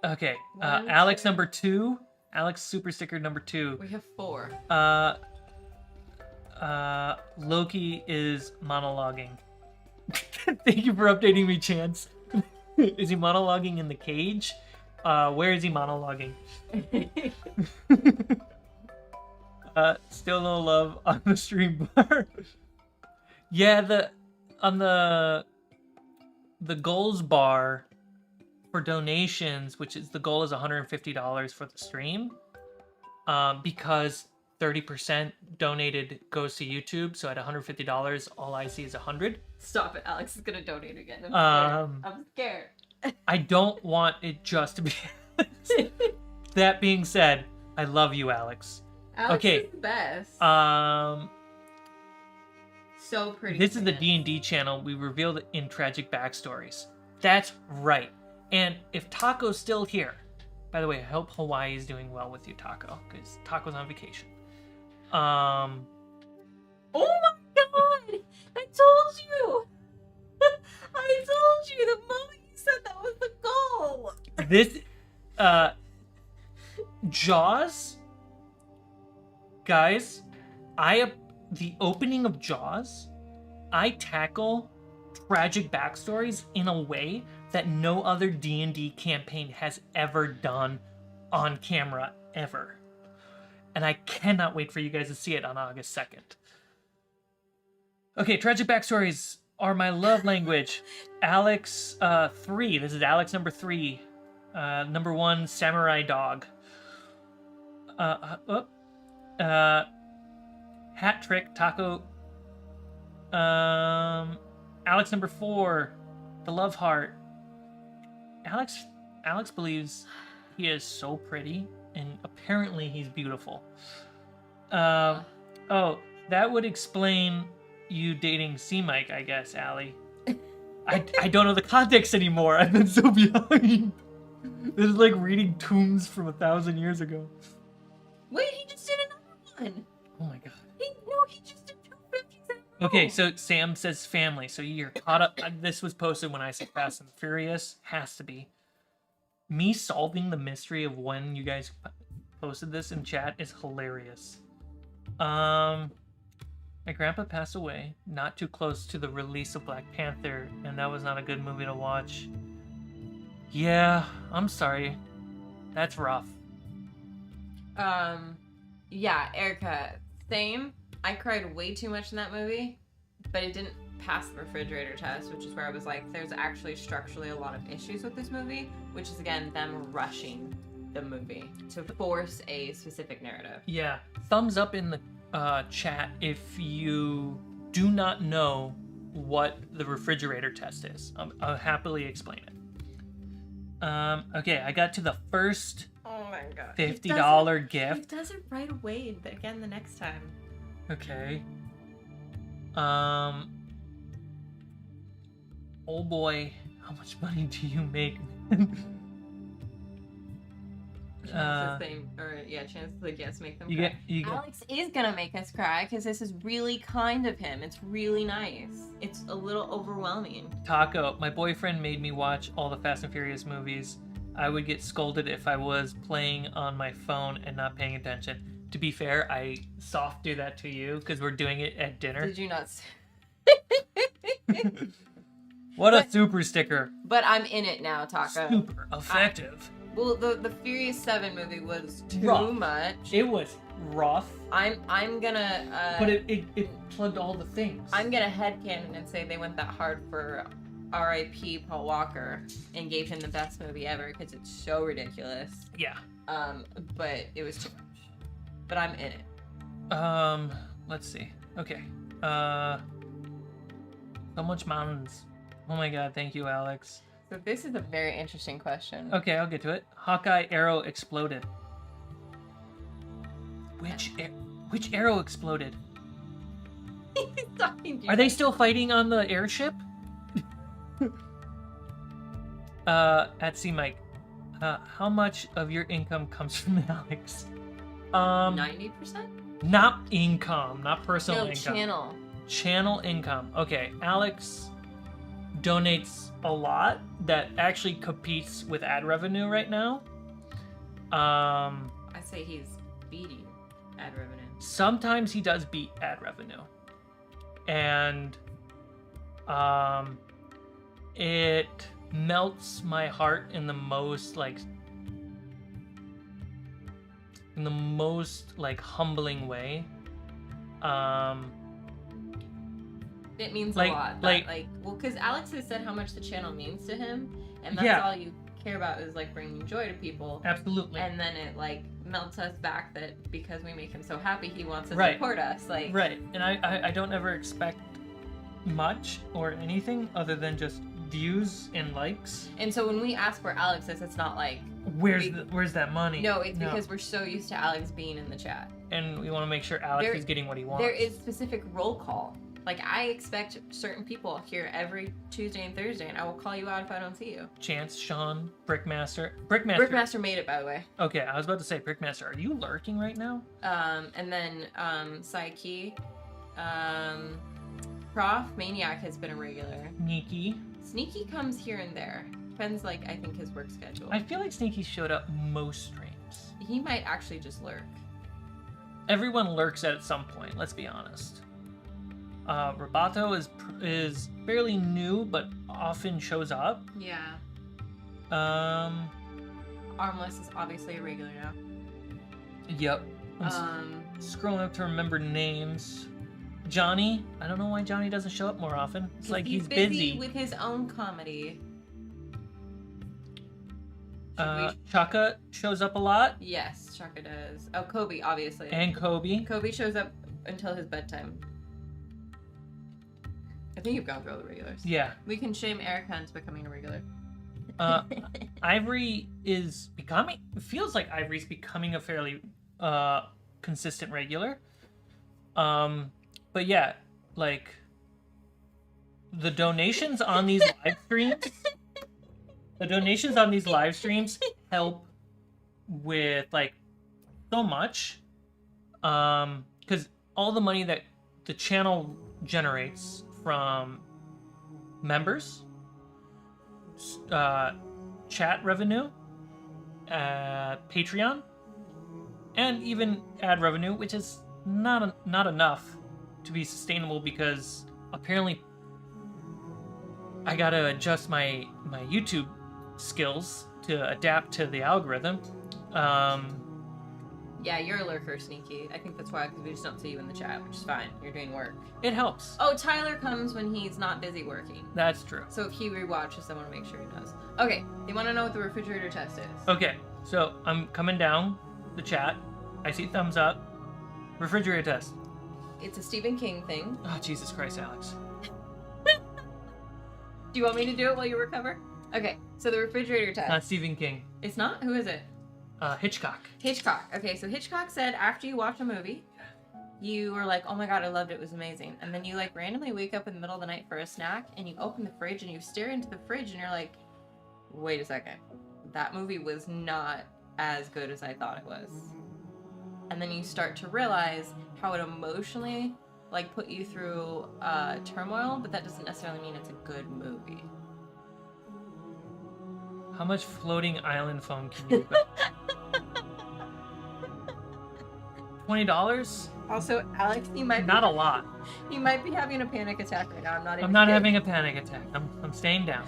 Okay, Alex number 2. Alex super sticker number 2. We have 4. Loki is monologuing. Thank you for updating me, Chance. Is he monologuing in the cage? Where is he monologuing? Still no love on the stream bar. Yeah, on the goals bar for donations, which is the goal is $150 for the stream, because 30% donated goes to YouTube. So at $150, all I see is 100. Stop it! Alex is gonna donate again. I'm scared. I don't want it just to be. That being said, I love you, Alex. Alex okay. is the best. So pretty. This is the D&D channel we revealed in Tragic Backstories. That's right. And if Taco's still here, by the way, I hope Hawaii is doing well with you, Taco, because Taco's on vacation. Oh my god! I told you! I told you the moment you said that was the goal! This, Jaws, guys, the opening of Jaws, I tackle tragic backstories in a way that no other D&D campaign has ever done on camera, ever. And I cannot wait for you guys to see it on August 2nd. Okay, tragic backstories are my love language. Alex 3. This is Alex number 3. Number 1, Samurai Dog. Hat Trick, Taco. Alex number 4, The Love Heart. Alex believes he is so pretty, and apparently he's beautiful. Oh, that would explain you dating Cmike, I guess, Allie. I don't know the context anymore. I've been so behind. This is like reading tombs from 1,000 years ago. Wait, he just did another one. Oh my god. He just did 250. Okay, so Sam says family. So you're caught up. This was posted when I said Fast and Furious. Has to be. Me solving the mystery of when you guys posted this in chat is hilarious. My grandpa passed away not too close to the release of Black Panther, and that was not a good movie to watch. Yeah, I'm sorry. That's rough. Yeah, Erica, same. I cried way too much in that movie, but it didn't pass the refrigerator test, which is where I was like, there's actually structurally a lot of issues with this movie, which is, again, them rushing the movie to force a specific narrative. Yeah. Thumbs up in the chat if you do not know what the refrigerator test is. I'll happily explain it. Okay, I got to the first Oh my god. $50 gift. It does it right away, but again the next time. Okay. Oh boy, how much money do you make? Chances like yes, make them you cry. get Alex is gonna make us cry because this is really kind of him. It's really nice. It's a little overwhelming. Taco, my boyfriend made me watch all the Fast and Furious movies. I would get scolded if I was playing on my phone and not paying attention. To be fair, I soft do that to you because we're doing it at dinner. Did you not? A super sticker. But I'm in it now, Taco. Super effective. Well, the Furious 7 movie was too Rough. much. It was rough. I'm gonna. But it plugged all the things. I'm gonna headcanon and say they went that hard for R.I.P. Paul Walker and gave him the best movie ever because it's so ridiculous. Yeah. But it was too much. But I'm in it. Let's see. Okay. So much mountains. Oh my god, thank you, Alex. So this is a very interesting question. Okay, I'll get to it. Hawkeye arrow exploded. Which arrow exploded? He's talking to you. Are they still fighting on the airship? At Cmike, how much of your income comes from Alex? 90%? Not income, not personal No, income. channel. Channel income. Okay, Alex donates a lot that actually competes with ad revenue right now. I say he's beating ad revenue. Sometimes he does beat ad revenue. And it melts my heart in the most humbling way. It means Like- a lot. Well, because Alex has said how much the channel means to him, and that's Yeah. all you care about is like bringing joy to people. Absolutely. And then it like melts us back that because we make him so happy, he wants to Right. support us. Like Right. And I don't ever expect much or anything other than just views and likes. And so when we ask where Alex is, it's not like Where's that money? no, it's because we're so used to Alex being in the chat. And we want to make sure Alex is getting what he wants. There is specific roll call. Like I expect certain people here every Tuesday and Thursday, and I will call you out if I don't see you. Chance, Sean, Brickmaster. Brickmaster made it, by the way. Okay, I was about to say Brickmaster. Are you lurking right now? And then Psyche, Prof Maniac has been a regular. Sneaky. Sneaky comes here and there. Depends, like I think his work schedule. I feel like Sneaky showed up most streams. He might actually just lurk. Everyone lurks at some point. Let's be honest. Roboto is fairly new, but often shows up. Yeah. Armless is obviously a regular now. Yep. I'm scrolling up to remember names. Johnny. I don't know why Johnny doesn't show up more often. It's like he's busy with his own comedy. Chaka shows up a lot. Yes, Chaka does. Oh, Kobe, obviously. And Kobe. Kobe shows up until his bedtime. I think you've gone through all the regulars. Yeah. We can shame Erica into becoming a regular. Ivory is becoming... It feels like Ivory's becoming a fairly consistent regular. But yeah, like... The donations on these live streams... The donations on these live streams help with, like, so much. Because all the money that the channel generates from members, chat revenue, Patreon, and even ad revenue, which is not enough to be sustainable because apparently I gotta adjust my YouTube skills to adapt to the algorithm. Yeah, you're a lurker, Sneaky. I think that's why, because we just don't see you in the chat, which is fine. You're doing work. It helps. Oh, Tyler comes when he's not busy working. That's true. So if he rewatches, I want to make sure he knows. Okay, they want to know what the refrigerator test is. Okay, so I'm coming down the chat. I see thumbs up. Refrigerator test. It's a Stephen King thing. Oh, Jesus Christ, Alex. Do you want me to do it while you recover? Okay, so the refrigerator test. Not Stephen King. It's not? Who is it? Hitchcock. Hitchcock. Okay, so Hitchcock said after you watch a movie, you were like, oh my god, I loved it, it was amazing. And then you like randomly wake up in the middle of the night for a snack and you open the fridge and you stare into the fridge and you're like, wait a second. That movie was not as good as I thought it was. And then you start to realize how it emotionally like put you through turmoil, but that doesn't necessarily mean it's a good movie. How much floating island foam can you build? $20? Also, Alex, you might Not a lot. You might be having a panic attack right now. I'm not having a panic attack. I'm staying down.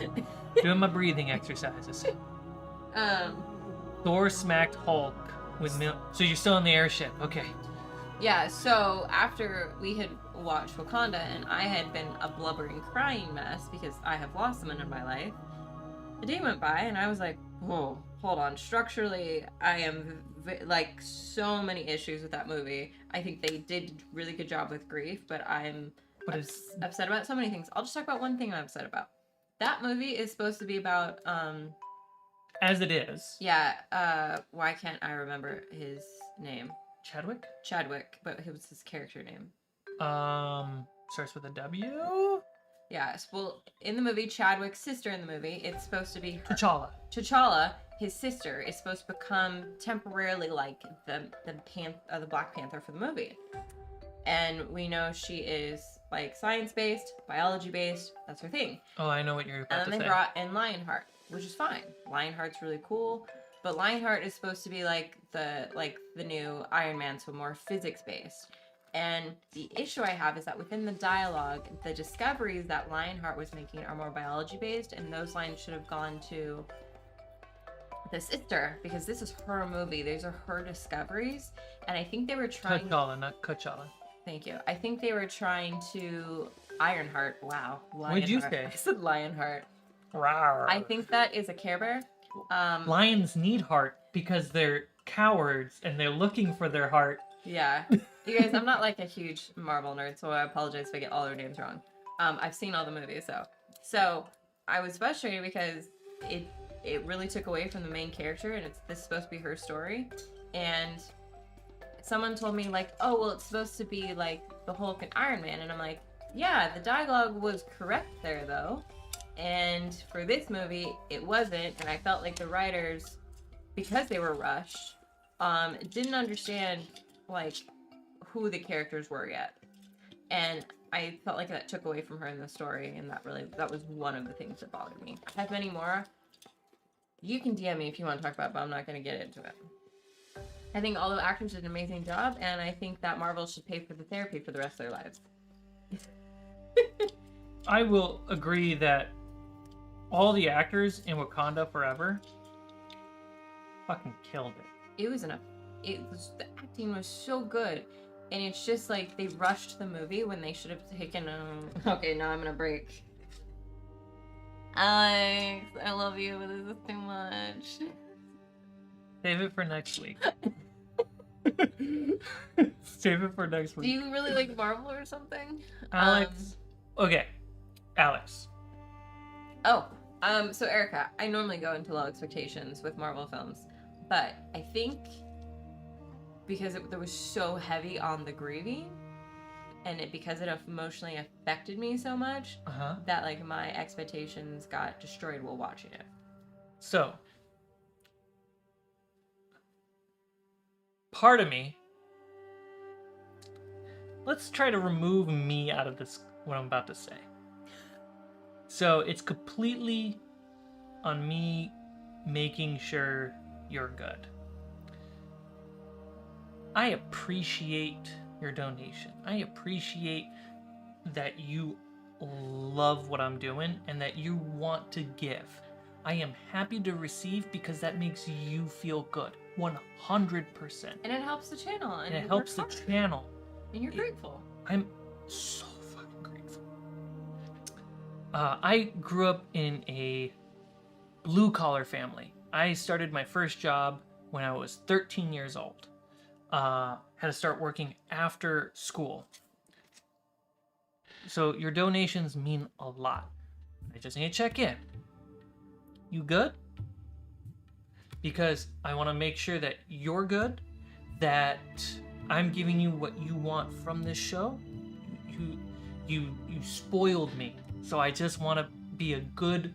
Doing my breathing exercises. Thor smacked Hulk. With so you're still on the airship. Okay. Yeah, so after we had watched Wakanda and I had been a blubbering, crying mess because I have lost someone in my life, a day went by and I was like, whoa, hold on. Structurally, I am like so many issues with that movie. I think they did a really good job with grief, but I'm upset about so many things. I'll just talk about one thing I'm upset about. That movie is supposed to be about As it is. Yeah, why can't I remember his name? Chadwick, but it was his character name. Starts with a W? Yeah, well, in the movie, Chadwick's sister in the movie, it's supposed to be her. T'Challa, his sister, is supposed to become temporarily like the Black Panther for the movie. And we know she is like science-based, biology-based, that's her thing. Oh, I know what you're about to say. And then they brought in Lionheart, which is fine. Lionheart's really cool, but Lionheart is supposed to be like the new Iron Man, so more physics-based. And the issue I have is that within the dialogue, the discoveries that Lionheart was making are more biology-based, and those lines should have gone to the sister, because this is her movie. These are her discoveries, and I think they were trying... T'Challa, not Coachella. Thank you. I think they were trying to... Ironheart. Wow. Lionheart. What did you say? I said Lionheart. Rawr. I think that is a Care Bear. Lions need heart because they're cowards and they're looking for their heart. Yeah. You guys, I'm not like a huge Marvel nerd, so I apologize if I get all their names wrong. I've seen all the movies, though. So I was frustrated because it really took away from the main character, and this is supposed to be her story. And someone told me, like, oh, well, it's supposed to be like the Hulk and Iron Man. And I'm like, yeah, the dialogue was correct there, though. And for this movie, it wasn't. And I felt like the writers, because they were rushed, didn't understand, like, who the characters were yet. And I felt like that took away from her in the story. And that was one of the things that bothered me. I have many more. You can DM me if you want to talk about it, but I'm not going to get into it. I think all the actors did an amazing job, and I think that Marvel should pay for the therapy for the rest of their lives. I will agree that all the actors in Wakanda Forever fucking killed it. The acting was so good, and it's just like they rushed the movie when they should have taken okay, now I'm gonna break. Alex, I love you, but this is too much. Save it for next week. Save it for next week. Do you really like Marvel or something? Alex. Okay. Alex. Oh, so Erica, I normally go into low expectations with Marvel films, but I think because it was so heavy on the grieving, and because it emotionally affected me so much, that like my expectations got destroyed while watching it. So, part of me, let's try to remove me out of this, what I'm about to say. So it's completely on me making sure you're good. I appreciate your donation. I appreciate that you love what I'm doing and that you want to give. I am happy to receive because that makes you feel good. 100%. And it helps the channel. And it helps the channel. And you're grateful. I'm so fucking grateful. I grew up in a blue-collar family. I started my first job when I was 13 years old. Had to start working after school. So your donations mean a lot. I just need to check in. You good? Because I want to make sure that you're good, that I'm giving you what you want from this show. You spoiled me. So I just want to be a good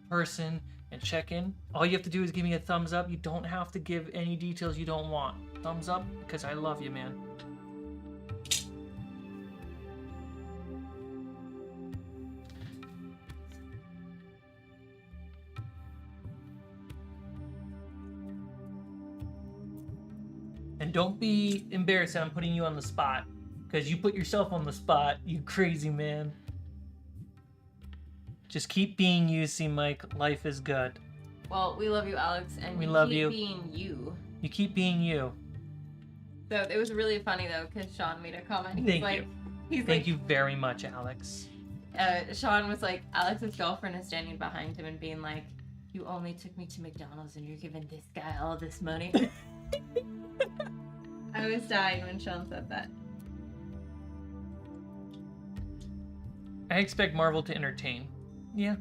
person and check in. All you have to do is give me a thumbs up. You don't have to give any details you don't want. Thumbs up because I love you, man. And don't be embarrassed that I'm putting you on the spot, because you put yourself on the spot, you crazy man. Just keep being you, Cmike. Life is good. Well, we love you, Alex, and we love keep you. Being you. You keep being you. So it was really funny though, because Sean made a comment. Thank you very much, Alex. Sean was like, Alex's girlfriend is standing behind him and being like, "You only took me to McDonald's and you're giving this guy all this money." I was dying when Sean said that. I expect Marvel to entertain. Yeah.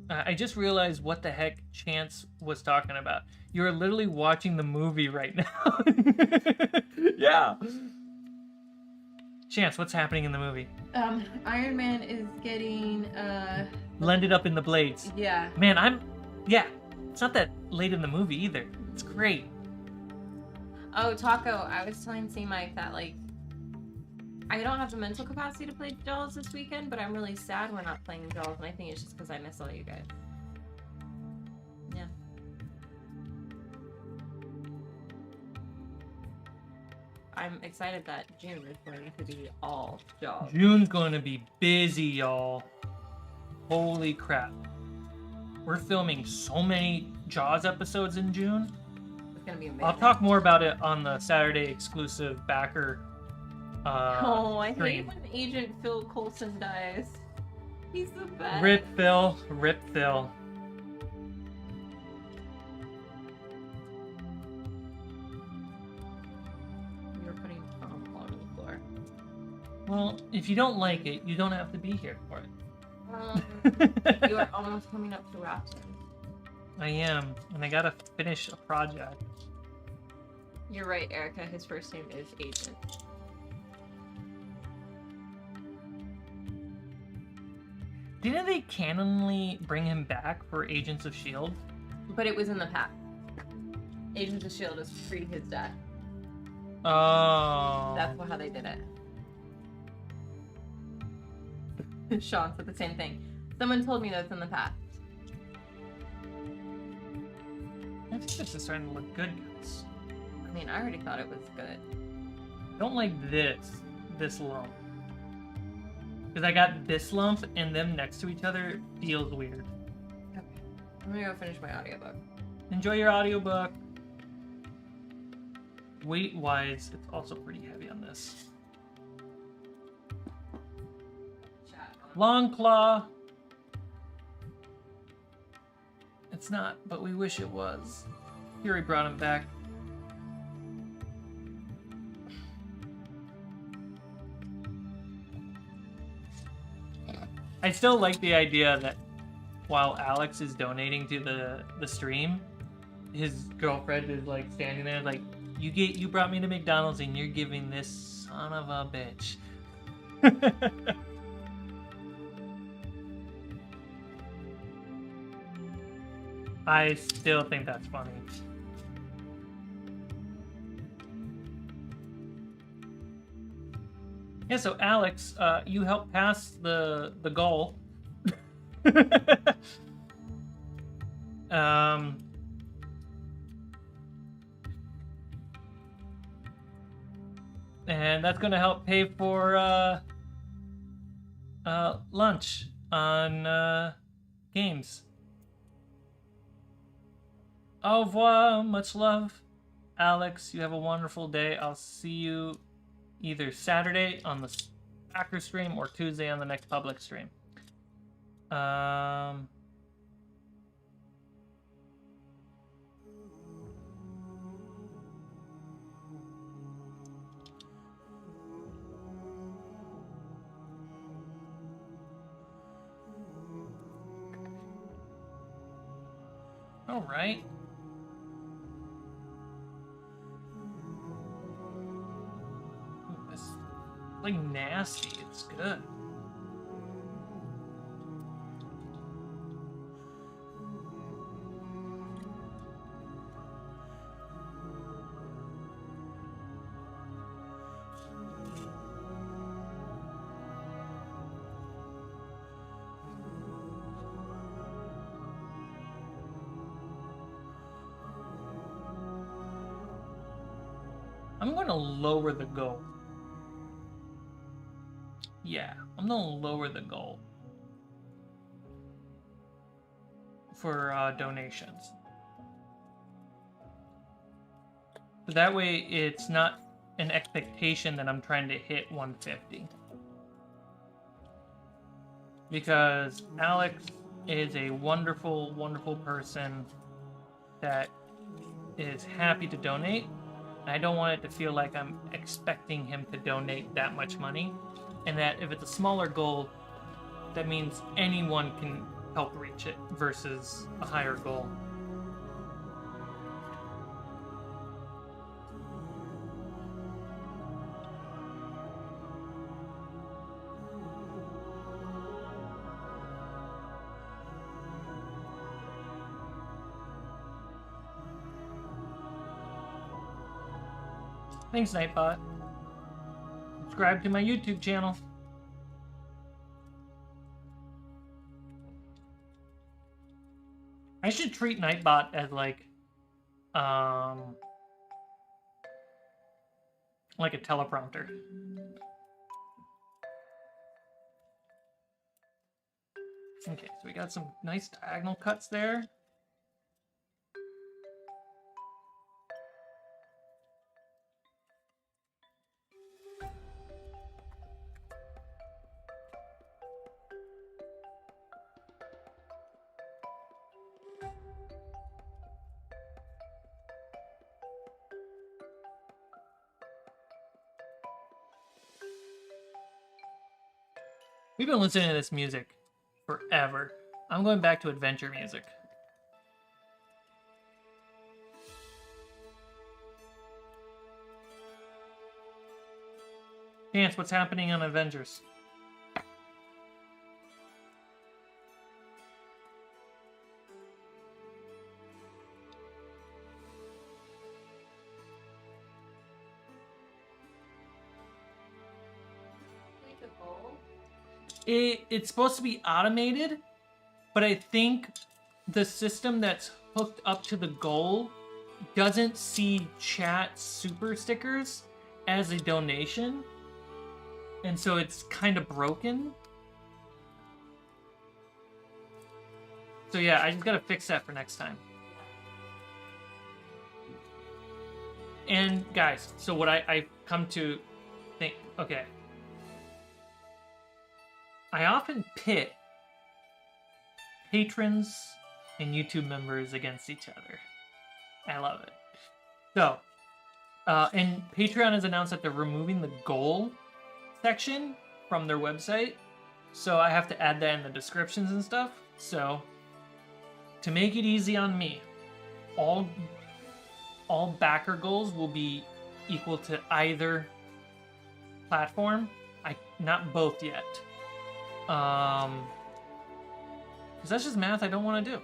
I just realized what the heck Chance was talking about. You're literally watching the movie right now. Yeah. Chance, what's happening in the movie? Iron Man is getting Blended up in the blades. Yeah. Man, it's not that late in the movie either. It's great. Oh, Taco, I was telling Cmike that, like, I don't have the mental capacity to play Dolls this weekend, but I'm really sad we're not playing Dolls, and I think it's just because I miss all you guys. Yeah. I'm excited that June is going to be all Dolls. June's going to be busy, y'all. Holy crap. We're filming so many Jaws episodes in June. It's going to be amazing. I'll talk more about it on the Saturday exclusive backer I stream. hate when Agent Phil Coulson dies. He's the best. Rip Phil. Rip Phil. You're putting foam all over the floor. Well, if you don't like it, you don't have to be here for it. You are almost coming up to Raptor. I am, and I gotta finish a project. You're right, Erica. His first name is Agent. Didn't they canonly bring him back for Agents of S.H.I.E.L.D.? But it was in the past. Agents of S.H.I.E.L.D. is pre his death. Oh. That's how they did it. Sean said the same thing. Someone told me that it's in the past. I think this is starting to look good, guys. I mean, I already thought it was good. I don't like this lump. Because I got this lump and them next to each other feels weird. Okay. I'm gonna go finish my audiobook. Enjoy your audiobook. Weight-wise, it's also pretty heavy on this. Long Claw. It's not, but we wish it was. Fury brought him back. I still like the idea that while Alex is donating to the stream, his girlfriend is like standing there like, you brought me to McDonald's and you're giving this son of a bitch. I still think that's funny. Yeah, so Alex, you helped pass the goal. And that's gonna help pay for lunch on games. Au revoir, much love, Alex. You have a wonderful day. I'll see you either Saturday on the backer stream or Tuesday on the next public stream. All right. Ooh, this is like nasty. It's good. I'm going to lower the goal. Yeah, I'm going to lower the goal for donations. So that way it's not an expectation that I'm trying to hit 150. Because Alex is a wonderful, wonderful person that is happy to donate. I don't want it to feel like I'm expecting him to donate that much money. And that if it's a smaller goal, that means anyone can help reach it versus a higher goal. Thanks, Nightbot. Subscribe to my YouTube channel. I should treat Nightbot as like a teleprompter. Okay, so we got some nice diagonal cuts there. We've been listening to this music forever. I'm going back to adventure music. Chance, what's happening on Avengers? It's supposed to be automated, but I think the system that's hooked up to the goal doesn't see chat super stickers as a donation, and so it's kind of broken. So yeah, I just gotta fix that for next time. And guys, so what I come to think, okay, I often pit patrons and YouTube members against each other. I love it. So, and Patreon has announced that they're removing the goal section from their website. So I have to add that in the descriptions and stuff. So, to make it easy on me, all backer goals will be equal to either platform. Not both yet. Because that's just math I don't want to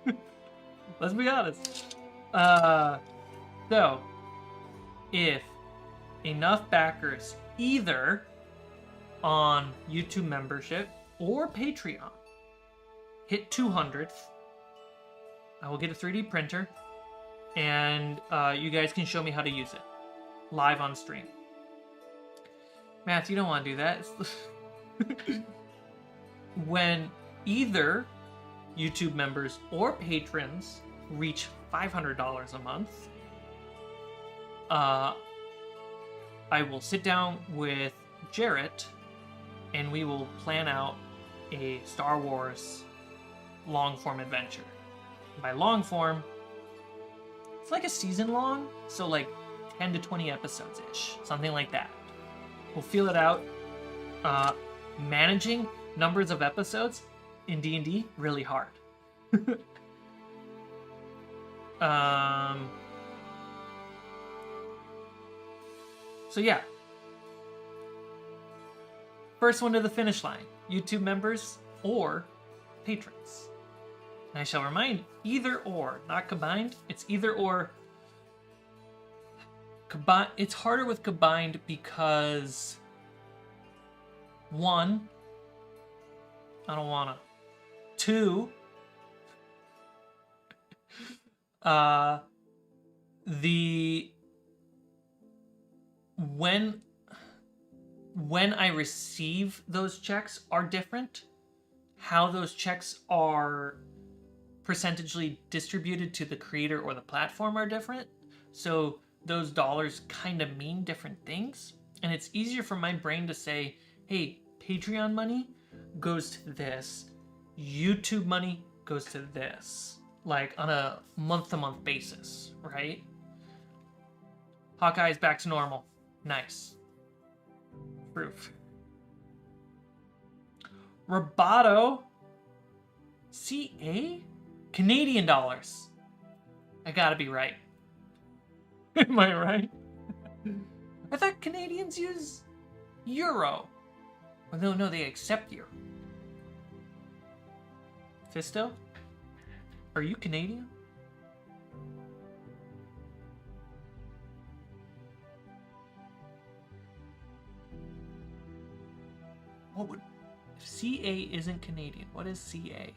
do. Let's be honest. So, if enough backers either on YouTube membership or Patreon hit 200th, I will get a 3D printer, and you guys can show me how to use it live on stream. Matt, you don't want to do that. When either YouTube members or patrons reach $500 a month, I will sit down with Jarrett and we will plan out a Star Wars long-form adventure. By long-form, it's like a season long, so like 10 to 20 episodes-ish, something like that. We'll feel it out. Managing numbers of episodes in D&D, really hard. So yeah. First one to the finish line. YouTube members or patrons. And I shall remind, either or, not combined. It's either or. It's harder with combined because... One, I don't wanna. Two, when I receive those checks are different. How those checks are percentagely distributed to the creator or the platform are different. So those dollars kind of mean different things. And it's easier for my brain to say, hey, Patreon money goes to this. YouTube money goes to this. Like on a month-to-month basis, right? Hawkeye's back to normal. Nice. Proof. Roboto. CA? Canadian dollars. I gotta be right. Am I right? I thought Canadians use euro. Oh, no, they accept euro. Fisto? Are you Canadian? What would... If CA isn't Canadian, what is CA?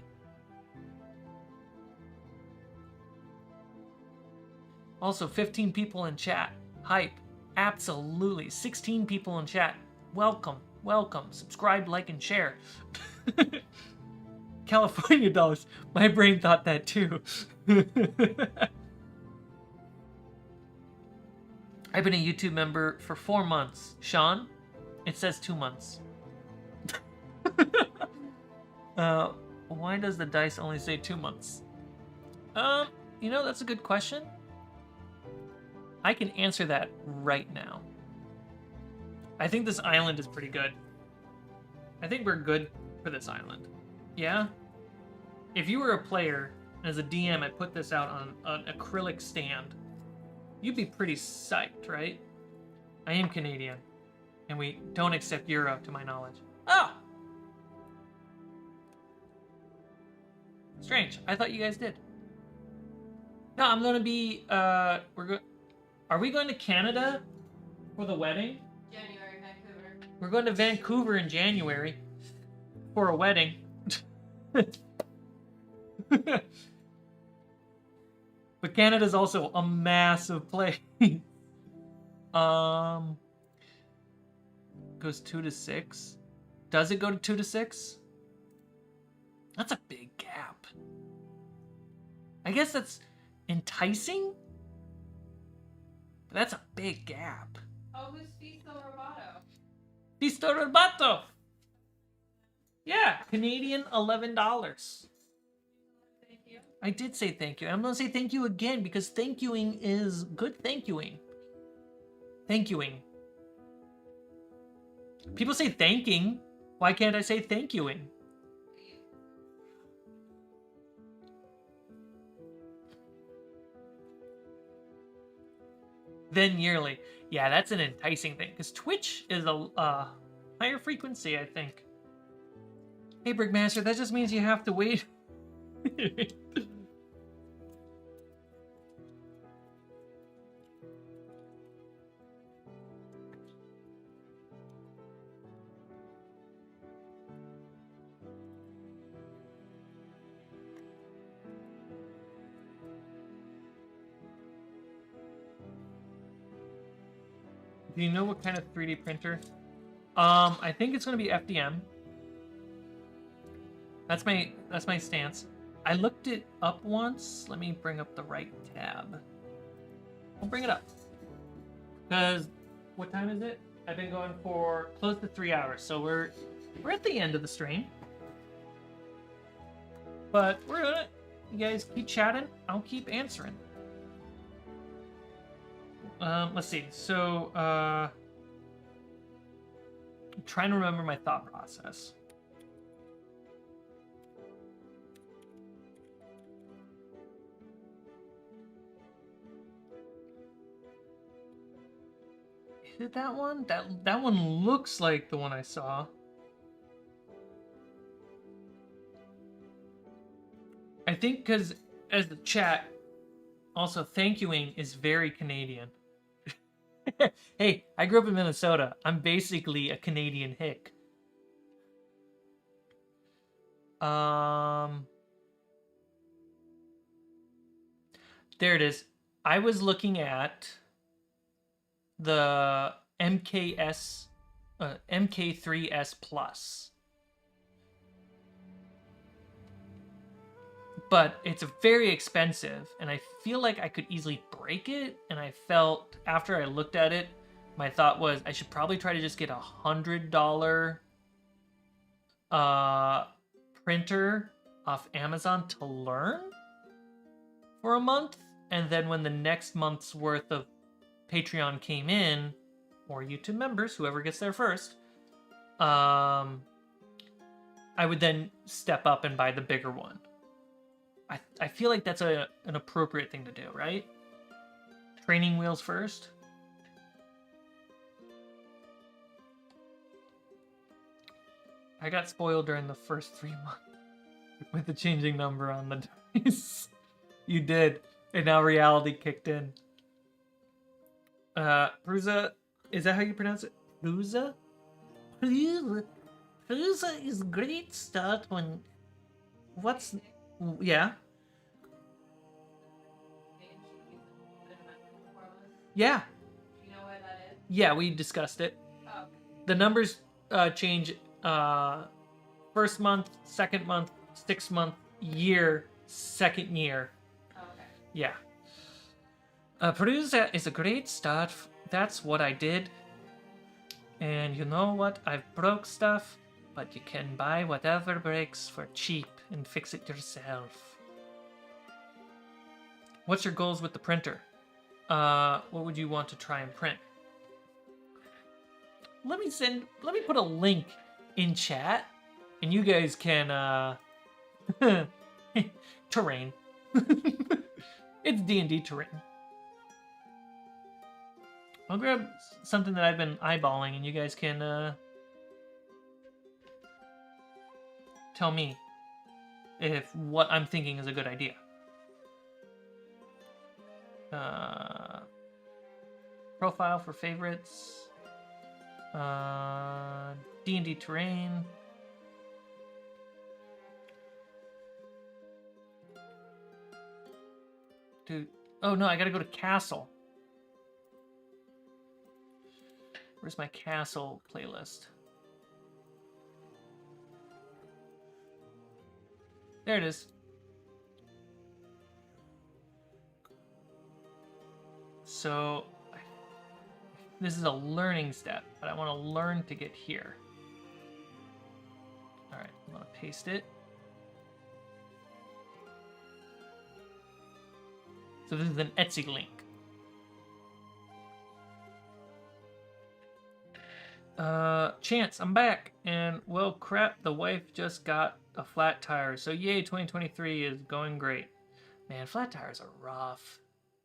Also, 15 people in chat. Hype. Absolutely. 16 people in chat. Welcome. Welcome. Subscribe, like, and share. California dollars. My brain thought that too. I've been a YouTube member for 4 months. Sean, it says 2 months. Why does the dice only say 2 months? You know, that's a good question. I can answer that right now. I think this island is pretty good. I think we're good for this island. Yeah? If you were a player, and as a DM, I put this out on an acrylic stand, you'd be pretty psyched, right? I am Canadian, and we don't accept euro, to my knowledge. Oh! Strange. I thought you guys did. No, I'm gonna be, are we going to Canada for the wedding? January, Vancouver. We're going to Vancouver in January for a wedding. But Canada's also a massive place. Goes 2 to 6. Does it go to 2 to 6? That's a big gap. I guess that's enticing, but that's a big gap. Oh, who's Fisto Roboto? Fisto Roboto. Yeah, Canadian $11. Thank you. I did say thank you. I'm going to say thank you again because thank youing is good thank youing. Thank youing. People say thanking. Why can't I say thank youing? Then yearly. Yeah, that's an enticing thing because Twitch is a higher frequency, I think. Hey, Brigmaster, that just means you have to wait. Do you know what kind of 3D printer? I think it's gonna be FDM. That's my stance. I looked it up once. Let me bring up the right tab. I'll bring it up. Because what time is it? I've been going for close to 3 hours, so we're at the end of the stream. But we're gonna, you guys keep chatting. I'll keep answering. Let's see. So, I'm trying to remember my thought process. Is it that one? That one looks like the one I saw. I think because as the chat, also thank youing is very Canadian. Hey, I grew up in Minnesota. I'm basically a Canadian hick. There it is. I was looking at the MK3S Plus. but it's very expensive, and I feel like I could easily break it. And I felt, after I looked at it, my thought was I should probably try to just get $100 printer off Amazon to learn for a month, and then when the next month's worth of Patreon came in, or YouTube members, whoever gets there first, I would then step up and buy the bigger one. I feel like that's an appropriate thing to do, right? Training wheels first. I got spoiled during the first 3 months with the changing number on the dice. You did, and now reality kicked in. Prusa, is that how you pronounce it? Prusa? Prusa is a great start when... What's... Yeah? Yeah. Do you know what that is? Yeah, we discussed it. Oh. The numbers change first month, second month, 6th month, year, second year. Oh, okay. Yeah. Prusa is a great start. That's what I did. And you know what? I've broke stuff, but you can buy whatever breaks for cheap and fix it yourself. What's your goals with the printer? What would you want to try and print? Let me put a link in chat, and you guys can, terrain. It's D&D terrain. I'll grab something that I've been eyeballing, and you guys can, tell me if what I'm thinking is a good idea. Profile for favorites. D&D terrain. Dude. Oh no, I gotta go to castle. Where's my castle playlist? There it is. So, this is a learning step, but I want to learn to get here. Alright, I'm going to paste it. So this is an Etsy link. Chance, I'm back. And, well, crap, the wife just got a flat tire. So, yay, 2023 is going great. Man, flat tires are rough.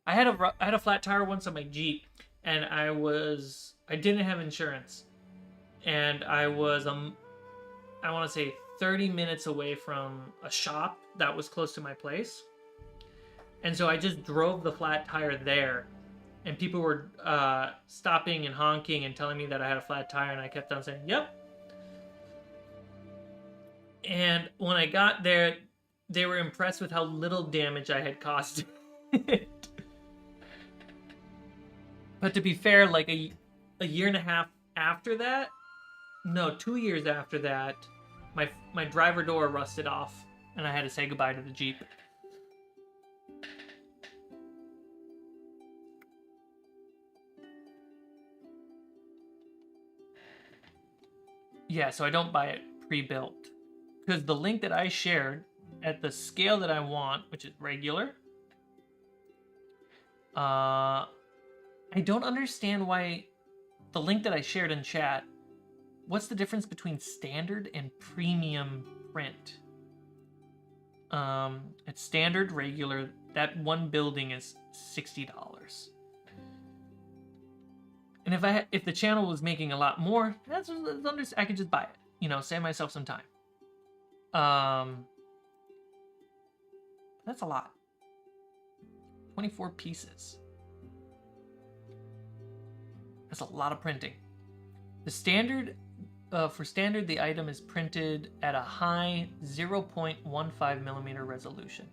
I had a flat tire once on my Jeep, and I didn't have insurance. And I was, I want to say 30 minutes away from a shop that was close to my place. And so I just drove the flat tire there. And people were stopping and honking and telling me that I had a flat tire, and I kept on saying, yep. And when I got there, they were impressed with how little damage I had caused it. But to be fair, like a year and a half after that, no, 2 years after that, my driver door rusted off, and I had to say goodbye to the Jeep. Yeah, so I don't buy it pre-built. Because the link that I shared, at the scale that I want, which is regular, I don't understand why the link that I shared in chat, what's the difference between standard and premium print? It's standard, regular. That one building is $60. And if the channel was making a lot more, I could just buy it. You know, save myself some time. That's a lot. 24 pieces. That's a lot of printing. The standard, for standard, the item is printed at a high 0.15 millimeter resolution.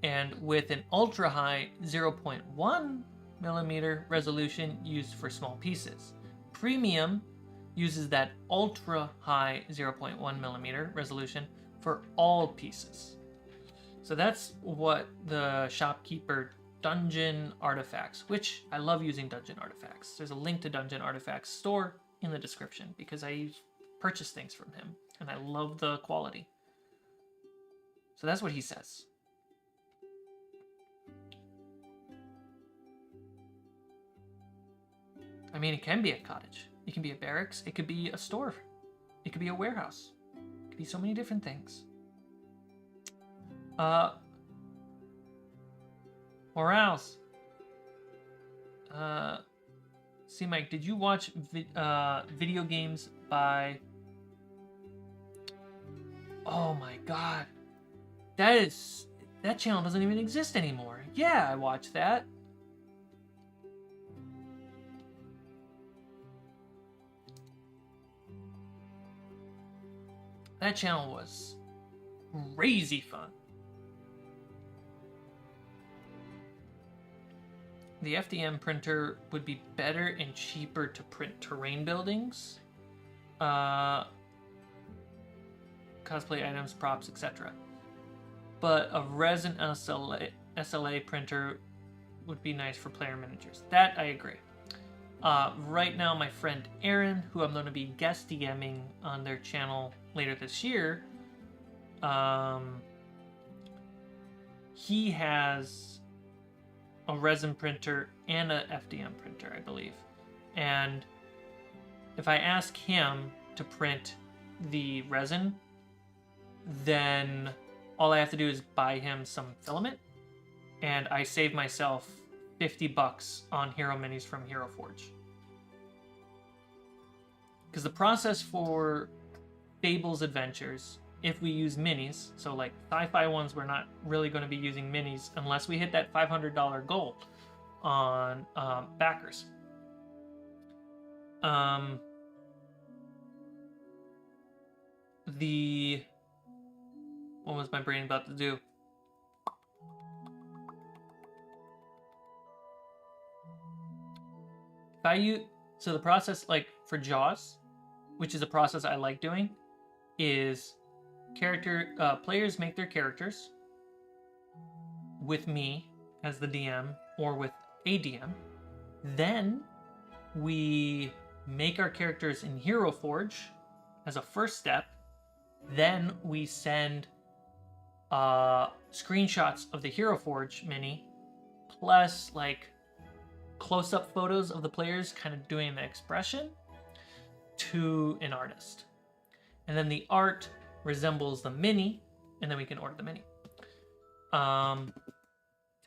And with an ultra high 0.1 millimeter resolution used for small pieces. Premium uses that ultra high 0.1 millimeter resolution for all pieces. So that's what the shopkeeper dungeon artifacts, which I love using dungeon artifacts. There's a link to dungeon artifacts store in the description because I purchase things from him and I love the quality. So that's what he says. I mean, it can be a cottage. It can be a barracks. It could be a store. It could be a warehouse. It could be so many different things. Morales. Cmike, did you watch video games by... Oh my god. That channel doesn't even exist anymore. Yeah, I watched that. That channel was crazy fun. The FDM printer would be better and cheaper to print terrain buildings, cosplay items, props, etc. But a resin SLA printer would be nice for player miniatures. That I agree. Right now, my friend Aaron, who I'm going to be guest DMing on their channel later this year, he has a resin printer and a FDM printer, I believe. And if I ask him to print the resin, then all I have to do is buy him some filament, and I save myself $50 on Hero Minis from Hero Forge. Because the process for Fable's Adventures, if we use minis, so like sci-fi ones, we're not really going to be using minis unless we hit that $500 goal on backers. What was my brain about to do? So the process, like for Jaws, which is a process I like doing, is players make their characters with me as the DM or with a DM. Then we make our characters in Hero Forge as a first step. Then we send screenshots of the Hero Forge mini plus like close-up photos of the players kind of doing the expression to an artist. And then the art resembles the mini, and then we can order the mini.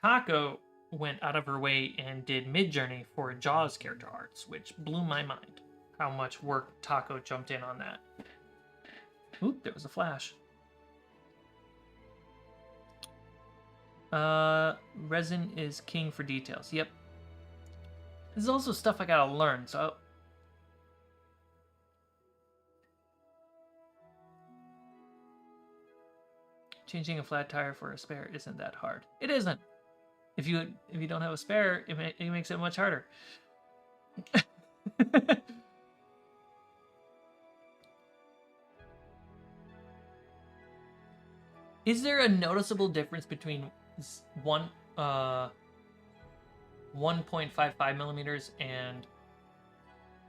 Taco went out of her way and did Midjourney for Jaws character arts, which blew my mind how much work Taco jumped in on that. Oop, there was a flash. Resin is king for details. Yep. This is also stuff I gotta learn, so... Changing a flat tire for a spare isn't that hard. It isn't. If you don't have a spare, it makes it much harder. Is there a noticeable difference between 1.55 millimeters and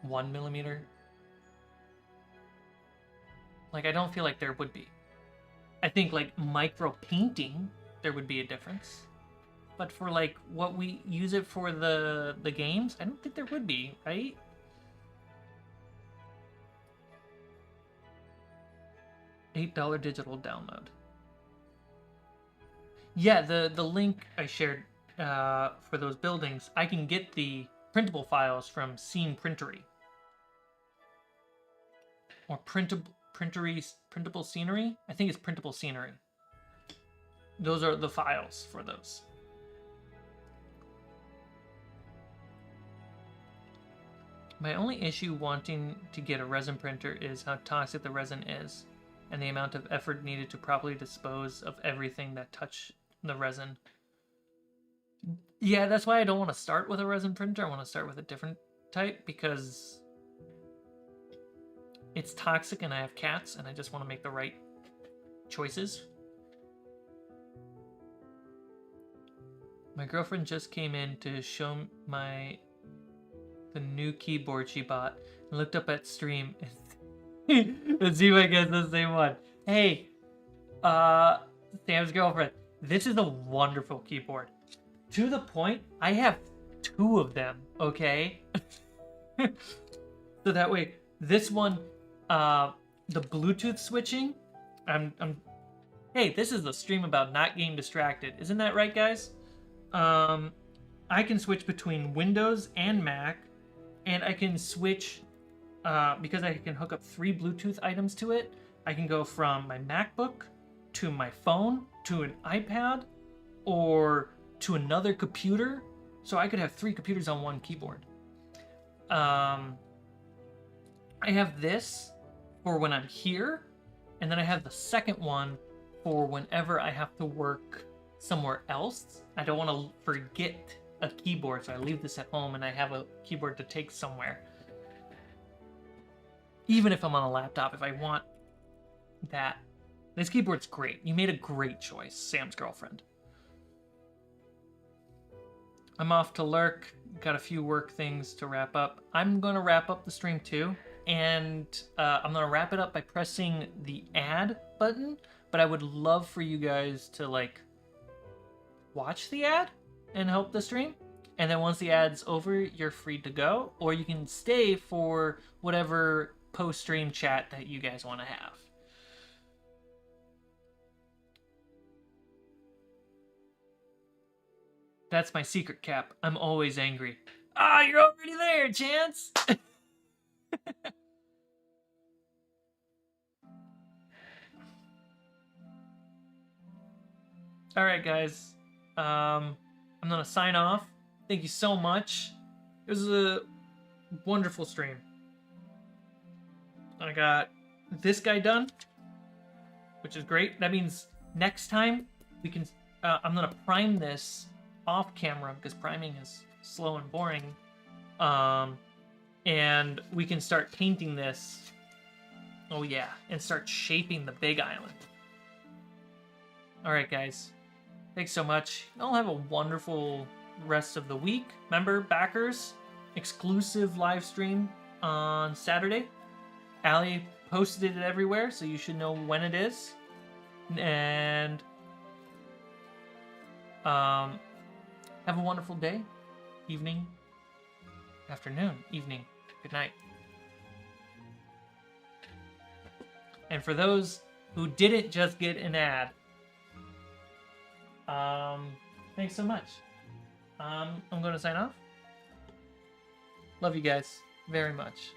1 millimeter? Like, I don't feel like there would be. I think like micro painting, there would be a difference. But for like what we use it for the games, I don't think there would be, right? $8 digital download. Yeah, the link I shared for those buildings, I can get the printable files from Scene Printery. Or printable scenery? I think it's printable scenery. Those are the files for those. My only issue wanting to get a resin printer is how toxic the resin is, and the amount of effort needed to properly dispose of everything that touch the resin. Yeah, that's why I don't want to start with a resin printer. I want to start with a different type because it's toxic and I have cats and I just want to make the right choices. My girlfriend just came in to show the new keyboard she bought and looked up at stream and see if I get the same one. Hey, Sam's girlfriend, this is a wonderful keyboard. To the point, I have 2 of them, okay? So that way, this one, the Bluetooth switching, hey, this is a stream about not getting distracted. Isn't that right, guys? I can switch between Windows and Mac, and I can switch, because I can hook up 3 Bluetooth items to it, I can go from my MacBook to my phone to an iPad or to another computer. So I could have 3 computers on one keyboard. I have this for when I'm here, and then I have the second one for whenever I have to work somewhere else. I don't want to forget a keyboard, so I leave this at home and I have a keyboard to take somewhere. Even if I'm on a laptop, if I want that. This keyboard's great. You made a great choice, Sam's girlfriend. I'm off to lurk. Got a few work things to wrap up. I'm going to wrap up the stream too. And I'm going to wrap it up by pressing the add button. But I would love for you guys to like watch the ad and help the stream. And then once the ad's over, you're free to go. Or you can stay for whatever post-stream chat that you guys want to have. That's my secret, Cap. I'm always angry. Ah, you're already there, Chance! Alright, guys. I'm gonna sign off. Thank you so much. It was a wonderful stream. I got this guy done, which is great. That means next time we can... I'm gonna prime this off camera because priming is slow and boring, and we can start painting this, oh yeah, and start shaping the big island. Alright guys, thanks so much. Y'all have a wonderful rest of the week. Remember, backers, exclusive live stream on Saturday. Allie posted it everywhere, so you should know when it is. And have a wonderful day, evening, afternoon, evening, good night. And for those who didn't just get an ad, thanks so much. I'm going to sign off. Love you guys very much.